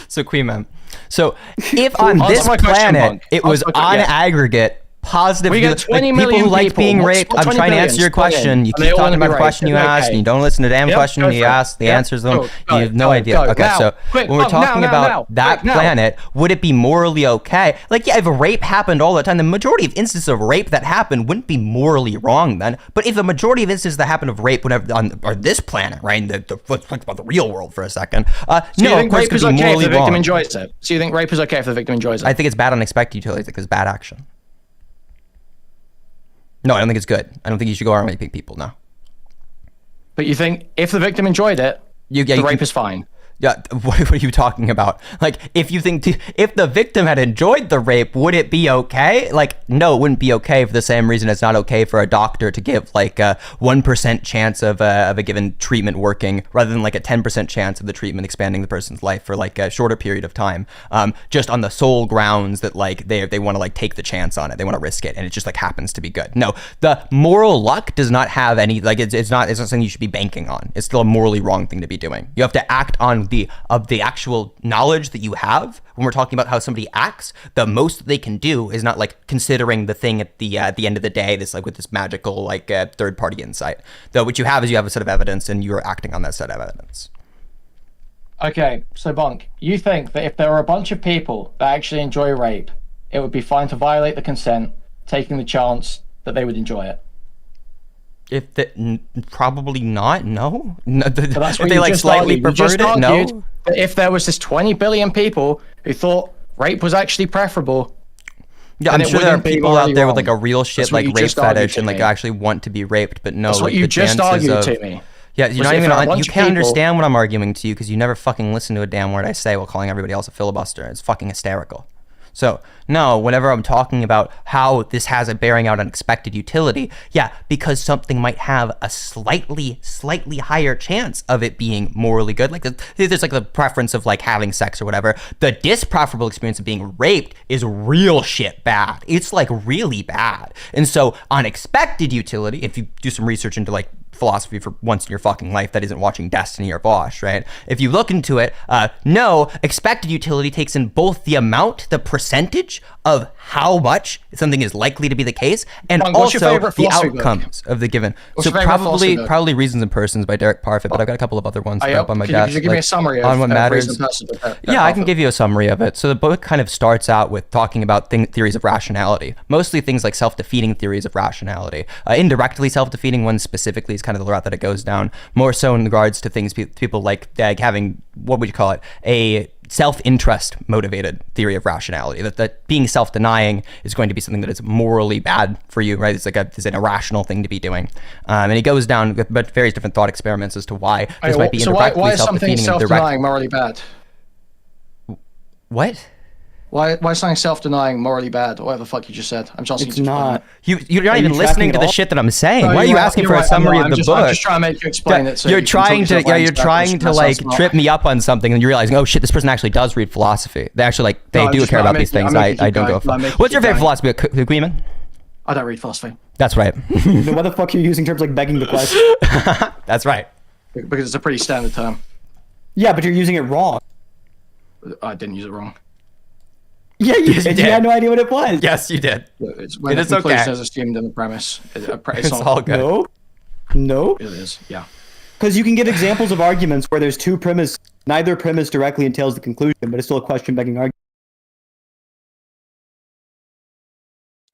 So Queen Man. So if on Answer this my question, planet Monk. it was Answer my on question, yeah. aggregate positive, We get like 20 people who million like people. being What's raped. 20 I'm trying to billion? answer your question. You And they keep all talking wanna about be the question raped. you Okay. asked, and you don't listen to the damn Yep, question go you for it. asked. The Yep, answers them. go, You have no go, idea. go. Okay, Now, so quick, when we're Monk, talking now, about that quick, now. planet, would it be morally okay? Like, yeah, if rape happened all the time, the majority of instances of rape that happen wouldn't be morally wrong then. But if the majority of instances that happen of rape whenever on this planet, right? Let's talk about the real world for a second. So you no, of think course, rape it could is be okay if morally the victim wrong. enjoys it? So you think rape is okay if the victim enjoys it? I think it's bad on expected utility because it's bad action. No, I don't think it's good. I don't think you should go around raping people. No. But you think if the victim enjoyed it, the rape is fine? Yeah, what are you talking about? Like, if you think if the victim had enjoyed the rape, would it be okay? Like, no, it wouldn't be okay for the same reason it's not okay for a doctor to give like a 1% chance of a given treatment working rather than like a 10% chance of the treatment expanding the person's life for like a shorter period of time, just on the sole grounds that like they want to like take the chance on it, they want to risk it, and it just like happens to be good. No, the moral luck does not have any like it's not something you should be banking on. It's still a morally wrong thing to be doing. You have to act on the actual knowledge that you have. When we're talking about how somebody acts, the most they can do is not like considering the thing at the end of the day, this like with this magical like third party insight. Though what you have is you have a set of evidence and you're acting on that set of evidence. Okay, so Bonk, you think that if there were a bunch of people that actually enjoy rape, it would be fine to violate the consent, taking the chance that they would enjoy it? If probably not, no. If That's what they you like just slightly argued. You just preferred it, argued no. that if there was this 20 billion people who thought rape was actually preferable, Yeah, then I'm it sure there are wouldn't be people morally out there with wrong. like a real shit That's what like you rape just argued fetish to and like me. actually want to be raped, but no. that's what like, you the just chances argued of, to me. Yeah, you're Was not if even there are a on, bunch you of can't people- understand what I'm arguing to you because you never fucking listen to a damn word I say while calling everybody else a filibuster. It's fucking hysterical. So, no, whenever I'm talking about how this has a bearing out on expected utility, yeah, because something might have a slightly higher chance of it being morally good. Like, there's like the preference of like having sex or whatever. The dispreferable experience of being raped is real shit bad. It's like really bad. And so, on expected utility, if you do some research into like philosophy for once in your fucking life that isn't watching Destiny or Bosch, right? If you look into it, no, expected utility takes in both the amount, the percentage of how much something is likely to be the case, and Monk, what's your also favorite the philosophy book? outcomes of the given. What's So your favorite philosophy book? probably Reasons and Persons by Derek Parfit, but I've got a couple of other ones up on my desk. Could you give me a summary on what of matters? Reason and Persons? Yeah, I can give you a summary of it. So the book kind of starts out with talking about theories of rationality, mostly things like self-defeating theories of rationality. Indirectly self-defeating ones specifically is kind of the route that it goes down, more so in regards to things people like having, what would you call it, a self-interest motivated theory of rationality, that being self-denying is going to be something that is morally bad for you, right? It's like it's an irrational thing to be doing. And he goes down with various different thought experiments as to why this might be so indirectly why is something self-defeating and self-denying morally bad? What? Why is something self-denying morally bad, or whatever the fuck you just said? I'm just asking It's you to explain not. You're not Are even you listening tracking to at the all? shit that I'm saying. No, Why are you're you right, asking you're for a right, summary I'm of the just- I'm book? just trying to make you explain it. So You're you can trying talk to, yourself out you're into it, trying which to like sounds trip smart. me up on something, and you're realizing, oh shit, this person actually does read philosophy. They actually like, they No, do just- care I'm about these making- things. I'm I making you don't keep go. going. I'm making What's your you favorite keep philosophy, Queeman? I don't read philosophy That's right. Then why the fuck are you using terms like begging the question? That's right. because it's a pretty standard term. Yeah, but you're using it wrong. I didn't use it wrong. Yeah, you Yes, you did. You did. had no idea what it was. Yes, you did. It's when It the is conclusion okay. is assumed in the premise. It's all good. No. No. It is, yeah. Because you can give examples of arguments where there's two premises. Neither premise directly entails the conclusion, but it's still a question begging argument.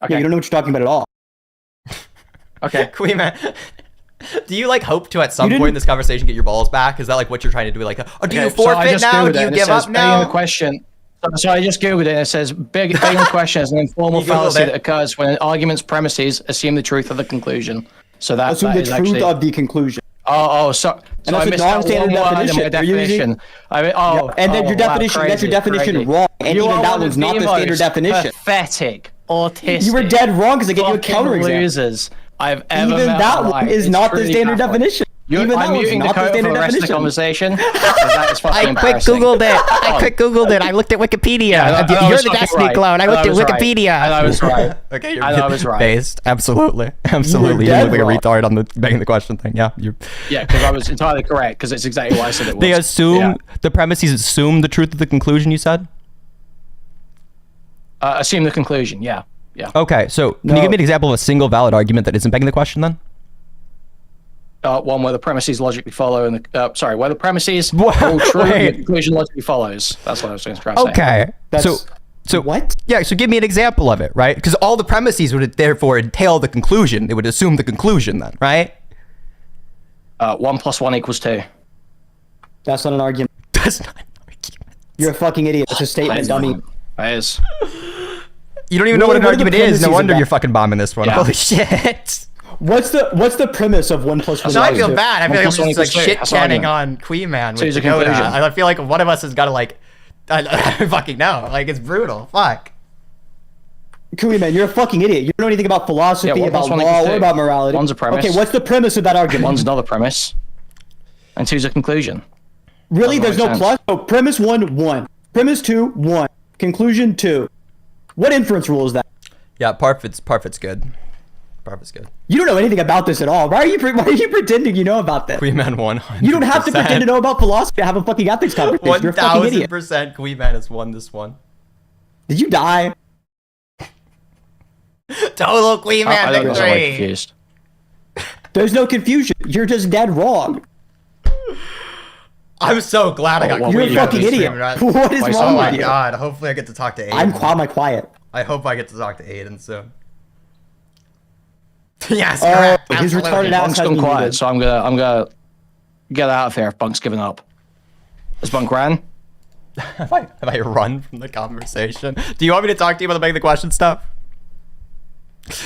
Okay. Yeah, you don't know what you're talking about at all. Okay. Queeman, do you like hope to at some You point in didn't- this conversation get your balls back? Is that like what you're trying to do? Like, oh, do you Okay, so I forfeit just now? Googled Do it you and it give says, up begging the now? question. So I just googled it and it says begging the question is an informal You Googled fallacy it. that occurs when an argument's premises assume the truth of the conclusion. So that, Assume that the is truth actually. of the conclusion. So And I that's a missed out non-standard one word in my definition. You're using- definition. I mean, oh, And then oh, your wow, definition, that's your crazy, definition crazy. wrong. And You even are that one was of not the standard most definition. Pathetic, autistic. You were dead wrong because I gave you a fucking counterexample. losers I've ever Even met in that my one life. is It's not the truly standard baffling. definition. Even that I'm one's muting the not the code for the standard rest of the definition. conversation. 'Cause that is fucking I quick embarrassing. Googled it. I Oh. quick Googled it. I looked at Wikipedia. and I You're was the fucking Destiny right. clone. I And looked at was right. Wikipedia. And I was right. Okay, you're And I was right. based. Absolutely. Absolutely. You dead look like a wrong. retard on the begging the question thing. Yeah. You're, Yeah, because I was entirely correct, because it's exactly what I said it was. they assume, Yeah. the premises assume the truth of the conclusion, you said? Assume the conclusion, yeah. Yeah. Okay, so can you No. give me an example of a single valid argument that isn't begging the question then? One where the premises logically follow and where the premises What? are all true and Wait. the conclusion logically follows. That's what I was going to try to say. Okay. That's- So What? yeah, so give me an example of it, right? Because all the premises would therefore entail the conclusion. It would assume the conclusion then, right? 1 + 1 = 2. That's not an argument. That's not an argument. You're a fucking idiot. It's a statement, dummy. That is. You don't even know what an What are the argument is. No premises wonder about- you're fucking bombing this one. Yeah. Holy shit. What's the premise of 1 + 1 So I = feel 2? bad. I feel like I'm One plus one just like equals two. shit That's what I chatting mean. on Queen Man with it's a Dakota. conclusion. I feel like one of us has got to like, I fucking know. Like it's brutal. Fuck. Kui, man, you're a fucking idiot. You don't know anything about philosophy, Yeah, 1 about + 1 law, = 2. or about morality. One's a premise. Okay, what's the premise of that argument? One's another premise, and 2's a conclusion. Really, there's no makes plus. So premise 1, 1. Premise 2, 1. Conclusion 2. What inference rule is that? Yeah, Parfit's good. Parfit's good. You don't know anything about this at all. Why are you pretending you know about this? Queen Man 100%. You don't have to pretend to know about philosophy to have a fucking ethics conversation. You're a fucking idiot. 1000% Queen Man has won this one. Did you die? Total Queen Man I don't know, I'm victory. confused. There's no confusion. You're just dead wrong. I'm so glad I got well, You're Queen a Man fucking this idiot. stream, right? What is Wait, Oh wrong my with you? god. Hopefully I get to talk to Aiden. I'm quiet. I hope I get to talk to Aiden soon. Yes, Oh, correct. his Absolutely. retarded ass Bunk's has gone me quiet, muted. so I'm gonna get out of here if Bunk's given up. Has Bunk ran? Have I run from the conversation? Do you want me to talk to you about the Beg the Question stuff?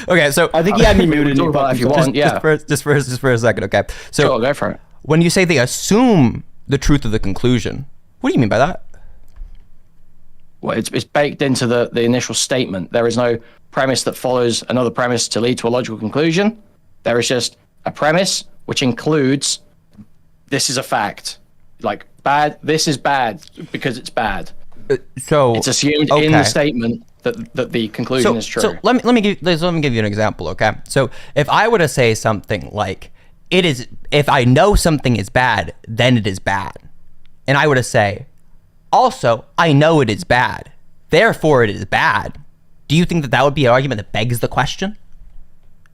Okay, so I think he had me muted. Talk about it if you Just- want, yeah. just for a second, okay. So Sure, go for it. when you say they assume the truth of the conclusion, what do you mean by that? Well, it's baked into the initial statement. There is no premise that follows another premise to lead to a logical conclusion. There is just a premise which includes this is a fact. Like bad, this is bad because it's bad. So It's assumed in okay. the statement that the conclusion is true. So let me give you an example, okay? So if I were to say something like it is, if I know something is bad, then it is bad, and I were to say, also I know it is bad, therefore it is bad. Do you think that would be an argument that begs the question?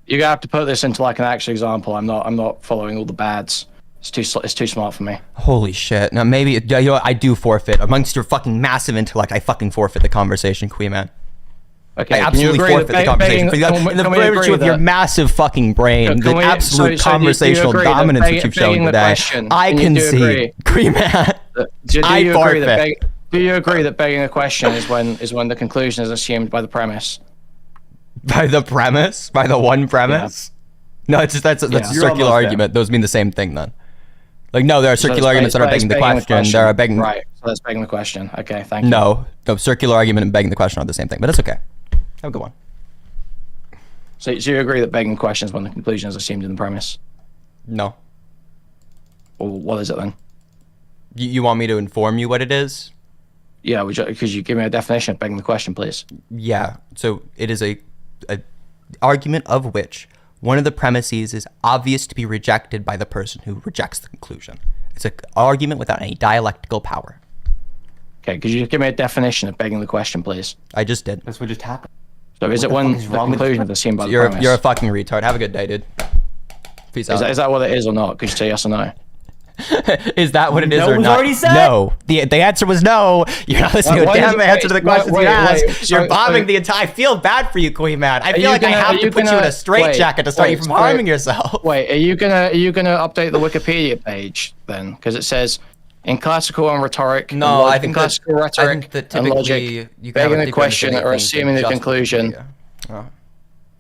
You're gonna have to put this into like an actual example. I'm not following all the bads. It's too smart for me. Holy shit! Now maybe you know what, I do forfeit amongst your fucking massive intellect. I fucking forfeit the conversation, Queen Man. Okay, I can you absolutely agree forfeit that the conversation. For can the we virtue agree of your that- massive fucking brain, Can the we- absolute so do you conversational agree that dominance which you've shown begging the today, question, I and you can do see. agree- Queen Man. Do I you agree that forfeit. do you agree that begging a question is when the conclusion is assumed by the premise? By the premise? By the one premise? No, it's just that's a You're circular almost there. argument. Those mean the same thing then. Like, no, there are So circular arguments that are begging the question. There are begging. Right. So that's begging the question. Okay, thank you. No, circular argument and begging the question are the same thing, but it's okay. Have a good one. So you agree that begging the question is when the conclusion is assumed in the premise? No. Or what is it then? You want me to inform you what it is? Yeah, could you give me a definition of begging the question, please? Yeah. So it is a argument of which one of the premises is obvious to be rejected by the person who rejects the conclusion. It's an argument without any dialectical power. Okay, could you give me a definition of begging the question, please? I just did. That's what just happened. So is it when the conclusion is assumed by the premise? You're a fucking retard. Have a good day, dude. Peace out. Is that what it is or not? Could you say yes or no? Is that what it is No or was not? already said? No. The answer was no. You're not listening to a damn answer to the questions you asked. You're bombing the entire. I feel bad for you, Queen Man. I feel like I have to put you in a straitjacket to start you from harming yourself. Wait, are you gonna update the Wikipedia page then? Because it says in classical and rhetoric. No, I think classical rhetoric and logic, begging the question or assuming the conclusion.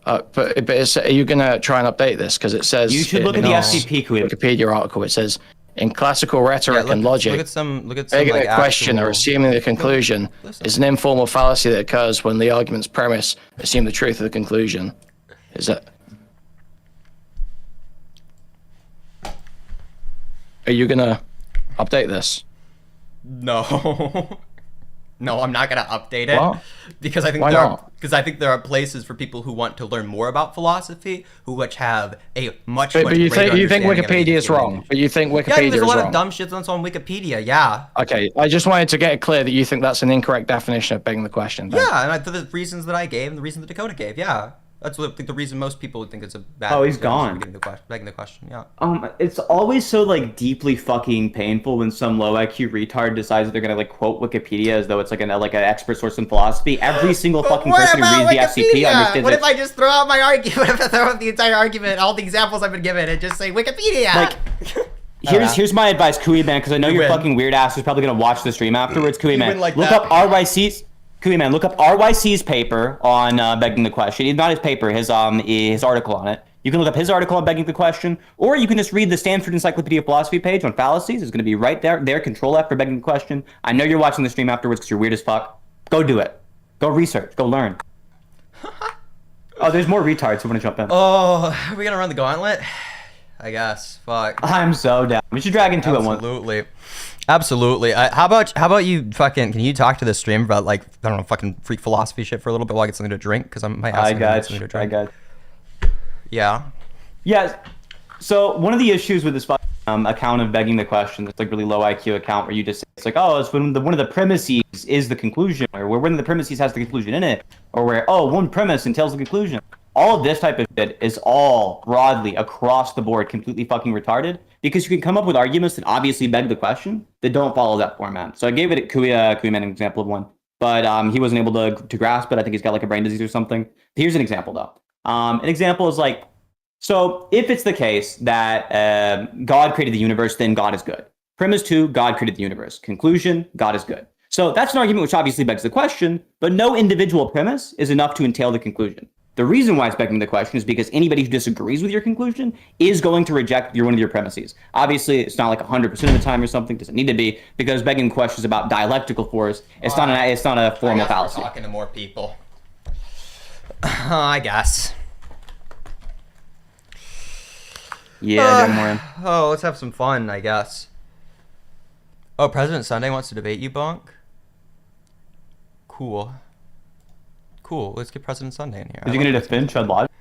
But are you gonna try and update this? Because it says You should look at the FCP Wikipedia article. It says in classical rhetoric and logic, Look at some begging like a question or assuming the conclusion is an informal fallacy that occurs when the argument's premise assume the truth of the conclusion. Is that? Are you gonna update this? No. No, I'm not gonna update it. What? Because I think I think there are places for people who want to learn more about philosophy, which have a much. But you think Wikipedia is wrong? But you think Wikipedia is wrong? Yeah, there's a lot of dumb shit that's on Wikipedia. Yeah. Okay, I just wanted to get it clear that you think that's an incorrect definition of begging the question. Yeah, and the reasons that I gave, and the reason that Dakota gave. Yeah, that's what the reason most people would think it's a bad. Oh, he's gone. Begging the question. Yeah. It's always so like deeply fucking painful when some low IQ retard decides that they're gonna like quote Wikipedia as though it's like an expert source in philosophy. Every single fucking person who reads the FCP understands. What if I just throw out my argument? What if I throw out the entire argument, all the examples I've been given, and just say Wikipedia? Like, here's my advice, Kui Man, because I know your fucking weird ass is probably gonna watch the stream afterwards. Kui Man, look up RYC's. Kui Man, look up RYC's paper on begging the question. It's not his paper, his article on it. You can look up his article on begging the question, or you can just read the Stanford Encyclopedia of Philosophy page on fallacies. It's going to be right there. Control F for begging the question. I know you're watching the stream afterwards because you're weird as fuck. Go do it. Go research. Go learn. Oh, there's more retards who want to jump in. Oh, are we gonna run the gauntlet? I guess. Fuck. I'm so down. We should drag into it one. Absolutely. How about you fucking, can you talk to the stream about like, I don't know, fucking freak philosophy shit for a little bit while I get something to drink? Because I might have something to drink. Yeah. Yeah. So one of the issues with this account of begging the question, it's like really low IQ account where you just say, it's like, oh, it's when one of the premises is the conclusion, or where one of the premises has the conclusion in it, or where, oh, one premise entails the conclusion. All of this type of shit is all broadly across the board completely fucking retarded, because you can come up with arguments that obviously beg the question that don't follow that format. So I gave it Kui Man an example of one, but he wasn't able to grasp it. I think he's got like a brain disease or something. Here's an example though. An example is like, so if it's the case that God created the universe, then God is good. Premise 2, God created the universe. Conclusion, God is good. So that's an argument which obviously begs the question, but no individual premise is enough to entail the conclusion. The reason why it's begging the question is because anybody who disagrees with your conclusion is going to reject one of your premises. Obviously, it's not like 100% of the time or something. It doesn't need to be, because begging the question is about dialectical force. It's not a formal fallacy. Talking to more people. I guess. Yeah, doing more. Oh, let's have some fun, I guess. Oh, President Sunday wants to debate you, Bonk? Cool. Cool, let's get President Sunday in here. Is he going to defend Chud Logic?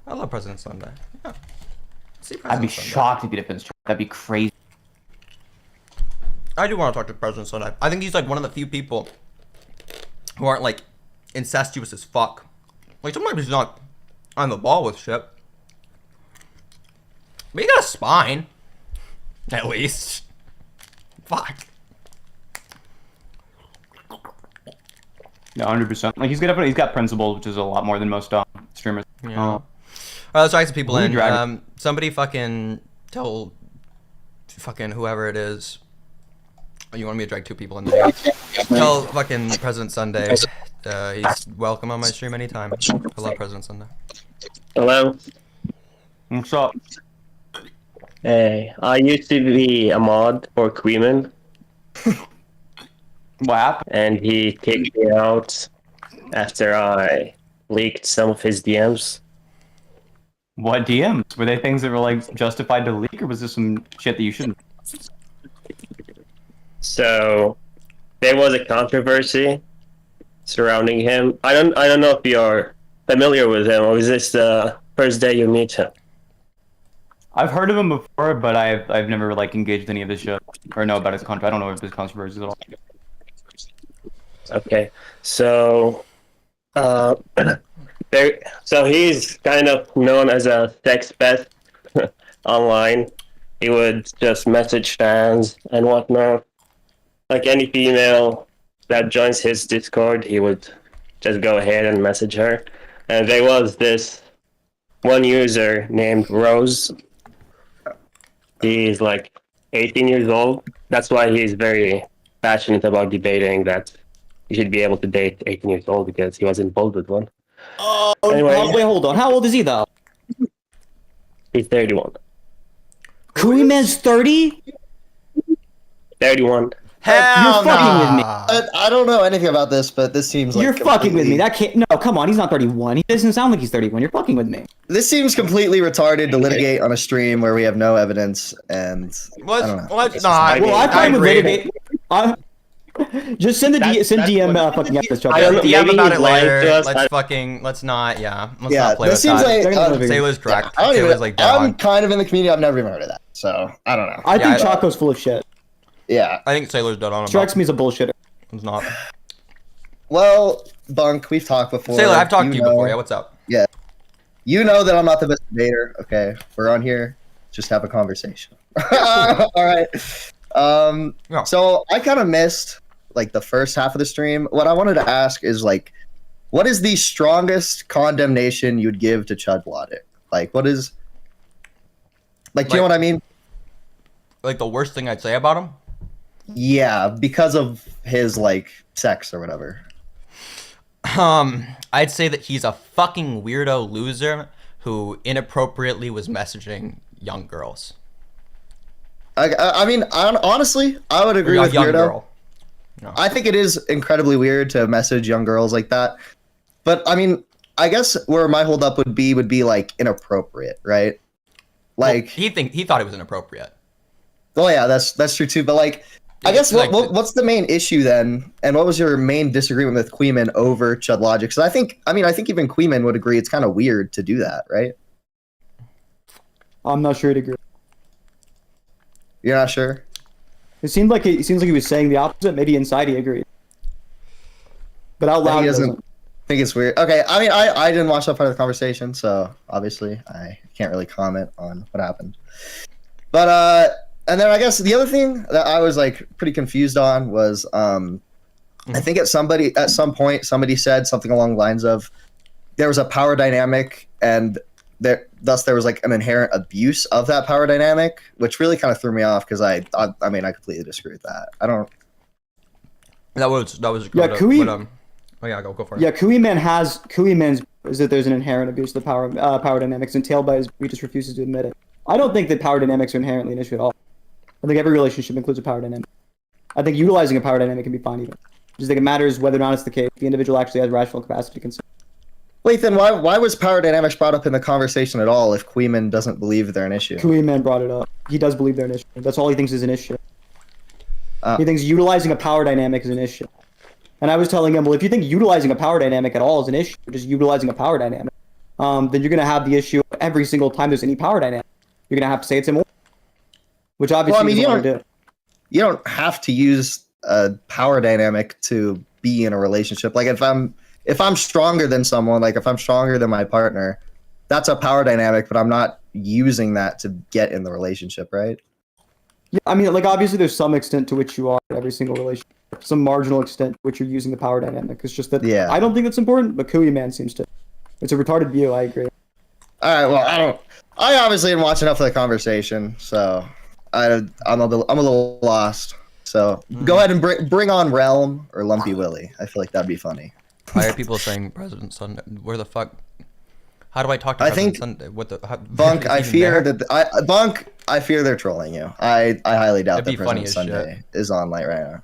I love President Sunday. Yeah. I'd be shocked if he defends Chud. That'd be crazy. I do want to talk to President Sunday. I think he's like one of the few people who aren't like incestuous as fuck. Like sometimes he's not on the ball with shit. But he got a spine. At least. Fuck. Yeah, 100%. Like he's got principles, which is a lot more than most streamers. Yeah. All right, let's drag some people in. Somebody fucking tell fucking whoever it is. Oh, you want me to drag 2 people in there? Tell fucking President Sunday he's welcome on my stream anytime. I love President Sunday. Hello. What's up? Hey, I used to be a mod for Queeman, What happened? and he kicked me out after I leaked some of his DMs. What DMs? Were they things that were like justified to leak, or was this some shit that you shouldn't? So there was a controversy surrounding him. I don't know if you're familiar with him, or is this the first day you meet him? I've heard of him before, but I've never like engaged any of his shit or know about his I don't know if his controversies at all. Okay, so so he's kind of known as a sex pest online. He would just message fans and whatnot. Like any female that joins his Discord, he would just go ahead and message her. And there was this one user named Rose. He's like 18 years old. That's why he's very passionate about debating that you should be able to date 18 years old, because he was involved with one. Oh, Anyway. wait, hold on. How old is he though? He's 31. Kuiman's 30? 31. Hell You're fucking with me. I don't know anything about this, but this seems like You're fucking with me. That can't. No, come on. He's not 31. He doesn't sound like he's 31. You're fucking with me. This seems completely retarded to litigate on a stream where we have no evidence, and I don't know. Let's not. Well, I find with agree. litigate. Just send DM fucking evidence. I don't know. DM Maybe about he's it lying later. to us. Let's not. Yeah. Let's Yeah, not play this with seems that. like Sailor's correct. I don't Sailor's even. like dead I'm on. kind of in the community. I've never even heard of that, so I don't know. I think Yeah, Chaco's full of shit. Yeah. I think Sailor's dead on. Strikes me as a bullshitter. It's not. Well, Bunk, we've talked before. Sailor, I've talked to you know- before. Yeah, what's up? You know that I'm not the best debater. Okay, we're on here. Just have a conversation. All right. Yeah. So I kind of missed like the first half of the stream. What I wanted to ask is like, what is the strongest condemnation you'd give to Chud Logic? Like, what is like? Do you know what I mean? Like the worst thing I'd say about him? Yeah, because of his like sex or whatever. I'd say that he's a fucking weirdo loser who inappropriately was messaging young girls. I mean, honestly, I would agree Or a with young weirdo. girl. I think it is incredibly weird to message young girls like that. But I mean, I guess where my holdup would be like inappropriate, right? Like Well, he thought it was inappropriate. oh yeah, that's true too. But like, I guess what's the main issue then? And what was your main disagreement with Queeman over Chud Logic? Because I think even Queeman would agree it's kind of weird to do that, right? I'm not sure he'd agree. You're not sure? It seems like he was saying the opposite. Maybe inside he agreed, but out loud He he doesn't doesn't. think it's weird. Okay, I mean, I didn't watch that part of the conversation, so obviously I can't really comment on what happened. But and then I guess the other thing that I was like pretty confused on was I think at some point somebody said something along the lines of there was a power dynamic and there was like an inherent abuse of that power dynamic, which really kind of threw me off because I mean I completely disagree with that. I don't. That was Yeah, good, Kui- but, oh yeah, go for it. Yeah, Kuiman's is that there's an inherent abuse of the power dynamics entailed by his. He just refuses to admit it. I don't think that power dynamics are inherently an issue at all. I think every relationship includes a power dynamic. I think utilizing a power dynamic can be fine even. I just think it matters whether or not it's the case. The individual actually has rational capacity to consider. Wait, then why was power dynamics brought up in the conversation at all if Queeman doesn't believe they're an issue? Kuiman brought it up. He does believe they're an issue. That's all he thinks is an issue. He thinks utilizing a power dynamic is an issue. And I was telling him, well, if you think utilizing a power dynamic at all is an issue, just utilizing a power dynamic, then you're going to have the issue every single time there's any power dynamic. You're going to have to say it's immoral. Which obviously Well, I mean, he doesn't want to do. You don't have to use a power dynamic to be in a relationship. Like if I'm stronger than someone, like if I'm stronger than my partner, that's a power dynamic, but I'm not using that to get in the relationship, right? Yeah, I mean, like obviously there's some extent to which you are in every single relationship. Some marginal extent to which you're using the power dynamic. It's just that I don't think it's important, but Kuiman seems to. It's a retarded view, I agree. All right, well, I obviously didn't watch enough of the conversation, so I'm a little lost. So go ahead and bring on Realm or Lumpy Willy. I feel like that'd be funny. Why are people saying President Sunday? Where the fuck? How do I talk to President Sunday? What the? Bunk, I fear that Bunk. I fear they're trolling you. I highly doubt It'd that be funny President as Sunday is on light right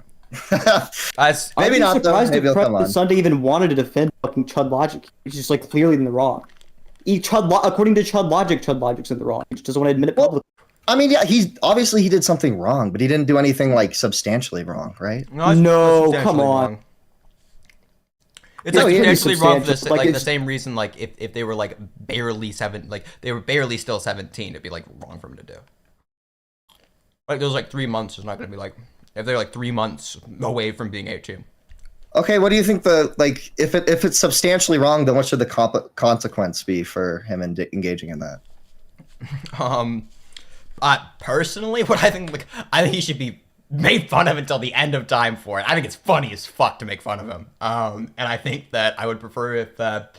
now. I'd Maybe be not though. surprised Maybe if he'll come President on. Sunday even wanted to defend fucking Chud Logic. He's just like clearly in the wrong. According to Chud Logic's in the wrong. He just doesn't want to admit it publicly. I mean, yeah, he did something wrong, but he didn't do anything like substantially wrong, right? No, that's come substantially on. wrong. It's No, like he didn't be potentially wrong for substantial, like, the it's- same reason, like if they were like barely they were barely still 17, it'd be like wrong for him to do. Like those like 3 months is not gonna be like if they're like 3 months away from being 18. Okay, what do you think if it's substantially wrong, then what should the consequence be for him engaging in that? Personally, what I think he should be made fun of until the end of time for it. I think it's funny as fuck to make fun of him. And I think that I would prefer if I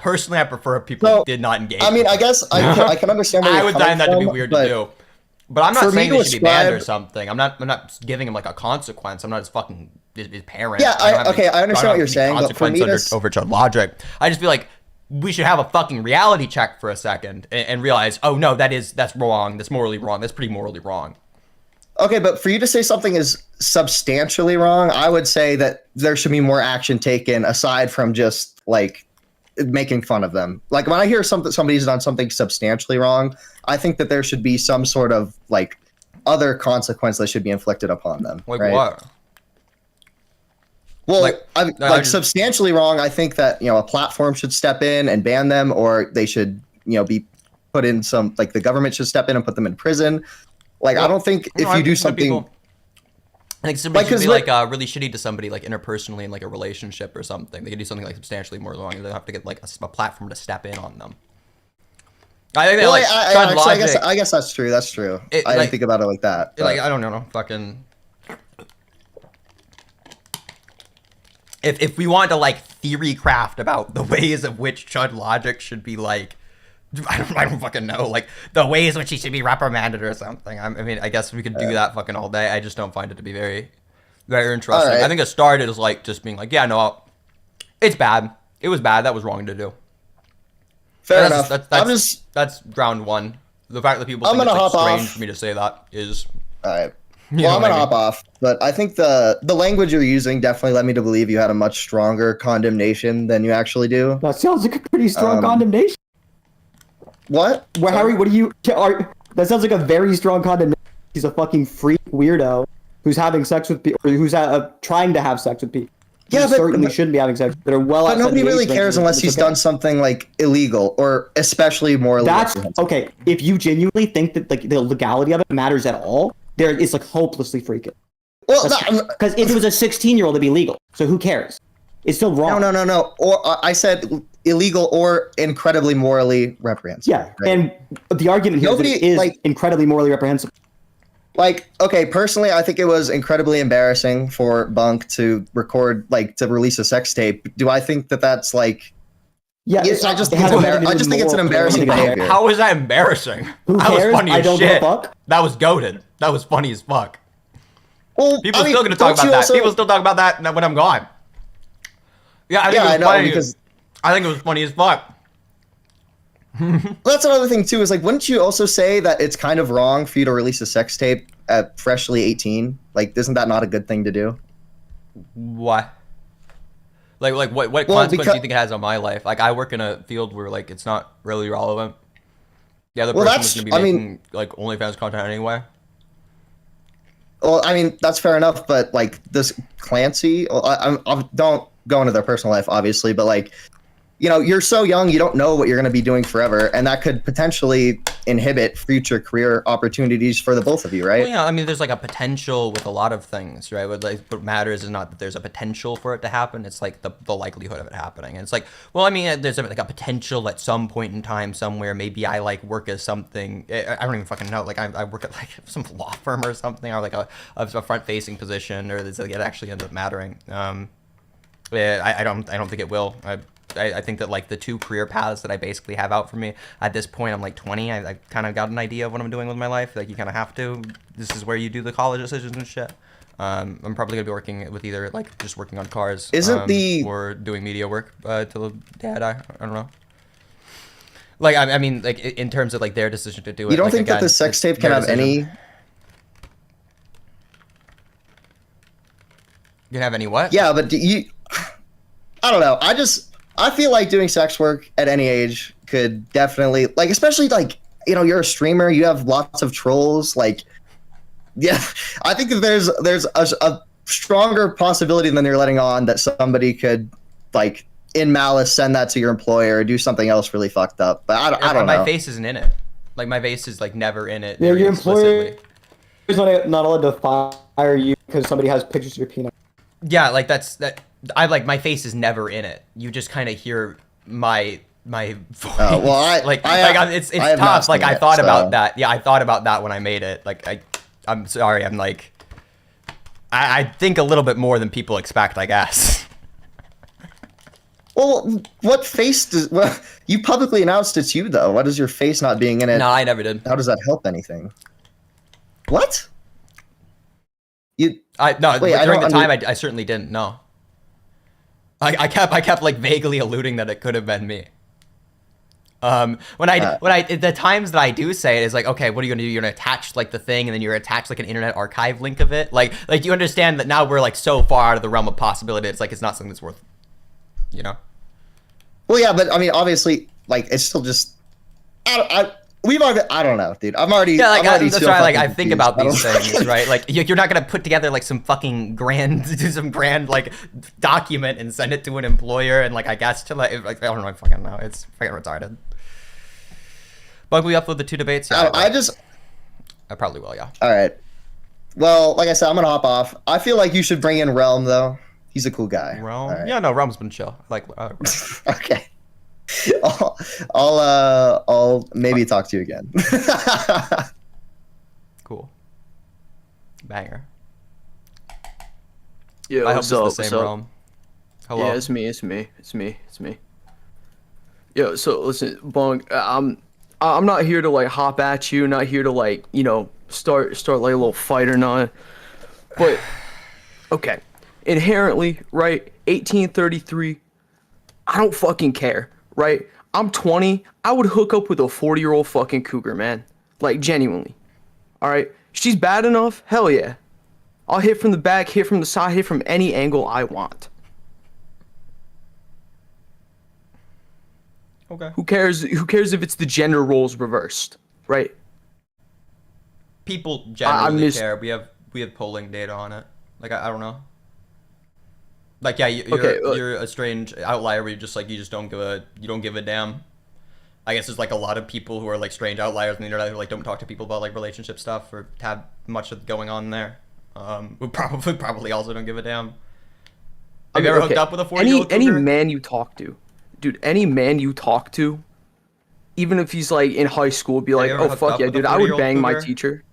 personally prefer if people did not engage. I mean, I guess I can understand where I you're would coming find that to be from, weird but to do. But I'm not for me saying to they should be banned or ascribe- something. I'm not giving him like a consequence. I'm not his fucking his parent. Yeah, I don't have any- I understand don't what have you're any saying, but for consequence me to over Chud Logic. I just feel like we should have a fucking reality check for a second and realize, oh no, that's wrong. That's morally wrong. That's pretty morally wrong. Okay, but for you to say something is substantially wrong, I would say that there should be more action taken aside from just like making fun of them. Like when I hear somebody's done something substantially wrong, I think that there should be some sort of like other consequence that should be inflicted upon them. Like right? what? Well, I substantially wrong. I think that a platform should step in and ban them, or they should be put in some the government should step in and put them in prison. Like I don't think if you do something. I think somebody should be really shitty to somebody like interpersonally in like a relationship or something. They could do something like substantially more wrong. They have to get like a platform to step in on them. I think that I guess that's true. That's true. I didn't think about it like that. Like I don't know, fucking. If we want to like theory craft about the ways of which Chud Logic should be like, I don't fucking know, like the ways in which he should be reprimanded or something. I mean, I guess we could do that fucking all day. I just don't find it to be very, very interesting. Right. I think it started as like just being like, yeah, no, it's bad. It was bad. That was wrong to do. Fair enough. That's ground one. The fact that people think it's like strange for me to say that is. All right. Well, I'm gonna hop off, but I think the language you're using definitely led me to believe you had a much stronger condemnation than you actually do. That sounds like a pretty strong condemnation. What? Well, Harry, what do you? That sounds like a very strong condemnation. He's a fucking freak weirdo who's having sex with people, or who's trying to have sex with people. Yeah, but certainly shouldn't be having sex. That are well. But nobody really cares unless he's done something like illegal or especially morally. That's okay. If you genuinely think that like the legality of it matters at all, it's like hopelessly freaking. Well, because if it was a 16-year-old, it'd be legal. So who cares? It's still wrong. No. Or I said illegal or incredibly morally reprehensible. Yeah, right? And the argument here is that it is incredibly morally reprehensible. Like, okay, personally, I think it was incredibly embarrassing for Bunk to to release a sex tape. Do I think that that's like? Yeah, I just think it's an embarrassing behavior. How was that embarrassing? Who that cares? was funny I as don't shit. give a fuck. That was goated. That was funny as fuck. Well, people still gonna talk about that. People still talk about that when I'm gone. Yeah, I know because I think it was funny as fuck. That's another thing too. Is like, wouldn't you also say that it's kind of wrong for you to release a sex tape at freshly 18? Like, isn't that not a good thing to do? What? Like what consequence do you think it has on my life? Like, I work in a field where like it's not really relevant. Yeah, the person was gonna be making like OnlyFans content anyway. Well, I mean, that's fair enough, but like this Clancy, I don't go into their personal life, obviously, but like, you're so young, you don't know what you're going to be doing forever, and that could potentially inhibit future career opportunities for the both of you, right? Well, yeah, I mean, there's like a potential with a lot of things, right? What matters is not that there's a potential for it to happen, it's like the likelihood of it happening. And it's like, well, I mean, there's like a potential at some point in time somewhere, maybe I like work as something, I don't even fucking know, like I work at like some law firm or something, or like a front-facing position, or it actually ends up mattering. I don't think it will. I think that like the two career paths that I basically have out for me at this point, I'm like 20. I kind of got an idea of what I'm doing with my life. Like, you kind of have to. This is where you do the college decisions and shit. I'm probably gonna be working with either like just working on cars, or doing media work till dad. I don't know. Like I mean, like in terms of like their decision to do it. You don't like, think that again, the sex it's tape can their have any? decision. You can have any what? Yeah, but I don't know. I feel like doing sex work at any age could definitely, like, especially like, you know, you're a streamer, you have lots of trolls. Like, yeah, I think that there's a stronger possibility than you're letting on that somebody could, like, in malice send that to your employer or do something else really fucked up. But I don't know. My face isn't in it. Like my face is like never in it. Yeah, very your employer explicitly. is not allowed to fire you because somebody has pictures of your penis. Yeah, like I like my face is never in it. You just kind of hear my voice. Well, it's tough. Like I thought about that. Yeah, I thought about that when I made it. Like I'm sorry. I'm like I think a little bit more than people expect, I guess. Well, what face does? Well, you publicly announced it's you though. What does your face not being in it? No, I never did. How does that help anything? What? During the time I certainly didn't. No. I kept like vaguely alluding that it could have been me. The times that I do say it is like, okay, what are you gonna do? You're gonna attach like the thing, and then you're attach like an internet archive link of it. Like you understand that now we're like so far out of the realm of possibility. It's like it's not something that's worth, you know. Well, yeah, but I mean, obviously, like it's still just. I don't know, dude. I'm already. Yeah, like that's why, like I think about these things, right? Like you're not gonna put together like some fucking grand like document and send it to an employer and like I guess to like I don't know, I fucking know. It's fucking retarded. But we upload the 2 debates. Yeah, I probably will. Yeah. All right. Well, like I said, I'm gonna hop off. I feel like you should bring in Realm though. He's a cool guy. Realm. Right. Yeah, no, Realm's been chill. Like. Okay. I'll maybe talk to you again. Cool. Banger. Yeah, I hope it's the same Realm. Hello. Yeah, it's me. Yo, so listen, Bong, I'm not here to like hop at you, not here to like, you know, start like a little fight or not. But okay. Inherently, right, 1833, I don't fucking care, right? I'm 20, I would hook up with a 40-year-old fucking cougar, man. Like, genuinely. Alright? She's bad enough? Hell yeah. I'll hit from the back, hit from the side, hit from any angle I want. Okay. Who cares if it's the gender roles reversed, right? People generally care. We have polling data on it. Like I don't know. Like yeah, you're a strange outlier where you just don't give a damn. I guess there's like a lot of people who are like strange outliers on the internet who like don't talk to people about like relationship stuff or have much of going on there. Who probably also don't give a damn. Have you ever hooked up with a 40-year-old any man you talk to, dude? Any man you talk to, even if he's like in high school, be like, oh fuck yeah, dude, I would bang my teacher.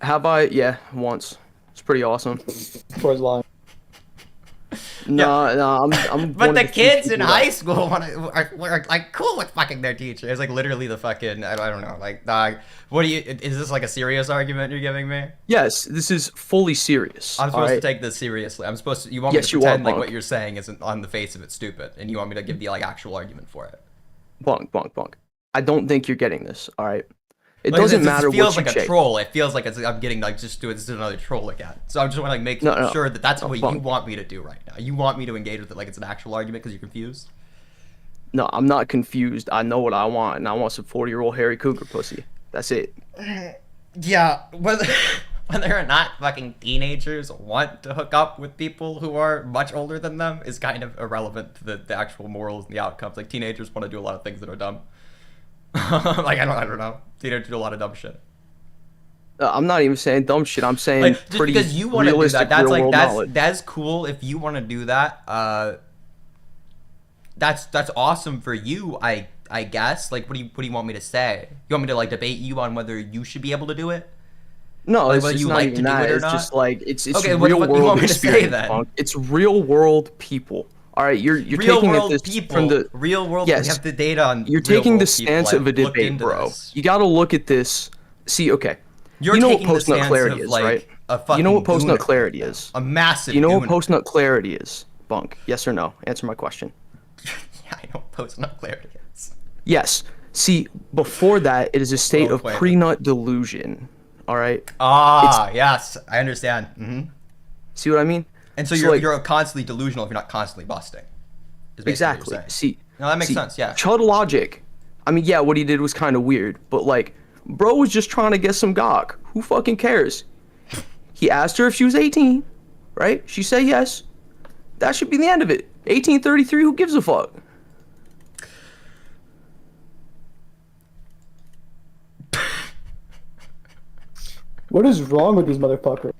Have I? Yeah, once. It's pretty awesome. For his life. No, I'm. But the kids in high school are like cool with fucking their teacher. It's like literally the fucking I don't know. Like, dog, what do you? Is this like a serious argument you're giving me? Yes, this is fully serious. I'm supposed to take this seriously. I'm supposed to. You want me to pretend like what you're saying isn't on the face of it stupid, and you want me to give the like actual argument for it. Bonk. I don't think you're getting this. All right. It doesn't matter what you It feels like a troll. It feels like I'm getting like just doing this another troll again. So I just want to like make sure that that's what you want me to do right now. You want me to engage with it like it's an actual argument because you're confused. No, I'm not confused. I know what I want, and I want some 40-year-old hairy cougar pussy. That's it. Yeah, whether or not fucking teenagers want to hook up with people who are much older than them is kind of irrelevant to the actual morals and the outcomes. Like teenagers want to do a lot of things that are dumb. Like I don't know. Teenagers do a lot of dumb shit. I'm not even saying dumb shit. I'm saying like, just pretty because you want to do that. That's like knowledge. That's cool if you want to do that. That's awesome for you. I guess. Like, what do you want me to say? You want me to like debate you on whether you should be able to do it? No, like, it's whether just you not like even to that. do it or it's not? just like it's okay, real what world do you want me to experience. say, then? It's real world people. All right, you're taking this people, from the real world. Yes, we have the data on. You're taking the stance of a debate, bro. You got to look at this. See, okay. You know what post-nut clarity is, right? You know what post-nut clarity is. A massive. You know what post-nut clarity is, Bunk? Yes or no? Answer my question. Yeah, I know what post-nut clarity is. Yes. See, before that, it is a state of Wait. prenut delusion. All right. Yes, I understand. See what I mean? And so So, you're constantly delusional if you're not constantly busting. Is basically what Exactly. you're saying. See. No, that makes sense. Yeah. Chud Logic. I mean, yeah, what he did was kind of weird, but like, bro was just trying to get some gawk. Who fucking cares? He asked her if she was 18, right? She said yes. That should be the end of it. 1833, who gives a fuck? What is wrong with these motherfuckers?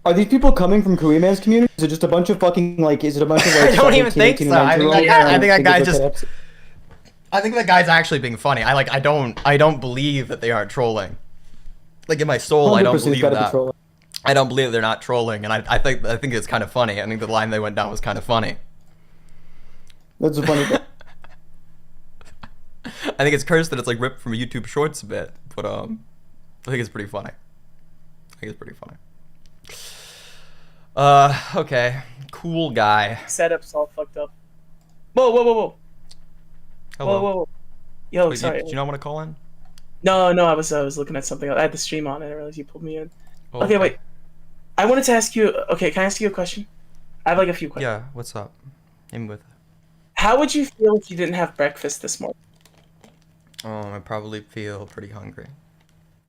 Are these people coming from Koreaman's community? Is it just a bunch of fucking like? Is it a bunch of like? I don't even 17, think 18, so. I think that guy it's just. okay. I think that guy's actually being funny. I don't believe that they aren't trolling. Like in my soul, I don't 100% believe gotta be that. trolling. I don't believe they're not trolling, and I think it's kind of funny. I think the line they went down was kind of funny. That's a funny thing. I think it's cursed that it's like ripped from YouTube Shorts a bit, but I think it's pretty funny. Okay, cool guy. Setup's all fucked up. Whoa. Hello. Whoa. Yo, Wait, sorry. Did you not want to call in? No, I was looking at something. I had the stream on. I didn't realize you pulled me in. Oh, Okay, wait. I wanted to ask you. Okay, can I ask you a question? I have like a few questions. Yeah. What's up? Hit me with it. How would you feel if you didn't have breakfast this morning? I probably feel pretty hungry.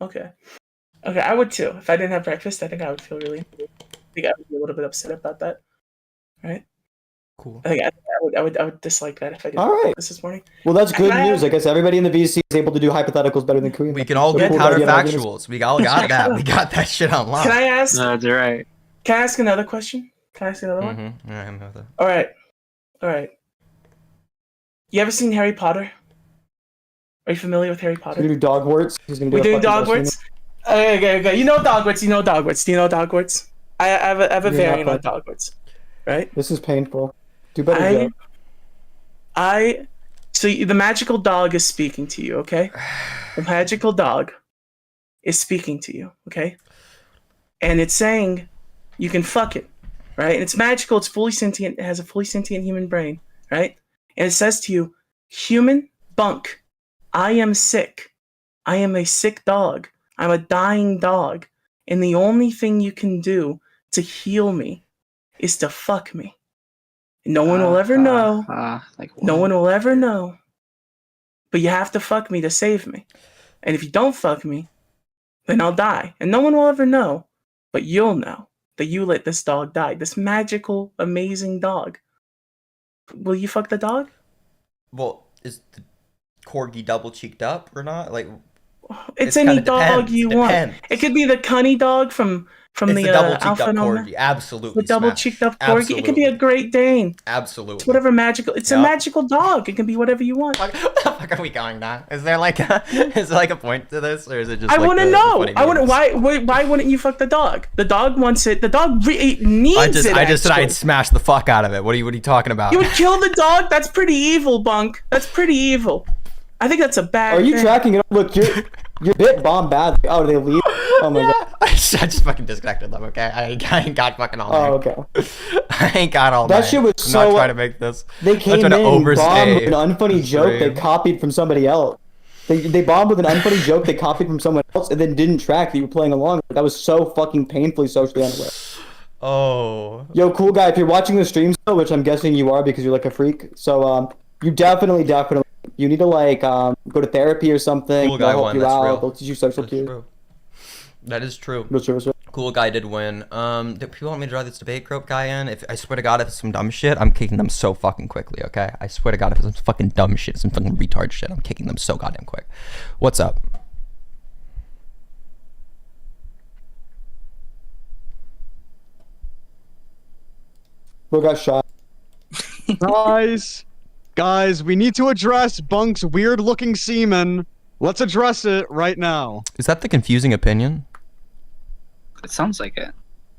Okay, I would too. If I didn't have breakfast, I think I would feel really. I think I would be a little bit upset about that. Right. Cool. I would dislike that if I didn't All have right. breakfast this morning. Well, that's good Can I news. I guess everybody in the VC is able to do hypotheticals better than Korean. We can all do Cool idea, man. counterfactuals. We all got that. We got that shit on lock. Can I ask? That's right. Can I ask another question? Can I ask another one? Mm-hmm. Yeah, I'm with it. All right. You ever seen Harry Potter? Are you familiar with Harry We're Potter? gonna do Dogwarts. He's gonna do We're a doing fucking Dogwarts. Okay. You know Dogwarts. Do you know Dogwarts? I have a You're variant on not Dogwarts. Right? This is painful. Do better, Joe. So the magical dog is speaking to you, okay? The magical dog is speaking to you, okay? And it's saying you can fuck it, right? And it's magical, it's fully sentient, it has a fully sentient human brain, right? And it says to you, human bunk, I am sick. I am a sick dog. I'm a dying dog. And the only thing you can do to heal me is to fuck me. No one will ever know. No one will ever know. But you have to fuck me to save me. And if you don't fuck me, then I'll die. And no one will ever know. But you'll know that you let this dog die. This magical, amazing dog. Will you fuck the dog? Well, is the corgi double cheeked up or not? Like, It's it any kinda dog depends. you want. It could be the cunny dog from it's the double cheeked Alpha up and Omega. corgi. Absolutely. The double smash. cheeked up corgi. It could be a Absolutely. Great Dane. Absolutely. It's whatever magical. It's a magical dog. It can be whatever you want. What the fuck are we going now? Is there like a point to this, or is it just? I like want to the know. funny I want to. memes? Why wouldn't you fuck the dog? The dog wants it. The dog needs it. I just said actually. I'd smash the fuck out of it. What are you talking about? You would kill the dog? That's pretty evil, Bunk. That's pretty evil. I think that's a bad. Are you thing. tracking it? Look, you're bit bomb bad. Oh, did they leave? Oh my god. I just fucking disconnected them. Okay, I ain't got fucking all Oh, night. okay. I ain't got all That night. shit was I'm so- not trying to make this. They came in, I'm trying to bombed overstay with an unfunny joke they stream. copied from somebody else. They bombed with an unfunny joke they copied from someone else and then didn't track that you were playing along. That was so fucking painfully socially unaware. Oh. Yo, cool guy, if you're watching the stream still, which I'm guessing you are because you're like a freak, so you definitely you need to like go to therapy or something. Cool guy They'll help won. you That's out. real. They'll teach you social That's cues. true. That is true. Real true. Cool guy did win. Do people want me to draw this debate group guy in? If I swear to God, if it's some dumb shit, I'm kicking them so fucking quickly. Okay, I swear to God, if it's some fucking dumb shit, some fucking retard shit, I'm kicking them so goddamn quick. What's up? Who got shot? Guys, we need to address Bunk's weird-looking semen. Let's address it right now. Is that the confusing opinion? It sounds like it.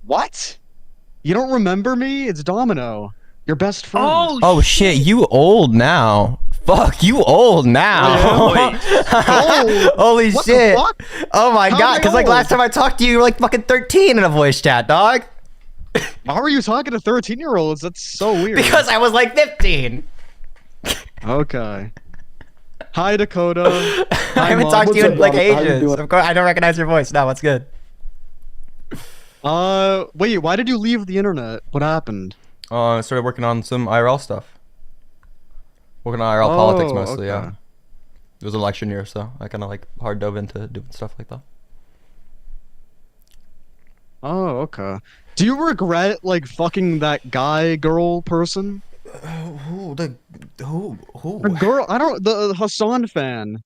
What? You don't remember me? It's Domino, your best friend. Oh shit, you old now. Fuck, you old now. Holy What the shit. fuck? Oh my How god, am I because like old? last time I talked to you, you were like fucking 13 in a voice chat, dog. Why were you talking to 13-year-olds? That's so weird. Because I was like 15. Okay. Hi, Dakota. I haven't talked to you What's in up, like brother? How you ages. doing? Of course, I don't recognize your voice. No, what's good? Wait, why did you leave the internet? What happened? I started working on some IRL stuff. Working on IRL politics mostly, okay. yeah. It was an election year, so I kind of like hard dove into doing stuff like that. Oh, okay. Do you regret like fucking that guy, girl, person? Who? The The girl, I don't. The Hassan fan.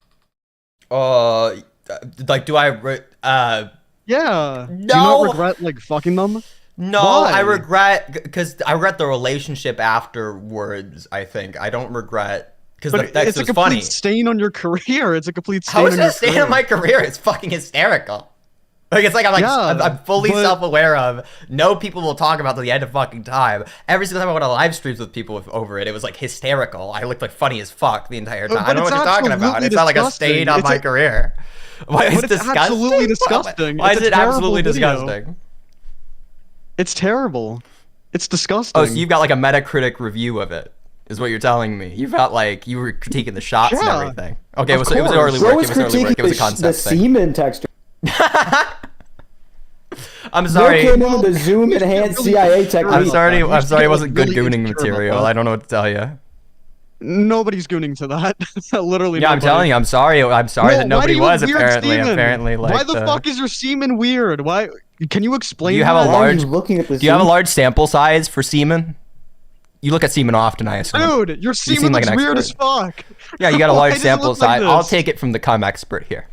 Like, do I? Yeah. No. Do you not regret like fucking them? No, Why? I regret because I regret the relationship afterwards. I think I don't regret because But that's it's a was complete funny. stain on your career. It's a complete stain How is on it your a stain career. on my career? It's fucking hysterical. Like it's like I'm fully but- self-aware of. No people will talk about till the end of fucking time. Every single time I went on live streams with people over it, it was like hysterical. I looked like funny as fuck the entire time. But I don't know what it's you're talking about. absolutely It's not like a disgusting. stain on It's my a- career. Why is But it's disgusting? absolutely disgusting. Why It's is a it terrible absolutely video. disgusting? It's terrible. It's disgusting. Oh, so you've got like a Metacritic review of it, is what you're telling me. You've got like, you were critiquing the shots and Yeah, everything. Okay, it of was early course. work. Bro It was was early work. It was a critiquing concept the thing. semen texture. I'm Bro sorry. came in with the zoom enhanced CIA technique. I'm sorry. I'm sorry. It wasn't good really gooning insecure about material. that. I don't know what to tell you. Nobody's gooning to that. Literally. Yeah, I'm nobody. telling you. I'm sorry. I'm sorry that No, why do nobody you have was. weird Apparently, semen? apparently, like. Why the fuck is your semen weird? Why? Can you explain? Do you have that? a Why are large? you looking at the Do you have a semen? large sample size for semen? You look at semen often, I assume. Dude, your seem semen like looks an weird expert. as fuck. Yeah, you got a Why large does it sample look like size. I'll this? take it from the cum expert here.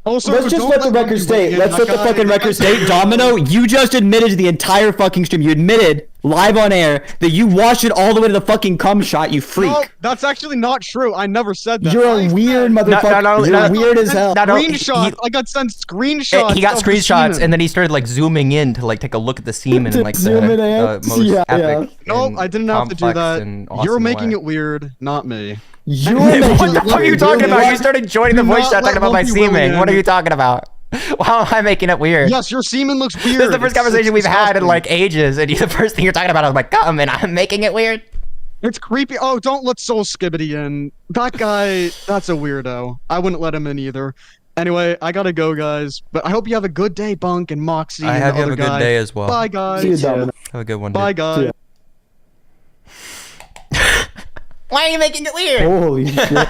Also, Let's just don't let the them record do state. it. Let's let the That guy- fucking record state. Domino, you just admitted the entire fucking stream. You admitted live on air that you watched it all the way to the fucking cum shot. You freak. No, that's actually not true. I never said that. You're I a said- weird motherfucker. You're weird as hell. Screenshots. I got sent screenshots. He got of the screenshots, semen. and then he started like zooming in to like take a look at the semen and like Zoom in the in. most Yeah, epic. No, and I didn't have to do complex that. and You're awesome making way. it weird, not me. You're What making the fuck are you talking about? You started joining the Do voice not chat let talking about my Lumpy Willy semen. What are in. you talking about? How am I making it weird? Yes, your semen looks weird. This is the first conversation we've had in disgusting. like ages, and the first thing you're talking about is like cum, and I'm making it weird. It's creepy. Oh, don't let Soul Skibbity in. That guy, that's a weirdo. I wouldn't let him in either. Anyway, I gotta go, guys. But I hope you have a good day, Bunk and Moxie. I and hope the you have other a good guy. day as well. Bye, guys. See you, Domino. Have a good one. Bye, Dude. guys. Why are you making it weird? Holy shit.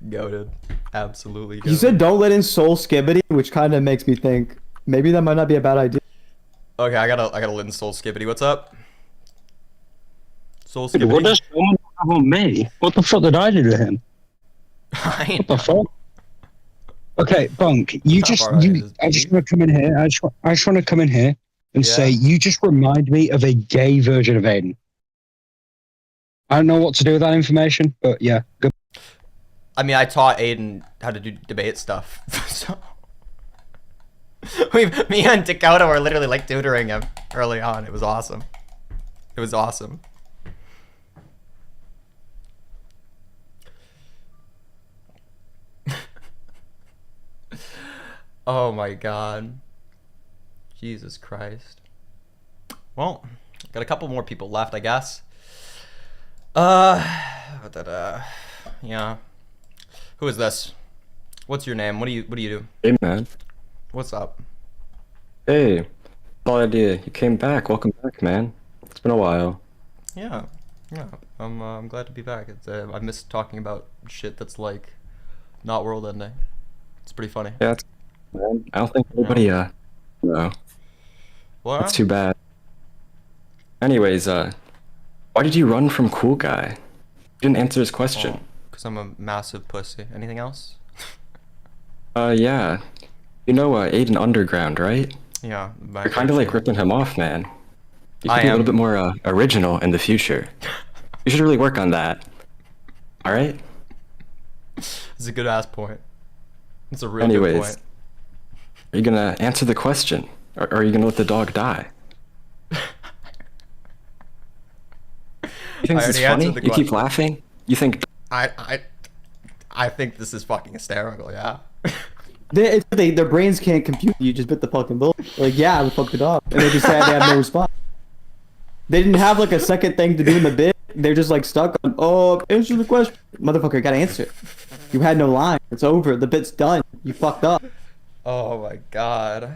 Goated. Absolutely. You goated. said don't let in Soul Skibbity, which kind of makes me think maybe that might not be a bad idea. Okay, I gotta let in Soul Skibbity. What's up? Soul What Skibbity. does someone have on me? What the fuck did I do to him? What the fuck? Okay, Bunk, you How just far away you. is I just want to come in here. I just want to come in here and Yeah. say you just remind me of a gay version of Aiden. I don't know what to do with that information, but yeah, good. I mean, I taught Aiden how to do debate stuff. So me and Dakota were literally like tutoring him early on. It was awesome. It was awesome. Oh my god. Jesus Christ. Well, got a couple more people left, I guess. Yeah. Who is this? What's your name? What do you do? Hey man. What's up? Hey. No idea. You came back. Welcome back, man. It's been a while. Yeah. Yeah. I'm glad to be back. It's I miss talking about shit that's like not world ending. It's pretty funny. Yeah, man. I don't think anybody no. What? That's too bad. Anyways, why did you run from Cool Guy? You didn't answer his question. Because I'm a massive pussy. Anything else? Yeah. You know Aiden Underground, right? Yeah. You're kind of like ripping him off, man. You I could be a am. little bit more original in the future. You should really work on that. All right? It's a good ass point. It's a real Anyways, good point. are you gonna answer the question? Or are you gonna let the dog die? You think I this is already funny? answered the You keep question. laughing? You think I think this is fucking hysterical, yeah. Their brains can't compute. You just bit the fucking bullet. Like, yeah, I would fuck the dog. And they just say they have no response. They didn't have like a second thing to do in the bit. They're just like stuck on, oh, answer the question. Motherfucker, gotta answer it. You had no line. It's over. The bit's done. You fucked up. Oh my god.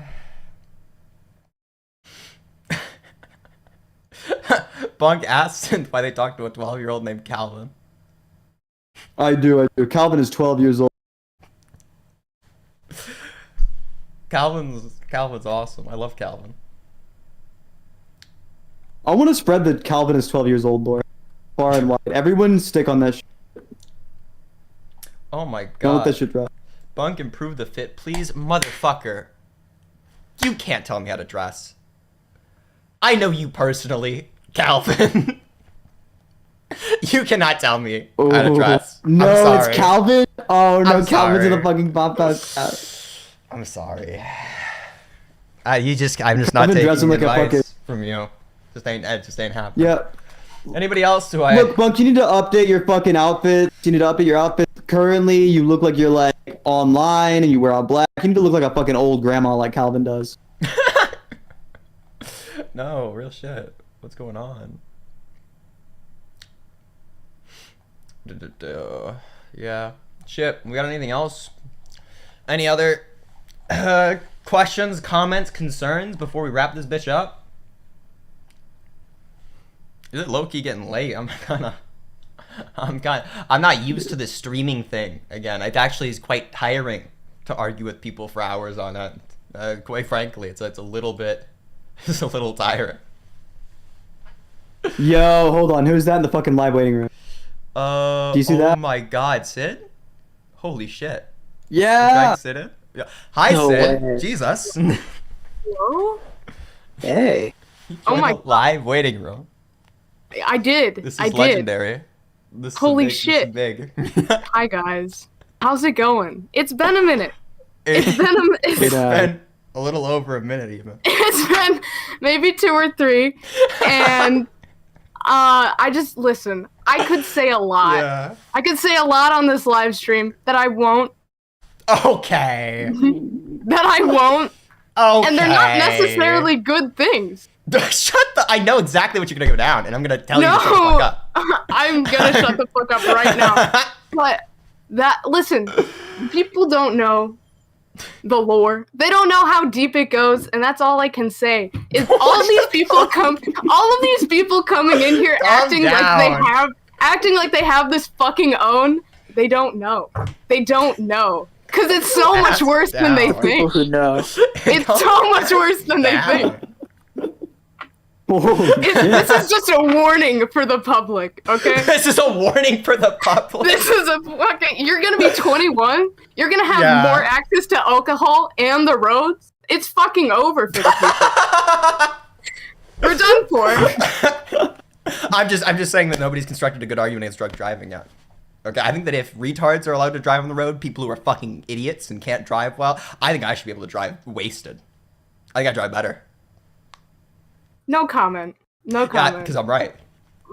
Bunk asked why they talked to a 12-year-old named Calvin. I do. Calvin is 12 years old. Calvin's awesome. I love Calvin. I want to spread the Calvin is 12 years old lore far and wide. Everyone stick on that shit. Oh my god. Don't let that shit drop. Bunk, improve the fit, please. Motherfucker. You can't tell me how to dress. I know you personally, Calvin. You cannot tell me how to dress. No, I'm sorry. it's Calvin. Oh no, I'm Calvin's in sorry. the fucking pop out. I'm sorry. I'm just not Calvin taking dressing like a advice fucking- from you. It just ain't happening. Yeah. Anybody else who I... Look, Bunk, you need to update your fucking outfit. You need to update your outfit. Currently, you look like you're like online and you wear all black. You need to look like a fucking old grandma like Calvin does. No, real shit. What's going on? Yeah. Shit. We got anything else? Any other questions, comments, concerns before we wrap this bitch up? Is it low-key getting late? I'm not used to this streaming thing again. It actually is quite tiring to argue with people for hours on end. Quite frankly, it's a little bit, it's a little tiring. Yo, hold on. Who's that in the fucking live waiting room? Do you see oh that? my god, Sid? Holy shit. Yeah. You dragged Sid in? Yeah. Hi, No Sid. way. Jesus. Hello? Hey. Oh my- Live waiting room. I did. This is I did. legendary. This is Holy big, this is shit. big. Hi guys. How's it going? It's been a minute. It's It's been a little over a minute even. it's been maybe 2 or 3, and I just listen. I could say a lot. Yeah. I could say a lot on this live stream that I won't. Okay. That I won't. Okay. And they're not necessarily good things. Shut the... I know exactly what you're gonna go down, and I'm gonna tell you to shut the fuck up. I'm gonna shut the fuck up right now. But listen, people don't know the lore. They don't know how deep it goes, and that's all I can say. Is all of these people coming in here acting like they have this fucking own. They don't know. They don't know. Cause it's so much worse than they think. Who knows? It's so much worse than they think. This is just a warning for the public, okay? This is a warning for the public. This is a fucking... You're gonna be 21. You're gonna have more access to alcohol and the roads. It's fucking over for the people. We're done for. I'm just saying that nobody's constructed a good argument against drunk driving yet. Okay, I think that if retards are allowed to drive on the road, people who are fucking idiots and can't drive well, I think I should be able to drive wasted. I think I drive better. No comment. No comment. Yeah, because I'm right.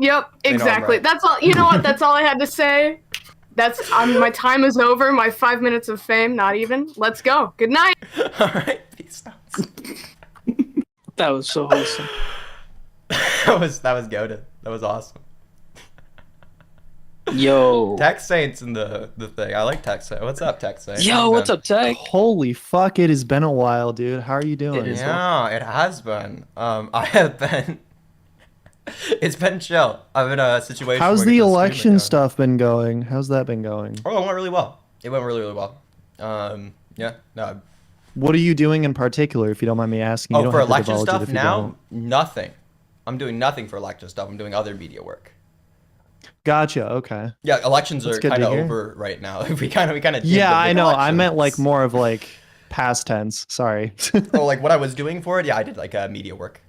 Yep, exactly. right. That's all. You know what? That's all I had to say. That's my time is over. My 5 minutes of fame, not even. Let's go. Good night. All right, peace out. That was so wholesome. that was goated. That was awesome. Yo. Tech Saint's in the thing. I like Tech Saint. What's up, Tech Saint? Yo, what's up, Tech? Holy fuck, it has been a while, dude. How are you doing? Yeah, it has been. I have been. It's been chill. I'm in a situation. How's where the I get to stream election again. stuff been going? How's that been going? Oh, it went really well. It went really, really well. Yeah, no. What are you doing in particular, if you don't mind me asking? You Oh, don't for have to election divulge it stuff if you now? don't. Nothing. I'm doing nothing for election stuff. I'm doing other media work. Gotcha. Okay. Yeah, elections That's are good to kind of hear. over right now. we kind of. Yeah, I know. I meant like more of like past tense. Sorry. Oh, like what I was doing for it? Yeah, I did like media work.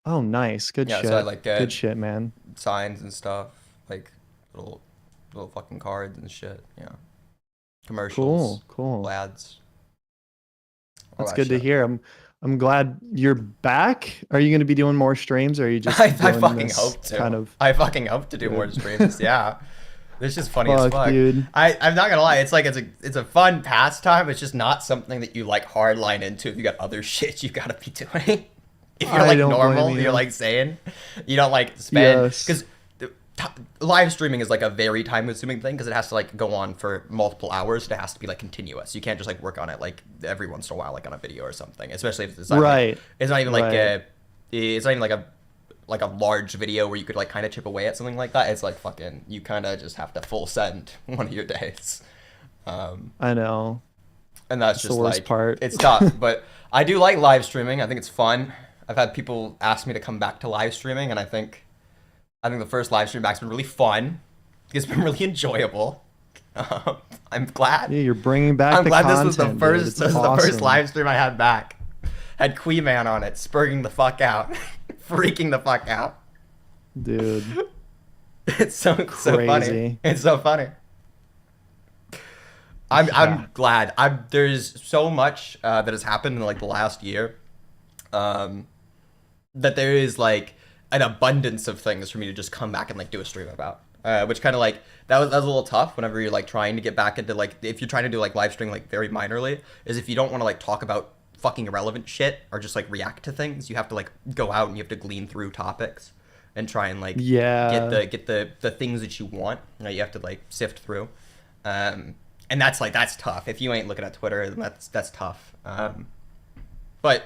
Oh, nice. Good Yeah, shit. so I like Good shit, man. signs and stuff, like little fucking cards and shit. Yeah, commercials. Cool. Ads. all That's that good to shit. hear. I'm glad you're back. Are you going to be doing more streams, or are you just I doing fucking this hope to. kind of? I fucking hope to do more streams. Yeah, it's just funny as Fuck, fuck. dude. I'm not gonna lie. It's like it's a fun pastime. It's just not something that you like hardline into if you got other shit you gotta be doing. if you're I like don't blame normal, you. you're like sane. You don't like spend Yes. because live streaming is like a very time consuming thing because it has to like go on for multiple hours. It has to be like continuous. You can't just like work on it like every once in a while, like on a video or something. Especially if it's not Right. Like, it's not even like Right. it's not even like a large video where you could like kind of chip away at something like that. It's like fucking you kind of just have to full send one of your days. I know. And that's It's just the worst like part. it's tough. But I do like live streaming. I think it's fun. I've had people ask me to come back to live streaming, and I think the first live stream back's been really fun. It's been really enjoyable. I'm glad. Yeah, you're bringing back I'm the glad content. this was the dude. first. It's This is the first awesome. live stream I had back. Had Quee Man on it, spurging the fuck out, freaking the fuck out. Dude. It's so funny. Crazy. It's so funny. I'm glad. There's so much that has happened in like the last year, that there is like an abundance of things for me to just come back and like do a stream about. Which kind of like that was a little tough whenever you're like trying to get back into like if you're trying to do like live stream like very minorly is if you don't want to like talk about fucking irrelevant shit or just like react to things, you have to like go out and you have to glean through topics and try and like get the things that you want. You know, you have to like sift through. And that's tough. If you ain't looking at Twitter, then that's tough. But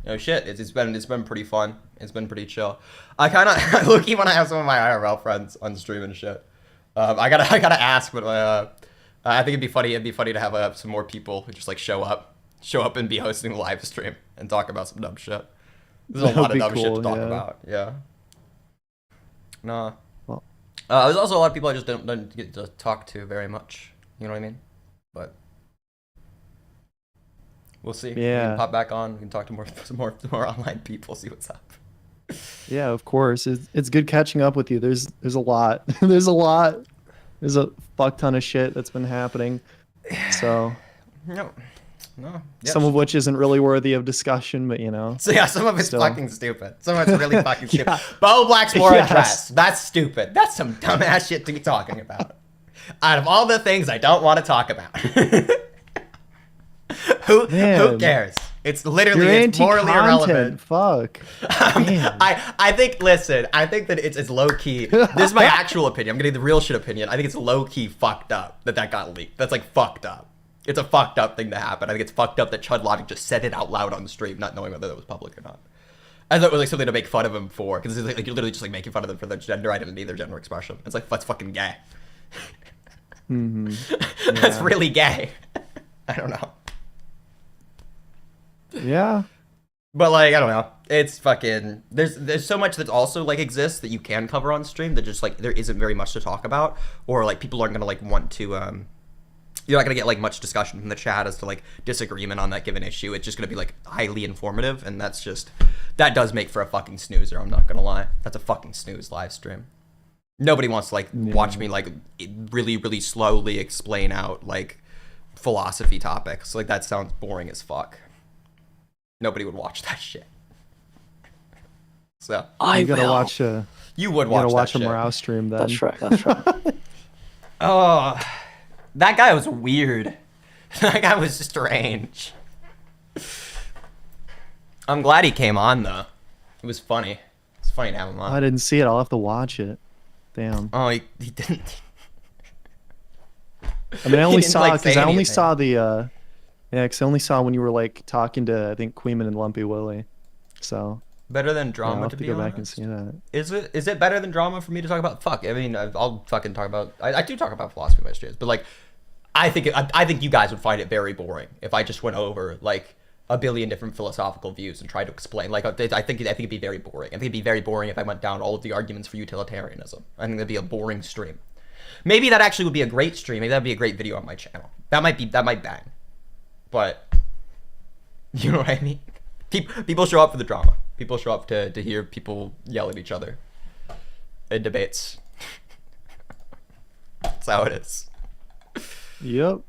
you know, shit, it's been pretty fun. It's been pretty chill. I kind of look when I have some of my IRL friends on stream and shit. I gotta ask, but I think it'd be funny. It'd be funny to have some more people who just like show up and be hosting the live stream and talk about some dumb shit. There's a That'd lot of be dumb shit cool, to talk yeah. about. Yeah. No. Well. There's also a lot of people I just don't get to talk to very much. You know what I mean? But we'll see. We Yeah. can pop back on. We can talk to some more online people. See what's up. Yeah, of course. It's good catching up with you. There's a lot. There's a fuck ton of shit that's been happening. So No. Yeah. some of which isn't really worthy of discussion, but you know. So yeah, some of it's still. fucking stupid. Some of it's really fucking stupid. Yeah. Bo Black's more Yes. addressed. That's stupid. That's some dumbass shit to be talking about. Out of all the things I don't want to talk about. Who cares? It's literally You're it's morally anti-content. irrelevant. Fuck. Man. I think listen, I think that it's low key. This is my actual opinion. I'm getting the real shit opinion. I think it's low key fucked up that got leaked. That's like fucked up. It's a fucked up thing to happen. I think it's fucked up that Chud Logic just said it out loud on the stream, not knowing whether that was public or not. I thought it was like something to make fun of him for, because it's like you're literally just like making fun of them for their gender identity, their gender expression. It's like that's fucking gay. Mm-hmm. That's Yeah. really gay. I don't know. Yeah. But like I don't know. It's fucking there's so much that also like exists that you can cover on stream that just like there isn't very much to talk about, or like people aren't gonna like want to you're not gonna get like much discussion from the chat as to like disagreement on that given issue. It's just gonna be like highly informative, and that does make for a fucking snoozer. I'm not gonna lie. That's a fucking snooze live stream. Nobody wants to like watch me like really really slowly explain out like philosophy topics. Like that sounds boring as fuck. Nobody would watch that shit. So You gotta watch a. You would You gotta watch watch that a shit. Morale stream then. That's right. That's right. Oh, that guy was weird. That guy was strange. I'm glad he came on though. It was funny. It's funny to have him on. I didn't see it. I'll have to watch it. Damn. Oh, he didn't. I mean, I He only didn't, saw like, because say I only anything. saw the. Yeah, because I only saw when you were like talking to I think Queeman and Lumpy Willie. So. Better than Yeah, I'll drama, have to to be go honest. back and see that. Is it better than drama for me to talk about? Fuck. I mean, I'll fucking talk about. I do talk about philosophy in my streams, but like, I think you guys would find it very boring if I just went over like a billion different philosophical views and tried to explain. Like, I think it'd be very boring. I think it'd be very boring if I went down all of the arguments for utilitarianism. I think that'd be a boring stream. Maybe that actually would be a great stream. Maybe that'd be a great video on my channel. That might bang. But you know what I mean? People show up for the drama. People show up to hear people yell at each other in debates. That's how it is. Yep.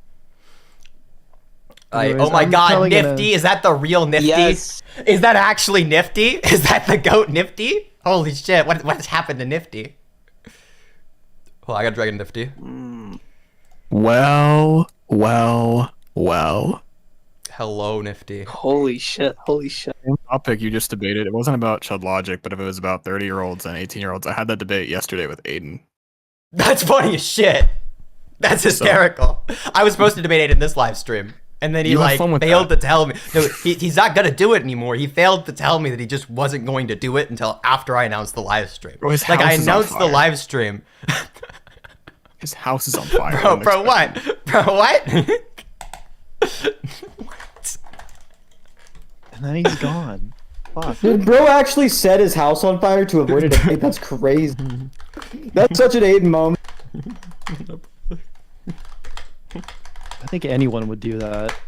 Oh Anyways, my I'm god, probably Nifty? gonna- Is that the real Nifty? Yes. Is that actually Nifty? Is that the goat Nifty? Holy shit, what has happened to Nifty? Well, I got Dragon Nifty. Well. Hell Hello, Nifty. Holy shit! Holy shit! Topic you just debated. It wasn't about Chud Logic, but if it was about 30-year-olds and 18-year-olds, I had that debate yesterday with Aiden. That's funny as shit. That's hysterical. I was supposed to debate it in this live stream, and then he You have fun with failed to tell me. No, he's not gonna do it anymore. He failed to tell me that he just wasn't going to do it until after I announced the live stream. Bro, his like I house is on announced the fire. live stream. His house is on fire. Bro, what? Bro, what? And then he's gone. Fuck. Did bro actually set his house on fire to avoid a debate? That's crazy. That's such an Aiden moment. I think anyone would do that.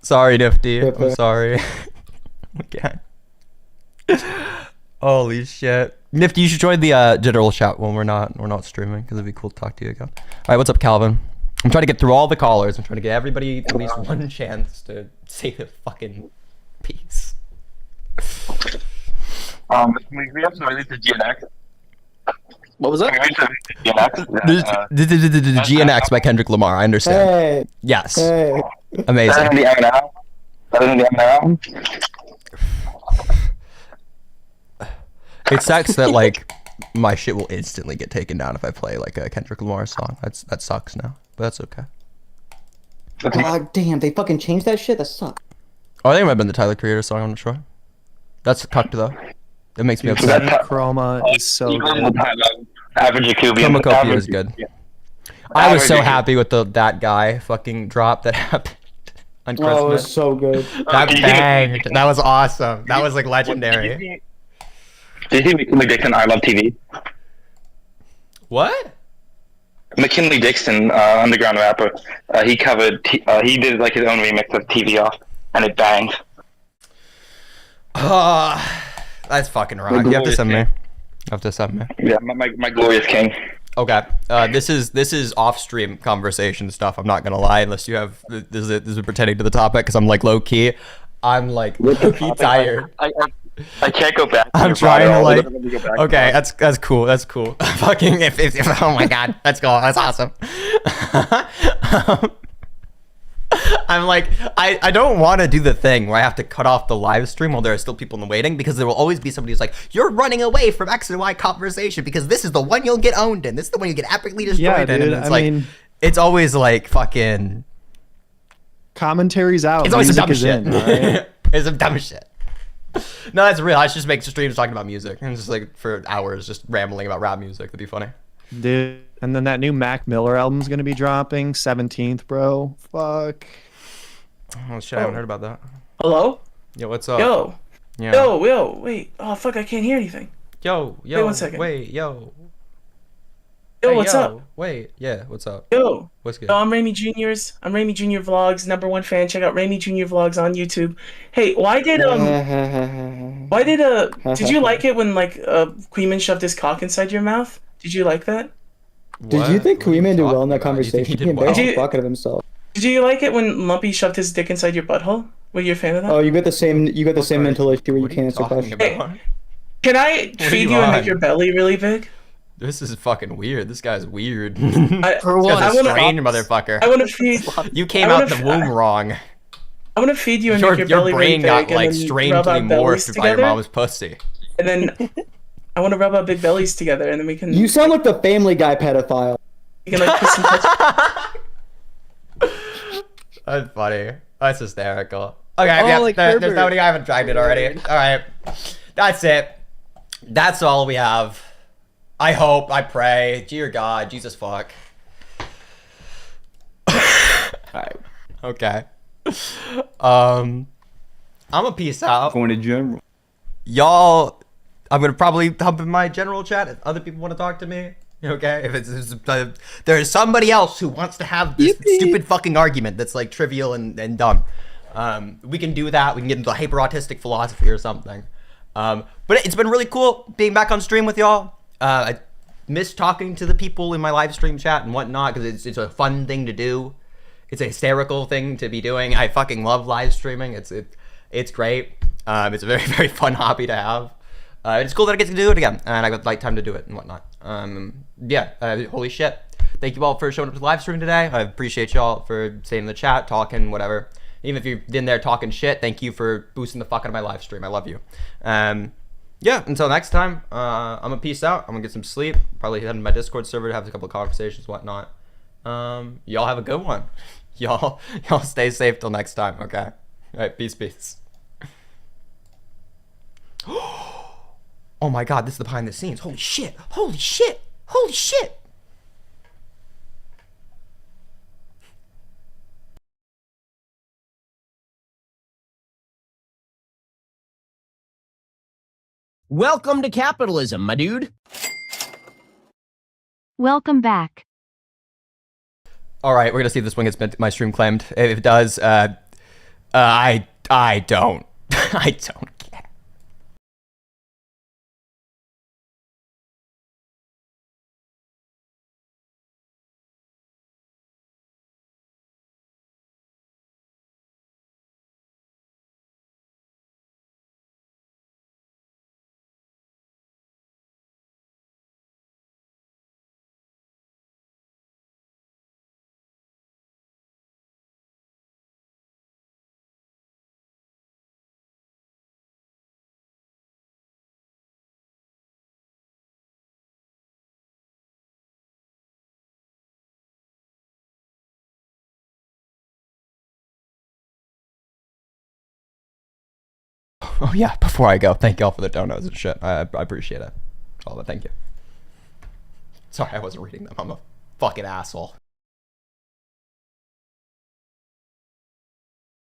Sorry, Nifty. I'm sorry. Okay. Holy shit. Nifty, you should join the general chat when we're not streaming, because it'd be cool to talk to you again. Alright, what's up, Calvin? I'm trying to get through all the callers. I'm trying to get everybody at least one chance to say the fucking piece. We have to release the GNX. What was that? The GNX by Kendrick Lamar, I understand. Hey. Yes. Hey. Amazing. It sucks that like my shit will instantly get taken down if I play like a Kendrick Lamar song. That sucks now, but that's okay. God damn, they fucking changed that shit? That sucks. Oh, I think it might have been the Tyler Creator song. I'm not sure. That's cucked though. It makes me upset. Chroma is so good. Average Jacoby. Chromacopia is good. I was so happy with that guy fucking drop that happened on Christmas. Oh, it was so good. That banged. That was awesome. That was like legendary. Did you see McKinley Dixon, I Love TV? What? McKinley Dixon, underground rapper, he covered, he did like his own remix of TV Off, and it banged. That's fucking wrong. You have to send me. Yeah, my glorious king. Okay. This is off-stream conversation stuff. I'm not gonna lie, unless you have this is pretending to the topic, because I'm like low key. I'm like low key tired. I can't go back. I'm trying to like. Okay, that's cool. That's cool. Fucking if oh my god, let's go. That's awesome. I'm like, I don't want to do the thing where I have to cut off the live stream while there are still people in the waiting, because there will always be somebody who's like, you're running away from X and Y conversation because this is the one you'll get owned in. This is the one you get epically destroyed in. Dude, And it's it's always like fucking commentary's out. It's always some dumb music is shit. in, right? It's some dumb shit. No, that's real. I should just make streams talking about music and just like for hours just rambling about rap music. That'd be funny. Dude, and then that new Mac Miller album's gonna be dropping 17th, bro. Fuck. Oh shit, I haven't heard about that. Hello? Yo, what's up? Yo. Yeah. Yo, wait. Oh, fuck, I can't hear anything. Yo. Wait 1 second. Wait, yo. Yo, Hey, what's up? Wait, yeah, what's up? Yo. What's good? Yo, I'm Raimi Jr.'s. I'm Raimi Jr. Vlogs, #1 fan. Check out Raimi Jr. Vlogs on YouTube. Hey, did you like it when like Queeman shoved his cock inside your mouth? Did you like that? Did you think Queeman did well in that conversation? He embarrassed the fuck out of himself. Did you like it when Lumpy shoved his dick inside your butthole? Were you a fan of that? Oh, you got the same mental issue where you can't answer questions. Hey, can I feed you and make your belly really big? This is fucking weird. This guy's weird. For This what? guy's a strange motherfucker. I want to feed. You came out the womb wrong. I want to feed you and Your make your belly brain really big, got like and then strangely rub our bellies morphed by your together, mom's pussy. And then I want to rub our big bellies together, and then we can. You sound like the Family Guy pedophile. We can like kiss and touch. That's funny. That's hysterical. Okay, yeah, like there's Herbert. nobody. I haven't dragged it already. All right, that's it. That's all we have. I hope. I pray. Dear God, Jesus fuck. All right. Okay. I'm a peace out. Going to general. Y'all, I'm gonna probably hump in my general chat if other people want to talk to me. Okay, if there's somebody else who wants to have this stupid fucking argument that's like trivial and dumb, we can do that. We can get into hyper autistic philosophy or something. But it's been really cool being back on stream with y'all. I miss talking to the people in my live stream chat and whatnot, because it's a fun thing to do. It's a hysterical thing to be doing. I fucking love live streaming. It's great. It's a very, very fun hobby to have. It's cool that I get to do it again, and I got like time to do it and whatnot. Holy shit. Thank you all for showing up to the live stream today. I appreciate y'all for staying in the chat, talking, whatever. Even if you're in there talking shit, thank you for boosting the fuck out of my live stream. I love you. Yeah, until next time, I'm gonna peace out. I'm gonna get some sleep. Probably head to my Discord server to have a couple of conversations, whatnot. Y'all have a good one. Y'all stay safe till next time, okay? All right, peace. Oh my god, this is the behind the scenes. Holy shit. Welcome to capitalism, my dude. Welcome back. All right, we're gonna see if this one gets my stream claimed. If it does, I don't. I don't care. Oh yeah, before I go, thank y'all for the donuts and shit. I appreciate it. All of it, thank you. Sorry, I wasn't reading them. I'm a fucking asshole.